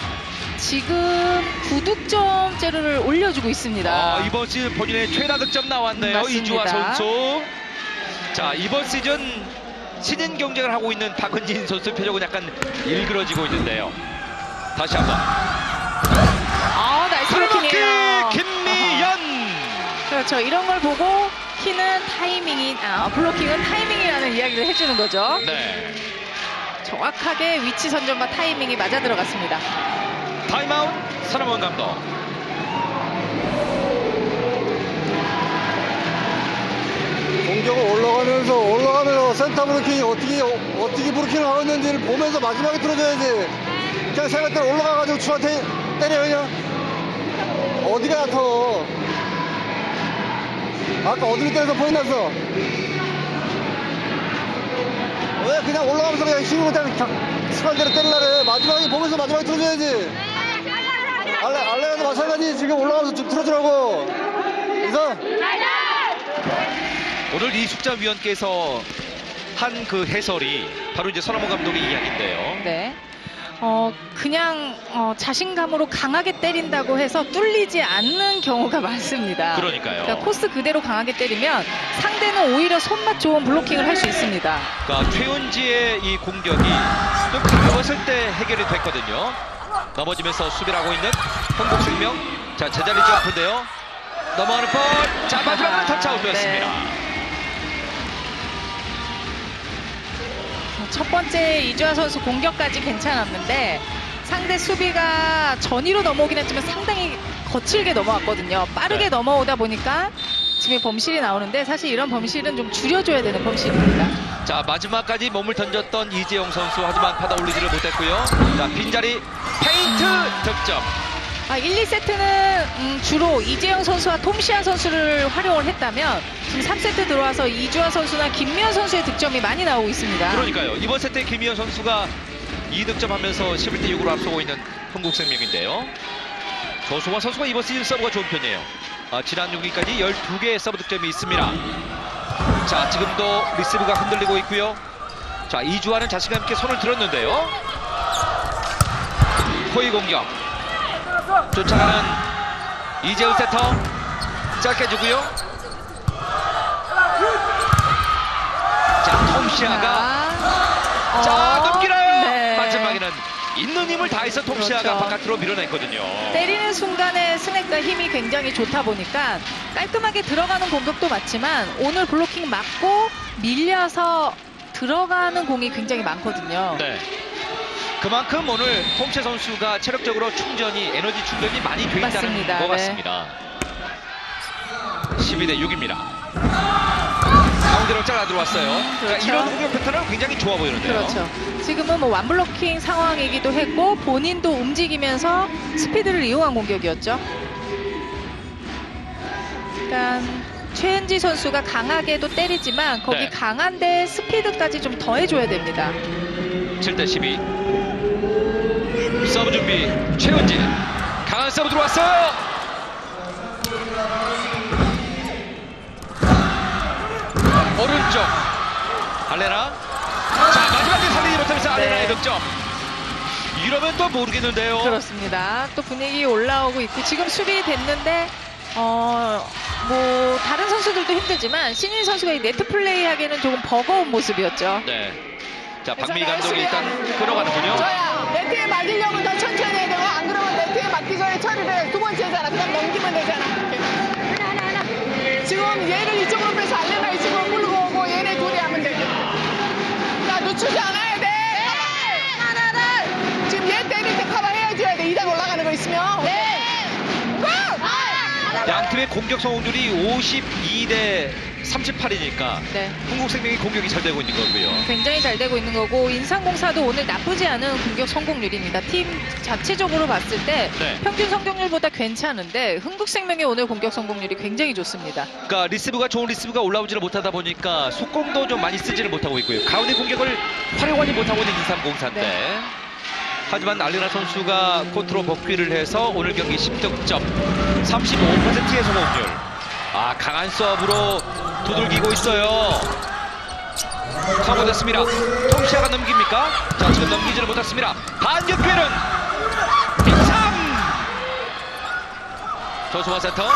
지금 9득점째를 올려주고 있습니다. 이번 시즌 본인의 최다 득점 나왔네요. 맞습니다. 이주아 선수. 자, 이번 시즌 신인 경쟁을 하고 있는 박은진 선수 표정은 약간 일그러지고 있는데요. 다시 한번. 나이스 블로킹이에요. 김미연. 그렇죠. 이런 걸 보고 키는 타이밍이, 블로킹은 타이밍이라는 이야기를 해주는 거죠. 네. 정확하게 위치 선정과 타이밍이 맞아 들어갔습니다. 타임아웃 서남원 감독. 공격을 올라가면서 센터 브로킹이 어떻게 브로킹을 하고 있는지를 보면서 마지막에 틀어줘야지. 그냥 생각대로 올라가가지고 추한테 때려 그냥. 어디가 얕아. 아까 어디 때려서 포인 났어. 왜 그냥 올라가면서 그냥 힘으로 그냥 습관대로 때리려 그래. 마지막에 보면서 마지막에 틀어줘야지. 알레가도 마찬가지. 지금 올라가면서 좀 틀어주라고. 그래서 오늘 이숙자 위원께서 한 그 해설이 바로 이제 서남원 감독의 이야기인데요. 네. 그냥 자신감으로 강하게 때린다고 해서 뚫리지 않는 경우가 많습니다. 그러니까요. 그러니까 코스 그대로 강하게 때리면 상대는 오히려 손맛 좋은 블로킹을 할 수 있습니다. 그러니까 최은지의 이 공격이 좀 가벼웠을 때 해결이 됐거든요. 넘어지면서 수비를 하고 있는 한국생명. 자, 제자리 점프인데요. 넘어가는 볼. 자, 마지막으로 터치아웃되었습니다. 네. 첫 번째 이주아 선수 공격까지 괜찮았는데 상대 수비가 전위로 넘어오긴 했지만 상당히 거칠게 넘어왔거든요. 빠르게 넘어오다 보니까 지금 범실이 나오는데 사실 이런 범실은 좀 줄여줘야 되는 범실입니다. 자, 마지막까지 몸을 던졌던 이재영 선수 하지만 받아 올리지를 못했고요. 자, 빈자리 페인트 득점. 1, 2세트는 주로 이재영 선수와 톰시아 선수를 활용을 했다면 지금 3세트 들어와서 이주아 선수나 김미연 선수의 득점이 많이 나오고 있습니다. 그러니까요. 이번 세트에 김미연 선수가 2득점 하면서 11대 6으로 앞서고 있는 한국생명인데요. 조소화 선수가 이번 시즌 서브가 좋은 편이에요. 지난 6위까지 12개의 서브 득점이 있습니다. 자, 지금도 리시브가 흔들리고 있고요. 자, 이주아는 자신감 있게 손을 들었는데요. 호의 공격. 쫓아가는 이재훈 세터. 짧게 주고요. 자, 톰시아가 자, 넘기나요? 네. 마지막에는 있는 힘을 다해서 톰시아가 그렇죠. 바깥으로 밀어냈거든요. 때리는 순간에 스냅과 힘이 굉장히 좋다 보니까 깔끔하게 들어가는 공격도 맞지만 오늘 블로킹 맞고 밀려서 들어가는 공이 굉장히 많거든요. 네. 그만큼 오늘 톰시아 선수가 체력적으로 에너지 충전이 많이 돼 있다는 맞습니다. 것 네. 같습니다. 12대 6입니다. 가운데로 잘라 들어왔어요. 그러니까 그렇죠. 이런 공격 패턴은 굉장히 좋아 보이는데요. 그렇죠. 지금은 뭐 완블로킹 상황이기도 했고 본인도 움직이면서 스피드를 이용한 공격이었죠. 그러니까 최은지 선수가 강하게도 때리지만 거기 네. 강한데 스피드까지 좀 더해줘야 됩니다. 7대 12. 서브 준비. 최은지. 강한 서브 들어왔어요. 오른쪽. 알레나. 자, 마지막에 살리지 못하면서 알레나의 득점. 이러면 또 모르겠는데요. 그렇습니다. 또 분위기 올라오고 있고 지금 수비 됐는데 뭐 다른 선수들도 힘들지만 신인 선수가 이 네트 플레이 하기에는 조금 버거운 모습이었죠. 네. 자, 박미 감독이 일단 끌어가는군요. 저야 네트에 맞으려면 더 천천히 해야 되고 안 그러면 네트에 맞기 전에 처리를 두 번째잖아. 그냥 넘기면 되잖아. 이렇게. 지금 얘를 이쪽으로 빼서 알레나 이쪽으로 끌고 오고 얘네 둘이 하면 돼. 자, 늦추지 않아야 돼. 하나를 지금 얘 때릴 때 커버 해줘야 돼. 2단 올라가는 거 있으면. 네. 양 팀의 공격 성공률이 52대 38이니까 네. 흥국생명이 공격이 잘 되고 있는 거고요. 굉장히 잘 되고 있는 거고 인삼공사도 오늘 나쁘지 않은 공격 성공률입니다. 팀 자체적으로 봤을 때 네. 평균 성공률보다 괜찮은데 흥국생명의 오늘 공격 성공률이 굉장히 좋습니다. 그러니까 리시브가 좋은 리시브가 올라오지를 못하다 보니까 속공도 좀 많이 쓰지를 못하고 있고요. 가운데 공격을 활용하지 못하고 있는 인삼공사인데 네. 하지만 알레나 선수가 코트로 복귀를 해서 오늘 경기 10득점 35%의 성공률. 아, 강한 서브로 두들기고 있어요. 커버됐습니다. 톰시아가 넘깁니까? 자, 지금 넘기지를 못했습니다. 반격 기회는 인삼. 조수원 센터.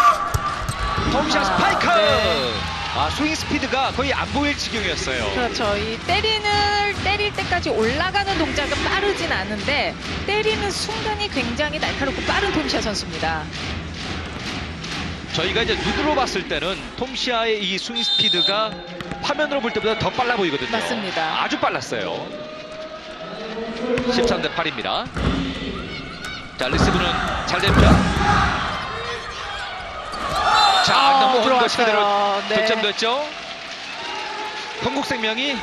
톰시아 스파이크. 네. 아, 스윙 스피드가 거의 안 보일 지경이었어요. 그렇죠. 이 때릴 때까지 올라가는 동작은 빠르진 않은데 때리는 순간이 굉장히 날카롭고 빠른 톰시아 선수입니다. 저희가 이제 눈으로 봤을 때는 톰시아의 이 스윙 스피드가 화면으로 볼 때보다 더 빨라 보이거든요. 맞습니다. 아주 빨랐어요. 13대 8입니다. 자, 리시브는 잘 됩니다. 자, 넘어오는 것이 그대로 네. 득점됐죠. 흥국생명이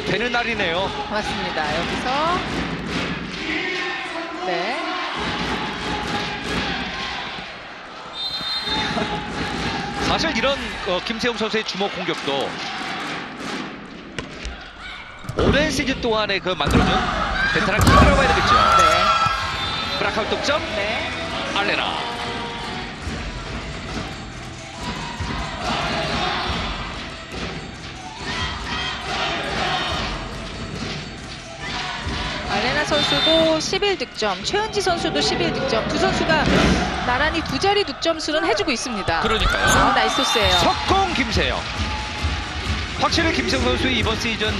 되는 날이네요. 맞습니다. 여기서 네. 사실 이런 김세용 선수의 주먹 공격도 오랜 시즌 동안에 그 만들어준 베테랑 힘이라고 해야 되겠죠. 네. 브라카웃 득점. 네. 알레나. 알레나 선수도 11득점, 최은지 선수도 11득점. 두 선수가 나란히 두 자리 득점수는 해주고 있습니다. 그러니까요. 나이스 토스예요. 석공 김세영. 확실히 김세영 선수의 이번 시즌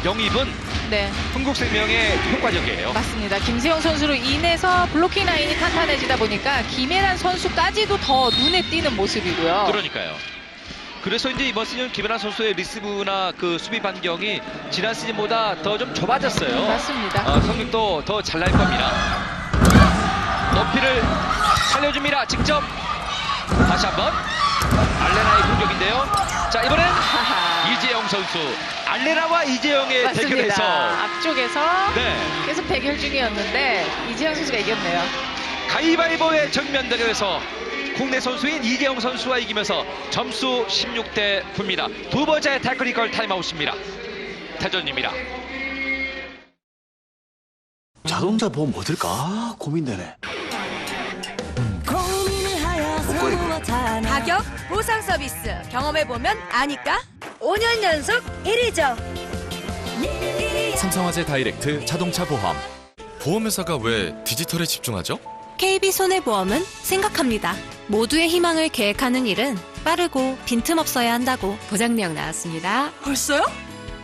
영입은 네. 흥국생명의 효과적이에요. 맞습니다. 김세영 선수로 인해서 블로킹 라인이 탄탄해지다 보니까 김혜란 선수까지도 더 눈에 띄는 모습이고요. 그러니까요. 그래서 이제 이번 시즌 김혜란 선수의 리시브나 그 수비 반경이 지난 시즌보다 더 좀 좁아졌어요. 맞습니다. 성격도 더 잘 날 겁니다. 높이를 살려줍니다. 직접 다시 한번 알레나의 공격인데요. 자, 이번엔 이재영 선수. 알레나와 이재영의 맞습니다. 대결에서 앞쪽에서 네. 계속 대결 중이었는데 이재영 선수가 이겼네요. 가위바위보의 정면 대결에서 국내 선수인 이재영 선수가 이기면서 점수 16대 9입니다. 두 번째 테크니컬 타임아웃입니다. 태전입니다. 자동차 보험 어떨까 고민되네. 가격, 보상 서비스 경험해보면 아니까 5년 연속 1위죠. 삼성화재 다이렉트 자동차 보험. 보험회사가 왜 디지털에 집중하죠? KB손해보험은 생각합니다. 모두의 희망을 계획하는 일은 빠르고 빈틈없어야 한다고 보장력 나왔습니다. 벌써요?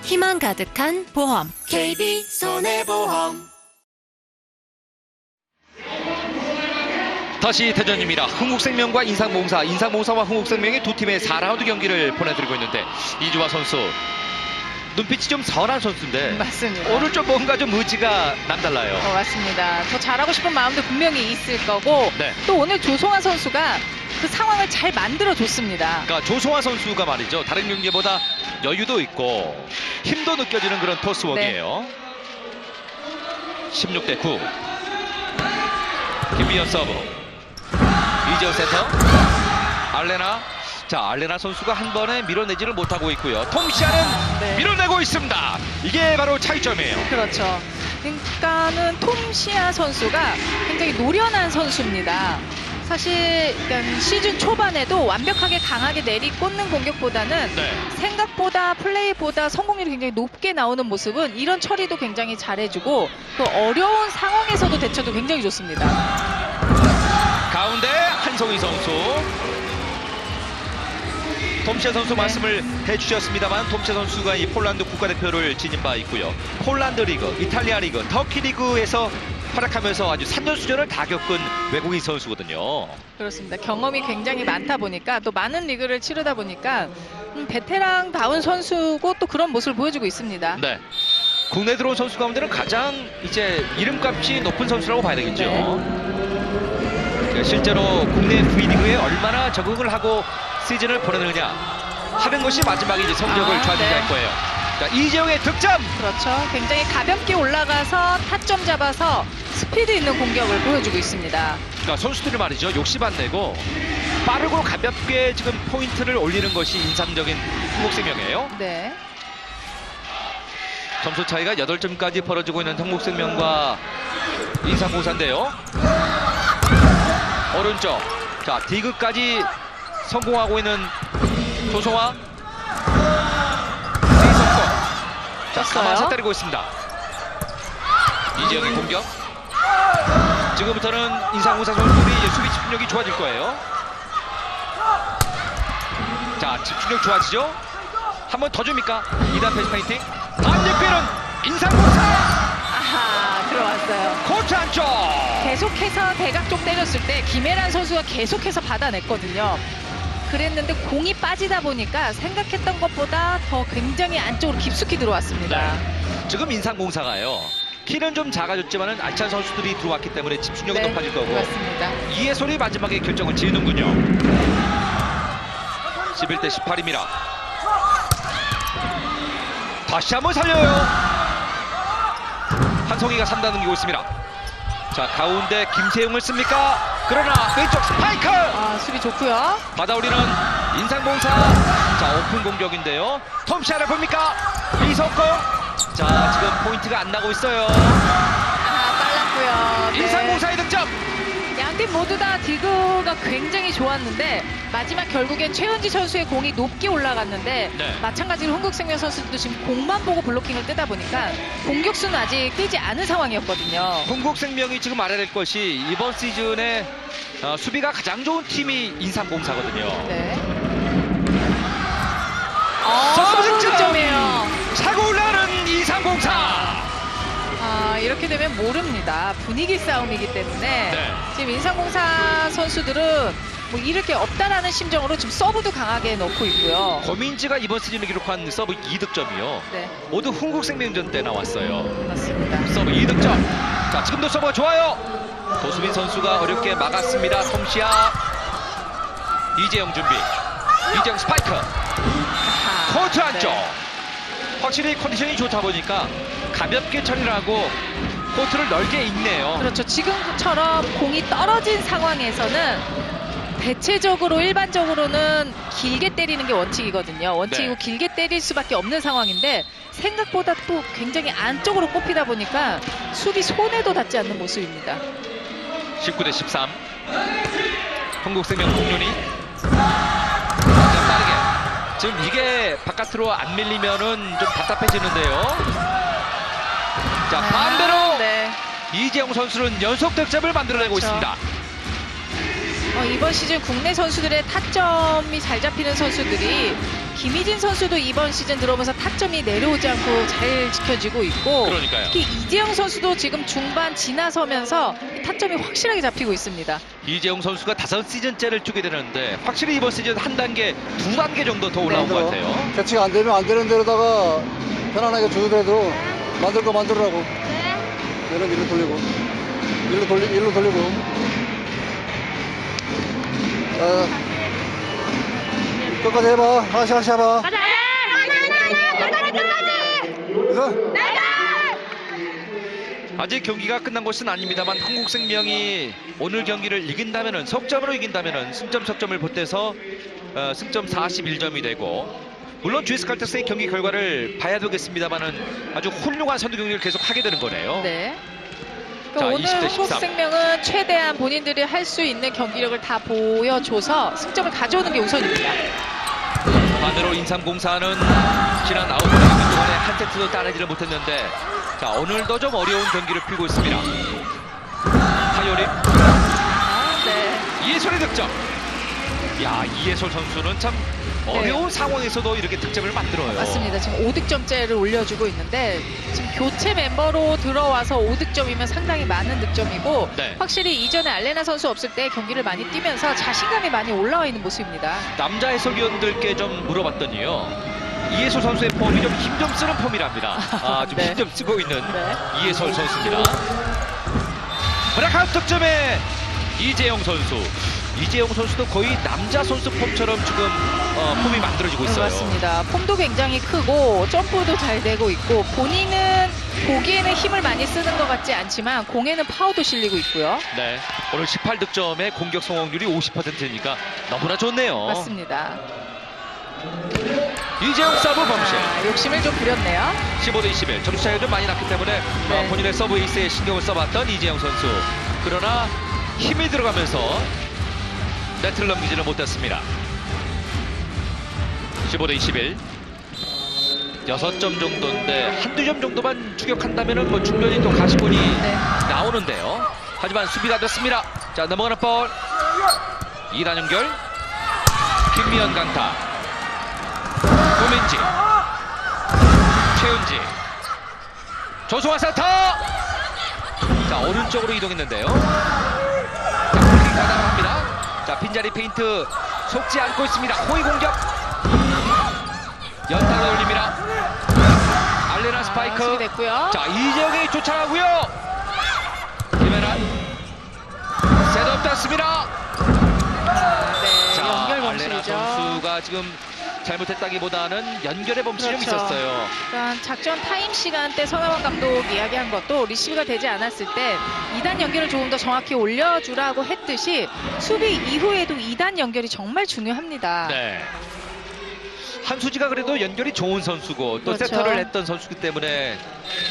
희망 가득한 보험. KB손해보험. 다시 대전입니다. 흥국생명과 인삼공사와 흥국생명의 두 팀의 4라운드 경기를 보내드리고 있는데 이주화 선수 눈빛이 좀 선한 선수인데 맞습니다. 오늘 좀 뭔가 좀 의지가 남달라요. 맞습니다. 더 잘하고 싶은 마음도 분명히 있을 거고 네. 또 오늘 조성아 선수가 그 상황을 잘 만들어줬습니다. 그러니까 조성아 선수가 말이죠. 다른 경기보다 여유도 있고 힘도 느껴지는 그런 토스웍이에요. 16대9. 김미연 서브. 이재호 센터. 알레나. 자, 알레나 선수가 한 번에 밀어내지를 못하고 있고요. 톰시아는 밀어내고 있습니다. 이게 바로 차이점이에요. 그렇죠. 그러니까는 톰시아 선수가 굉장히 노련한 선수입니다. 사실 시즌 초반에도 완벽하게 강하게 내리꽂는 공격보다는 생각보다 플레이보다 성공률이 굉장히 높게 나오는 모습은 이런 처리도 굉장히 잘해주고 또 어려운 상황에서도 대처도 굉장히 좋습니다. 가운데 한송희 선수. 톰시아 선수 말씀을 해주셨습니다만 톰시아 선수가 이 폴란드 국가대표를 지닌 바 있고요. 폴란드 리그, 이탈리아 리그, 터키 리그에서 활약하면서 아주 산전수전을 다 겪은 외국인 선수거든요. 그렇습니다. 경험이 굉장히 많다 보니까 또 많은 리그를 치르다 보니까 베테랑다운 선수고 또 그런 모습을 보여주고 있습니다. 네. 국내 들어온 선수 가운데는 가장 이제 이름값이 높은 선수라고 봐야 되겠죠. 실제로 국내 V리그에 얼마나 적응을 하고 시즌을 보내느냐 하는 것이 마지막에 이제 성적을 좌지할 거예요. 자, 이재용의 득점. 그렇죠. 굉장히 가볍게 올라가서 타점 잡아서 스피드 있는 공격을 보여주고 있습니다. 그러니까 선수들이 말이죠. 욕심 안 내고 빠르고 가볍게 지금 포인트를 올리는 것이 인상적인 한국생명이에요. 네. 점수 차이가 8점까지 벌어지고 있는 한국생명과 인삼공사인데요. 오른쪽. 자, 디그까지 성공하고 있는 조성아. 이석권. 자, 가만히 때리고 있습니다. 이재영의 공격. 지금부터는 인삼공사 선수들이 이제 수비 집중력이 좋아질 거예요. 자, 집중력 좋아지죠? 한 번 더 줍니까? 2단 패스 페인팅. 반대편은 인삼공사. 아하, 들어왔어요. 코트 안쪽. 계속해서 대각 쪽 때렸을 때 김혜란 선수가 계속해서 받아냈거든요. 그랬는데 공이 빠지다 보니까 생각했던 것보다 더 굉장히 안쪽으로 깊숙이 들어왔습니다. 네. 지금 인삼공사가요. 키는 좀 작아졌지만은 알찬 선수들이 들어왔기 때문에 집중력이 높아질 거고. 그렇습니다. 이해솔이 마지막에 결정을 지는군요. 11대 18입니다. 다시 한번 살려요. 한송이가 3단 넘기고 있습니다. 자, 가운데 김세용을 씁니까? 그러나 왼쪽 스파이크! 아, 수비 좋고요. 받아올리는 인상공사. 자, 오픈 공격인데요. 톰시아를 봅니까? 이석공. 자, 지금 포인트가 안 나고 있어요. 아, 빨랐고요. 인상공사의 득점. 양팀 모두 다 디그가 굉장히 좋았는데 마지막 결국엔 최은지 선수의 공이 높게 올라갔는데 마찬가지로 흥국생명 선수도 지금 공만 보고 블로킹을 뜨다 보니까 공격수는 아직 뜨지 않은 상황이었거든요. 흥국생명이 지금 알아낼 것이 이번 시즌에 수비가 가장 좋은 팀이 인삼공사거든요. 네. 서브 득점이에요. 차고 올라가는 인삼공사. 아, 이렇게 되면 모릅니다. 분위기 싸움이기 때문에 지금 인삼공사 선수들은 뭐 잃을 게 없다라는 심정으로 지금 서브도 강하게 넣고 있고요. 고민지가 이번 시즌에 기록한 서브 2득점이요. 모두 흥국생명전 때 나왔어요. 맞습니다. 서브 2득점. 자, 지금도 서브가 좋아요. 도수빈 선수가 어렵게 막았습니다. 톰시아. 이재영 준비. 이재영 스파이크. 코트 안쪽. 확실히 컨디션이 좋다 보니까 가볍게 처리를 하고 코트를 넓게 읽네요. 그렇죠. 지금처럼 공이 떨어진 상황에서는 대체적으로 일반적으로는 길게 때리는 게 원칙이거든요. 원칙이고 길게 때릴 수밖에 없는 상황인데 생각보다 또 굉장히 안쪽으로 꼽히다 보니까 수비 손에도 닿지 않는 모습입니다. 19대 13. 한국생명 공륜이 빠르게. 지금 이게 바깥으로 안 밀리면은 좀 답답해지는데요. 자, 반대로 이재용 선수는 연속 득점을 만들어내고 있습니다. 이번 시즌 국내 선수들의 타점이 잘 잡히는 선수들이 김희진 선수도 이번 시즌 들어오면서 타점이 내려오지 않고 잘 지켜지고 있고 그러니까요. 특히 이재용 선수도 지금 중반 지나서면서 타점이 확실하게 잡히고 있습니다. 이재용 선수가 5시즌째를 뛰게 되는데 확실히 이번 시즌 한 단계, 2단계 정도 더 올라온 것 같아요. 캐치가 안 되면 안 되는 데로다가 편안하게 주더라도 만들 거 만들으라고. 얘는 일로 돌리고, 일로 돌리고. 끝까지 해봐. 하나씩 해봐. 아직 경기가 끝난 것은 아닙니다만 흥국생명이 오늘 경기를 이긴다면은 석점으로 이긴다면은 승점 석점을 보태서 승점 41점이 되고, 물론 GS 칼텍스의 경기 결과를 봐야 되겠습니다만은 아주 훌륭한 선두 경기를 계속 하게 되는 거네요. 네. 자, 오늘 20대 13. 흥국생명은 최대한 본인들이 할 수 있는 경기력을 다 보여줘서 승점을 가져오는 게 우선입니다. 반대로 인삼공사는 지난 9경기 동안에 한 세트도 따내지를 못했는데, 자, 오늘도 좀 어려운 경기를 풀고 있습니다. 하요림. 이예솔의 득점. 야, 이예솔 선수는 참 어려운 상황에서도 이렇게 득점을 만들어요. 맞습니다. 지금 5득점째를 올려주고 있는데, 지금 교체 멤버로 들어와서 5득점이면 상당히 많은 득점이고, 확실히 이전에 알레나 선수 없을 때 경기를 많이 뛰면서 자신감이 많이 올라와 있는 모습입니다. 남자 해설위원들께 좀 물어봤더니요, 이예솔 선수의 폼이 좀 힘 좀 쓰는 폼이랍니다. 좀 힘 좀 쓰고 있는 이예솔 선수입니다. 브라카운트 득점에 이재영 선수. 이재영 선수도 거의 남자 선수 폼처럼 지금 폼이 만들어지고 있어요. 맞습니다. 폼도 굉장히 크고 점프도 잘 되고 있고, 본인은 보기에는 힘을 많이 쓰는 것 같지 않지만 공에는 파워도 실리고 있고요. 네, 오늘 18득점에 공격 성공률이 50%니까 너무나 좋네요. 맞습니다. 이재영 서브 범실. 욕심을 좀 부렸네요. 15대21. 점수 차이가 좀 많이 났기 때문에 본인의 서브 에이스에 신경을 써봤던 이재영 선수. 그러나 힘이 들어가면서 네트를 넘기지는 못했습니다. 15대21. 6점 정도인데 한두 점 정도만 추격한다면 뭐 충분히 또 가시권이 나오는데요. 하지만 수비가 됐습니다. 자, 넘어가는 볼. 2단 연결. 김미연 강타. 고민지. 최은지. 조수아 세터. 자, 오른쪽으로 이동했는데요. 자, 볼킹 가담합니다. 자, 빈자리 페인트 속지 않고 있습니다. 호의 공격. 연타로 올립니다. 알레나 스파이크. 됐고요. 자, 이재영이 쫓아가고요. 김혜란. 셋업 됐습니다. 자, 연결 알레나 범실이죠. 선수가 지금 잘못했다기보다는 연결의 범실이 좀 있었어요. 그러니까 작전 타임 시간 때 서명환 감독 이야기한 것도 리시브가 되지 않았을 때 2단 연결을 조금 더 정확히 올려주라고 했듯이 수비 이후에도 2단 연결이 정말 중요합니다. 네. 한수지가 그래도 연결이 좋은 선수고 또 세터를 했던 선수기 때문에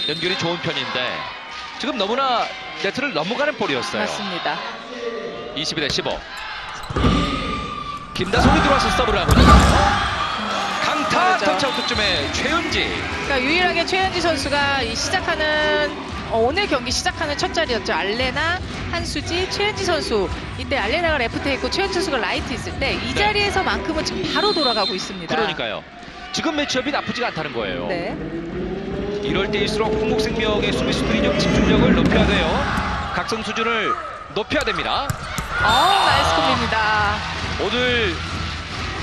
연결이 좋은 편인데 지금 너무나 네트를 넘어가는 볼이었어요. 맞습니다. 22대15. 김다솜이 들어와서 서브를 하고 있는데요. 강타 터치아웃 득점에 최은지. 그러니까 유일하게 최은지 선수가 오늘 경기 시작하는 첫 자리였죠. 알레나, 한수지, 최은지 선수. 이때 알레나가 레프트에 있고 최은지 선수가 라이트 있을 때 이 자리에서만큼은 지금 바로 돌아가고 있습니다. 그러니까요. 지금 매치업이 나쁘지가 않다는 거예요. 네. 이럴 때일수록 흥국생명의 수비수들이 좀 집중력을 높여야 돼요. 각성 수준을 높여야 됩니다. 나이스 콤입니다. 오늘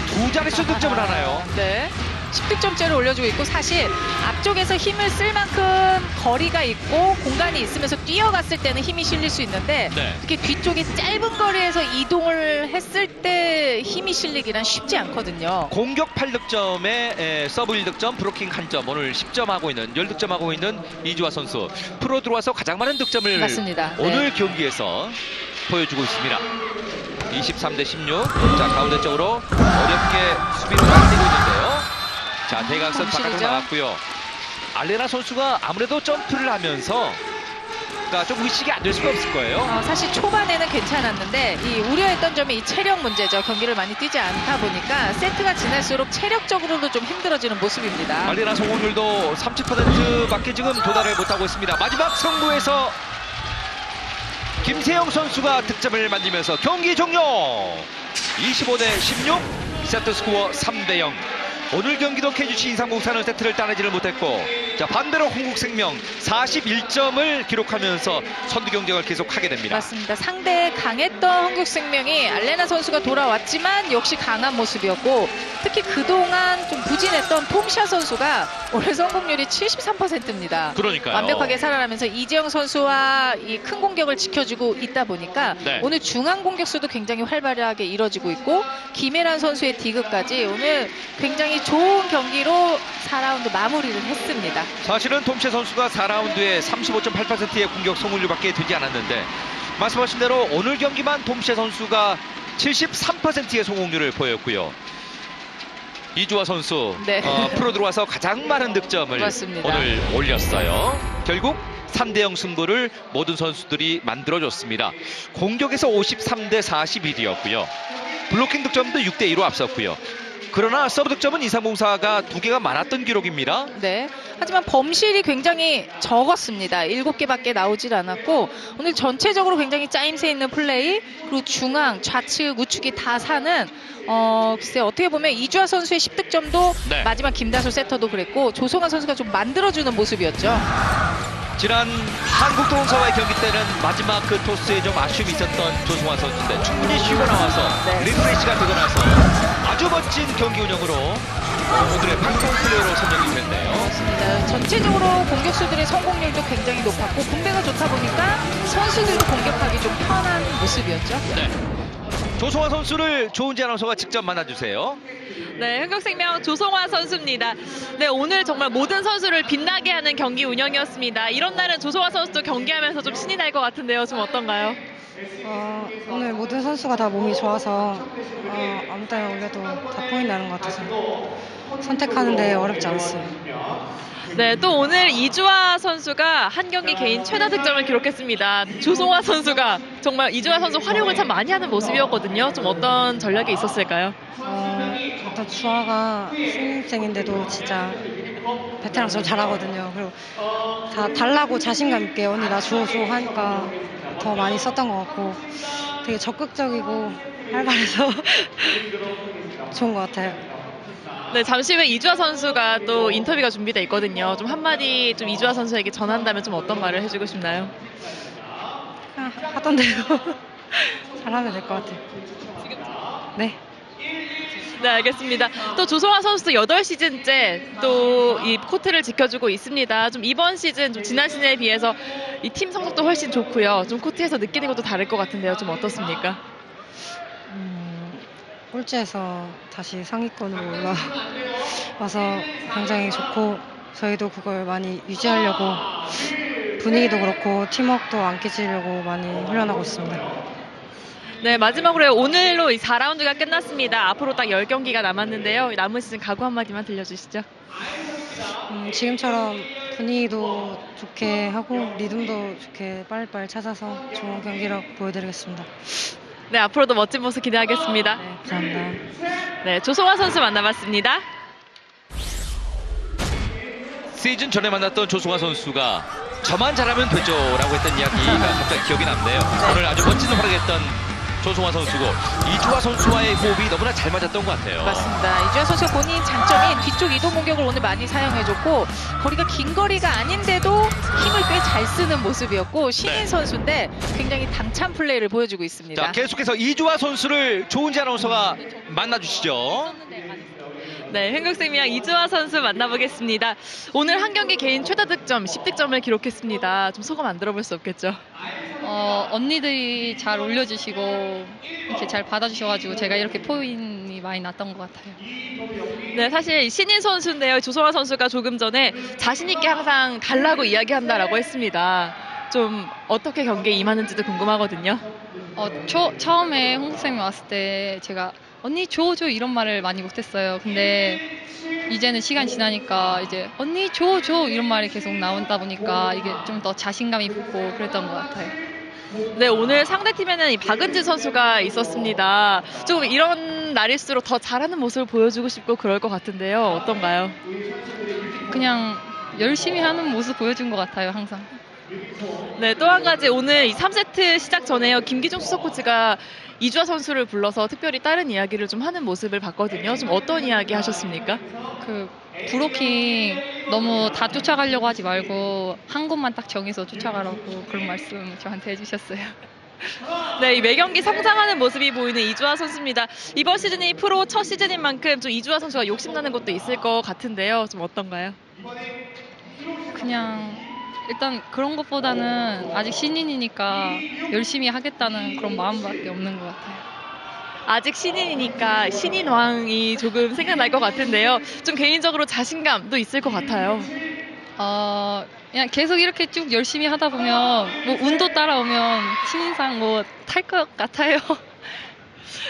두 자릿수 득점을 하나요? 네. 10득점째를 올려주고 있고, 사실 앞쪽에서 힘을 쓸 만큼 거리가 있고 공간이 있으면서 뛰어갔을 때는 힘이 실릴 수 있는데 특히 뒤쪽에 짧은 거리에서 이동을 했을 때 힘이 실리기란 쉽지 않거든요. 공격 8득점에 서브 1득점, 브로킹 1점, 오늘 10점 하고 있는 10득점 하고 있는 이주아 선수. 프로 들어와서 가장 많은 득점을 맞습니다. 오늘 경기에서 보여주고 있습니다. 23대16. 자, 가운데 쪽으로 어렵게 수비로 나가고 있는데요. 자, 대각선 바깥으로 나갔고요. 알레나 선수가 아무래도 점프를 하면서 그러니까 좀 의식이 안 될 수가 없을 거예요. 사실 초반에는 괜찮았는데 이 우려했던 점이 이 체력 문제죠. 경기를 많이 뛰지 않다 보니까 세트가 지날수록 체력적으로도 좀 힘들어지는 모습입니다. 알레나 성공률도 30%밖에 지금 도달을 못하고 있습니다. 마지막 승부에서 김세영 선수가 득점을 만들면서 경기 종료. 25대16. 세트 스코어 3대0. 오늘 경기도 KGC 인삼공사는 세트를 따내지를 못했고 자, 반대로 흥국생명 41점을 기록하면서 선두 경쟁을 계속하게 됩니다. 맞습니다. 상대 강했던 흥국생명이 알레나 선수가 돌아왔지만 역시 강한 모습이었고, 특히 그동안 좀 부진했던 톰샤 선수가 오늘 성공률이 73%입니다. 그러니까요. 완벽하게 살아나면서 이재영 선수와 이 큰 공격을 지켜주고 있다 보니까 네. 오늘 중앙 공격수도 굉장히 활발하게 이뤄지고 있고, 김혜란 선수의 디그까지 오늘 굉장히 좋은 경기로 4라운드 마무리를 했습니다. 사실은 톰셰 선수가 4라운드에 35.8%의 공격 성공률밖에 되지 않았는데, 말씀하신 대로 오늘 경기만 톰셰 선수가 73%의 성공률을 보였고요. 이주아 선수 네. 프로 들어와서 가장 많은 득점을 맞습니다. 오늘 올렸어요. 결국 3대0 승부를 모든 선수들이 만들어줬습니다. 공격에서 53대 41이었고요. 블로킹 득점도 6대2로 앞섰고요. 그러나 서브 득점은 인삼공사가 2개가 많았던 기록입니다. 네. 하지만 범실이 굉장히 적었습니다. 7개밖에 나오질 않았고, 오늘 전체적으로 굉장히 짜임새 있는 플레이, 그리고 중앙, 좌측, 우측이 다 사는 글쎄 어떻게 보면 이주아 선수의 10득점도 네. 마지막 김다솔 세터도 그랬고, 조성환 선수가 좀 만들어주는 모습이었죠. 지난 한국동사와의 경기 때는 마지막 그 토스에 좀 아쉬움이 있었던 조성환 선수인데 충분히 쉬고 나와서 리프레시가 되고 나서 아주 멋진 경기 운영으로 오늘의 방송 플레이어로 선정이 됐네요. 그렇습니다. 전체적으로 공격수들의 성공률도 굉장히 높았고, 군대가 좋다 보니까 선수들도 공격하기 좀 편한 모습이었죠. 네. 조성환 선수를 조은지 아나운서가 직접 만나주세요. 네, 흥국생명 조성환 선수입니다. 네, 오늘 정말 모든 선수를 빛나게 하는 경기 운영이었습니다. 이런 날은 조성환 선수도 경기하면서 좀 신이 날 것 같은데요. 좀 어떤가요? 오늘 모든 선수가 다 몸이 좋아서 아무 때나 올려도 다 포인트 나는 것 같아서 선택하는데 어렵지 않았어요. 네, 또 오늘 이주아 선수가 한 경기 개인 최다 득점을 기록했습니다. 조성환 선수가 정말 이주아 선수 활용을 참 많이 하는 모습이었거든요. 좀 어떤 전략이 있었을까요? 일단 주아가 신입생인데도 진짜 베테랑처럼 잘하거든요. 그리고 다 달라고 자신감 있게 언니 나 줘 하니까 더 많이 썼던 것 같고, 되게 적극적이고 활발해서 좋은 것 같아요. 네, 잠시 후에 이주아 선수가 또 인터뷰가 준비되어 있거든요. 좀 한마디 좀 이주아 선수에게 전한다면 좀 어떤 말을 해주고 싶나요? 그냥 하던 대로 잘하면 될 것 같아요. 네. 네, 알겠습니다. 또 조성환 선수도 8시즌째 또 이 코트를 지켜주고 있습니다. 좀 이번 시즌 좀 지난 시즌에 비해서 이 팀 성적도 훨씬 좋고요. 좀 코트에서 느끼는 것도 다를 것 같은데요. 좀 어떻습니까? 꼴찌에서 다시 상위권으로 올라와서 굉장히 좋고, 저희도 그걸 많이 유지하려고 분위기도 그렇고 팀워크도 안 깨지려고 많이 훈련하고 있습니다. 네, 마지막으로 오늘로 이 4라운드가 끝났습니다. 앞으로 딱 10경기가 남았는데요. 남은 시즌 각오 한마디만 들려주시죠. 지금처럼 분위기도 좋게 하고 리듬도 좋게 빨리빨리 찾아서 좋은 경기력 보여드리겠습니다. 네, 앞으로도 멋진 모습 기대하겠습니다. 네, 감사합니다. 네, 조성환 선수 만나봤습니다. 시즌 전에 만났던 조성환 선수가 저만 잘하면 되죠 라고 했던 이야기가 갑자기 기억이 남네요. 오늘 아주 멋진 활약했던 조성환 선수고, 이주아 선수와의 호흡이 너무나 잘 맞았던 것 같아요. 맞습니다. 이주아 선수의 본인 장점이 뒤쪽 이동 공격을 오늘 많이 사용해줬고, 거리가 긴 거리가 아닌데도 힘을 꽤 잘 쓰는 모습이었고, 신인 선수인데 굉장히 당찬 플레이를 보여주고 있습니다. 자, 계속해서 이주아 선수를 조은지 아나운서가 만나주시죠. 네, 흥국생명 이주아 선수 만나보겠습니다. 오늘 한 경기 개인 최다 득점 10득점을 기록했습니다. 좀 소감 안 들어볼 수 없겠죠? 언니들이 잘 올려주시고 이렇게 잘 받아주셔가지고 제가 이렇게 포인이 많이 났던 것 같아요. 네, 사실 신인 선수인데요. 조성환 선수가 조금 전에 자신 있게 항상 달라고 이야기한다라고 했습니다. 좀 어떻게 경기에 임하는지도 궁금하거든요. 처음에 흥국생명 왔을 때 제가 언니 줘 이런 말을 많이 못했어요. 근데 이제는 시간 지나니까 이제 언니 줘 이런 말이 계속 나온다 보니까 이게 좀 더 자신감이 붙고 그랬던 것 같아요. 네, 오늘 상대팀에는 이 박은진 선수가 있었습니다. 조금 이런 날일수록 더 잘하는 모습을 보여주고 싶고 그럴 것 같은데요. 어떤가요? 그냥 열심히 하는 모습 보여준 것 같아요, 항상. 네, 또 한 가지 오늘 이 3세트 시작 전에요. 김기종 수석 코치가 이주아 선수를 불러서 특별히 다른 이야기를 좀 하는 모습을 봤거든요. 좀 어떤 이야기 하셨습니까? 브로킹 너무 다 쫓아가려고 하지 말고 한 곳만 딱 정해서 쫓아가라고 그런 말씀 저한테 해주셨어요. 네, 이 매경기 성장하는 모습이 보이는 이주아 선수입니다. 이번 시즌이 프로 첫 시즌인 만큼 좀 이주아 선수가 욕심나는 것도 있을 것 같은데요. 좀 어떤가요? 그냥 일단 그런 것보다는 아직 신인이니까 열심히 하겠다는 그런 마음밖에 없는 것 같아요. 아직 신인이니까 신인왕이 조금 생각날 것 같은데요. 좀 개인적으로 자신감도 있을 것 같아요. 그냥 계속 이렇게 쭉 열심히 하다 보면 뭐 운도 따라오면 신인상 뭐 탈 것 같아요.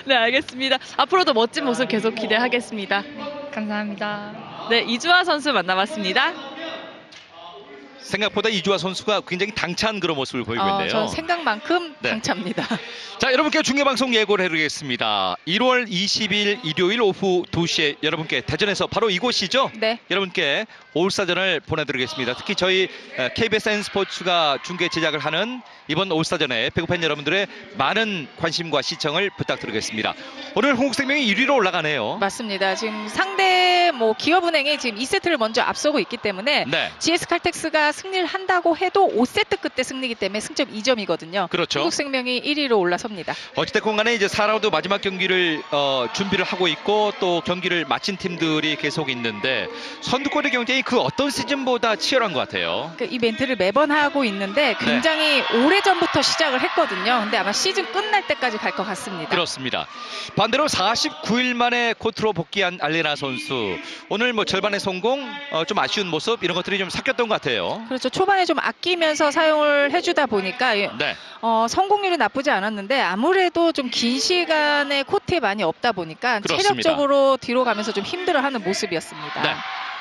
네, 알겠습니다. 앞으로도 멋진 모습 계속 기대하겠습니다. 감사합니다. 네, 이주아 선수 만나봤습니다. 생각보다 이주아 선수가 굉장히 당찬 그런 모습을 보이고 있네요. 전 생각만큼 네. 당차입니다. 자, 여러분께 중계방송 예고를 해드리겠습니다. 1월 20일 일요일 오후 2시에 여러분께 대전에서 바로 이곳이죠? 네. 여러분께 올스타전을 보내드리겠습니다. 특히 저희 KBS N스포츠가 중계 제작을 하는 이번 올스타전에 배구팬 여러분들의 많은 관심과 시청을 부탁드리겠습니다. 오늘 홍국생명이 1위로 올라가네요. 맞습니다. 지금 상대 기업은행이 지금 2세트를 먼저 앞서고 있기 때문에 네. GS칼텍스가 승리를 한다고 해도 5세트 끝에 승리이기 때문에 승점 2점이거든요. 그렇죠. 한국생명이 1위로 올라섭니다. 어찌됐건 간에 이제 4라운드 마지막 경기를 준비를 하고 있고 또 경기를 마친 팀들이 계속 있는데 선두권의 경쟁이 그 어떤 시즌보다 치열한 것 같아요. 이 멘트를 매번 하고 있는데 굉장히 오래전부터 시작을 했거든요. 근데 아마 시즌 끝날 때까지 갈 것 같습니다. 그렇습니다. 반대로 49일 만에 코트로 복귀한 알레나 선수. 오늘 절반의 성공, 좀 아쉬운 모습 이런 것들이 좀 섞였던 것 같아요. 그렇죠. 초반에 좀 아끼면서 사용을 해주다 보니까 네. 성공률이 나쁘지 않았는데 아무래도 좀 긴 시간에 코트에 많이 없다 보니까 그렇습니다. 체력적으로 뒤로 가면서 좀 힘들어하는 모습이었습니다. 네.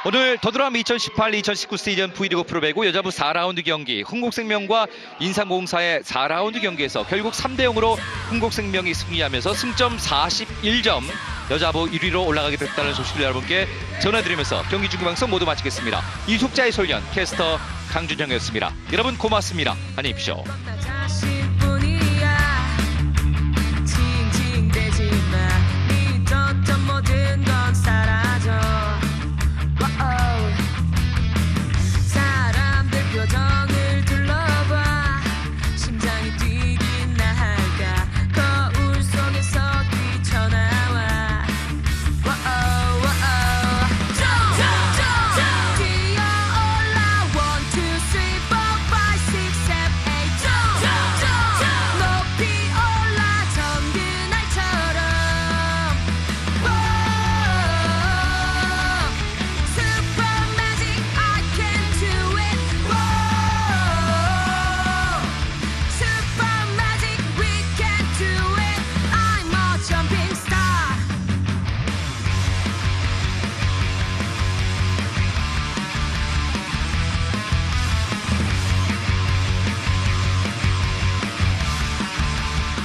오늘 더드람 2018-2019 시즌 V리그 프로배구 여자부 4라운드 경기 흥국생명과 인삼공사의 4라운드 경기에서 결국 3대0으로 흥국생명이 승리하면서 승점 41점 여자부 1위로 올라가게 됐다는 소식을 여러분께 전해드리면서 경기 중계방송 모두 마치겠습니다. 이숙자의 솔련 캐스터 강준영이었습니다. 여러분 고맙습니다. 안녕히 계십시오.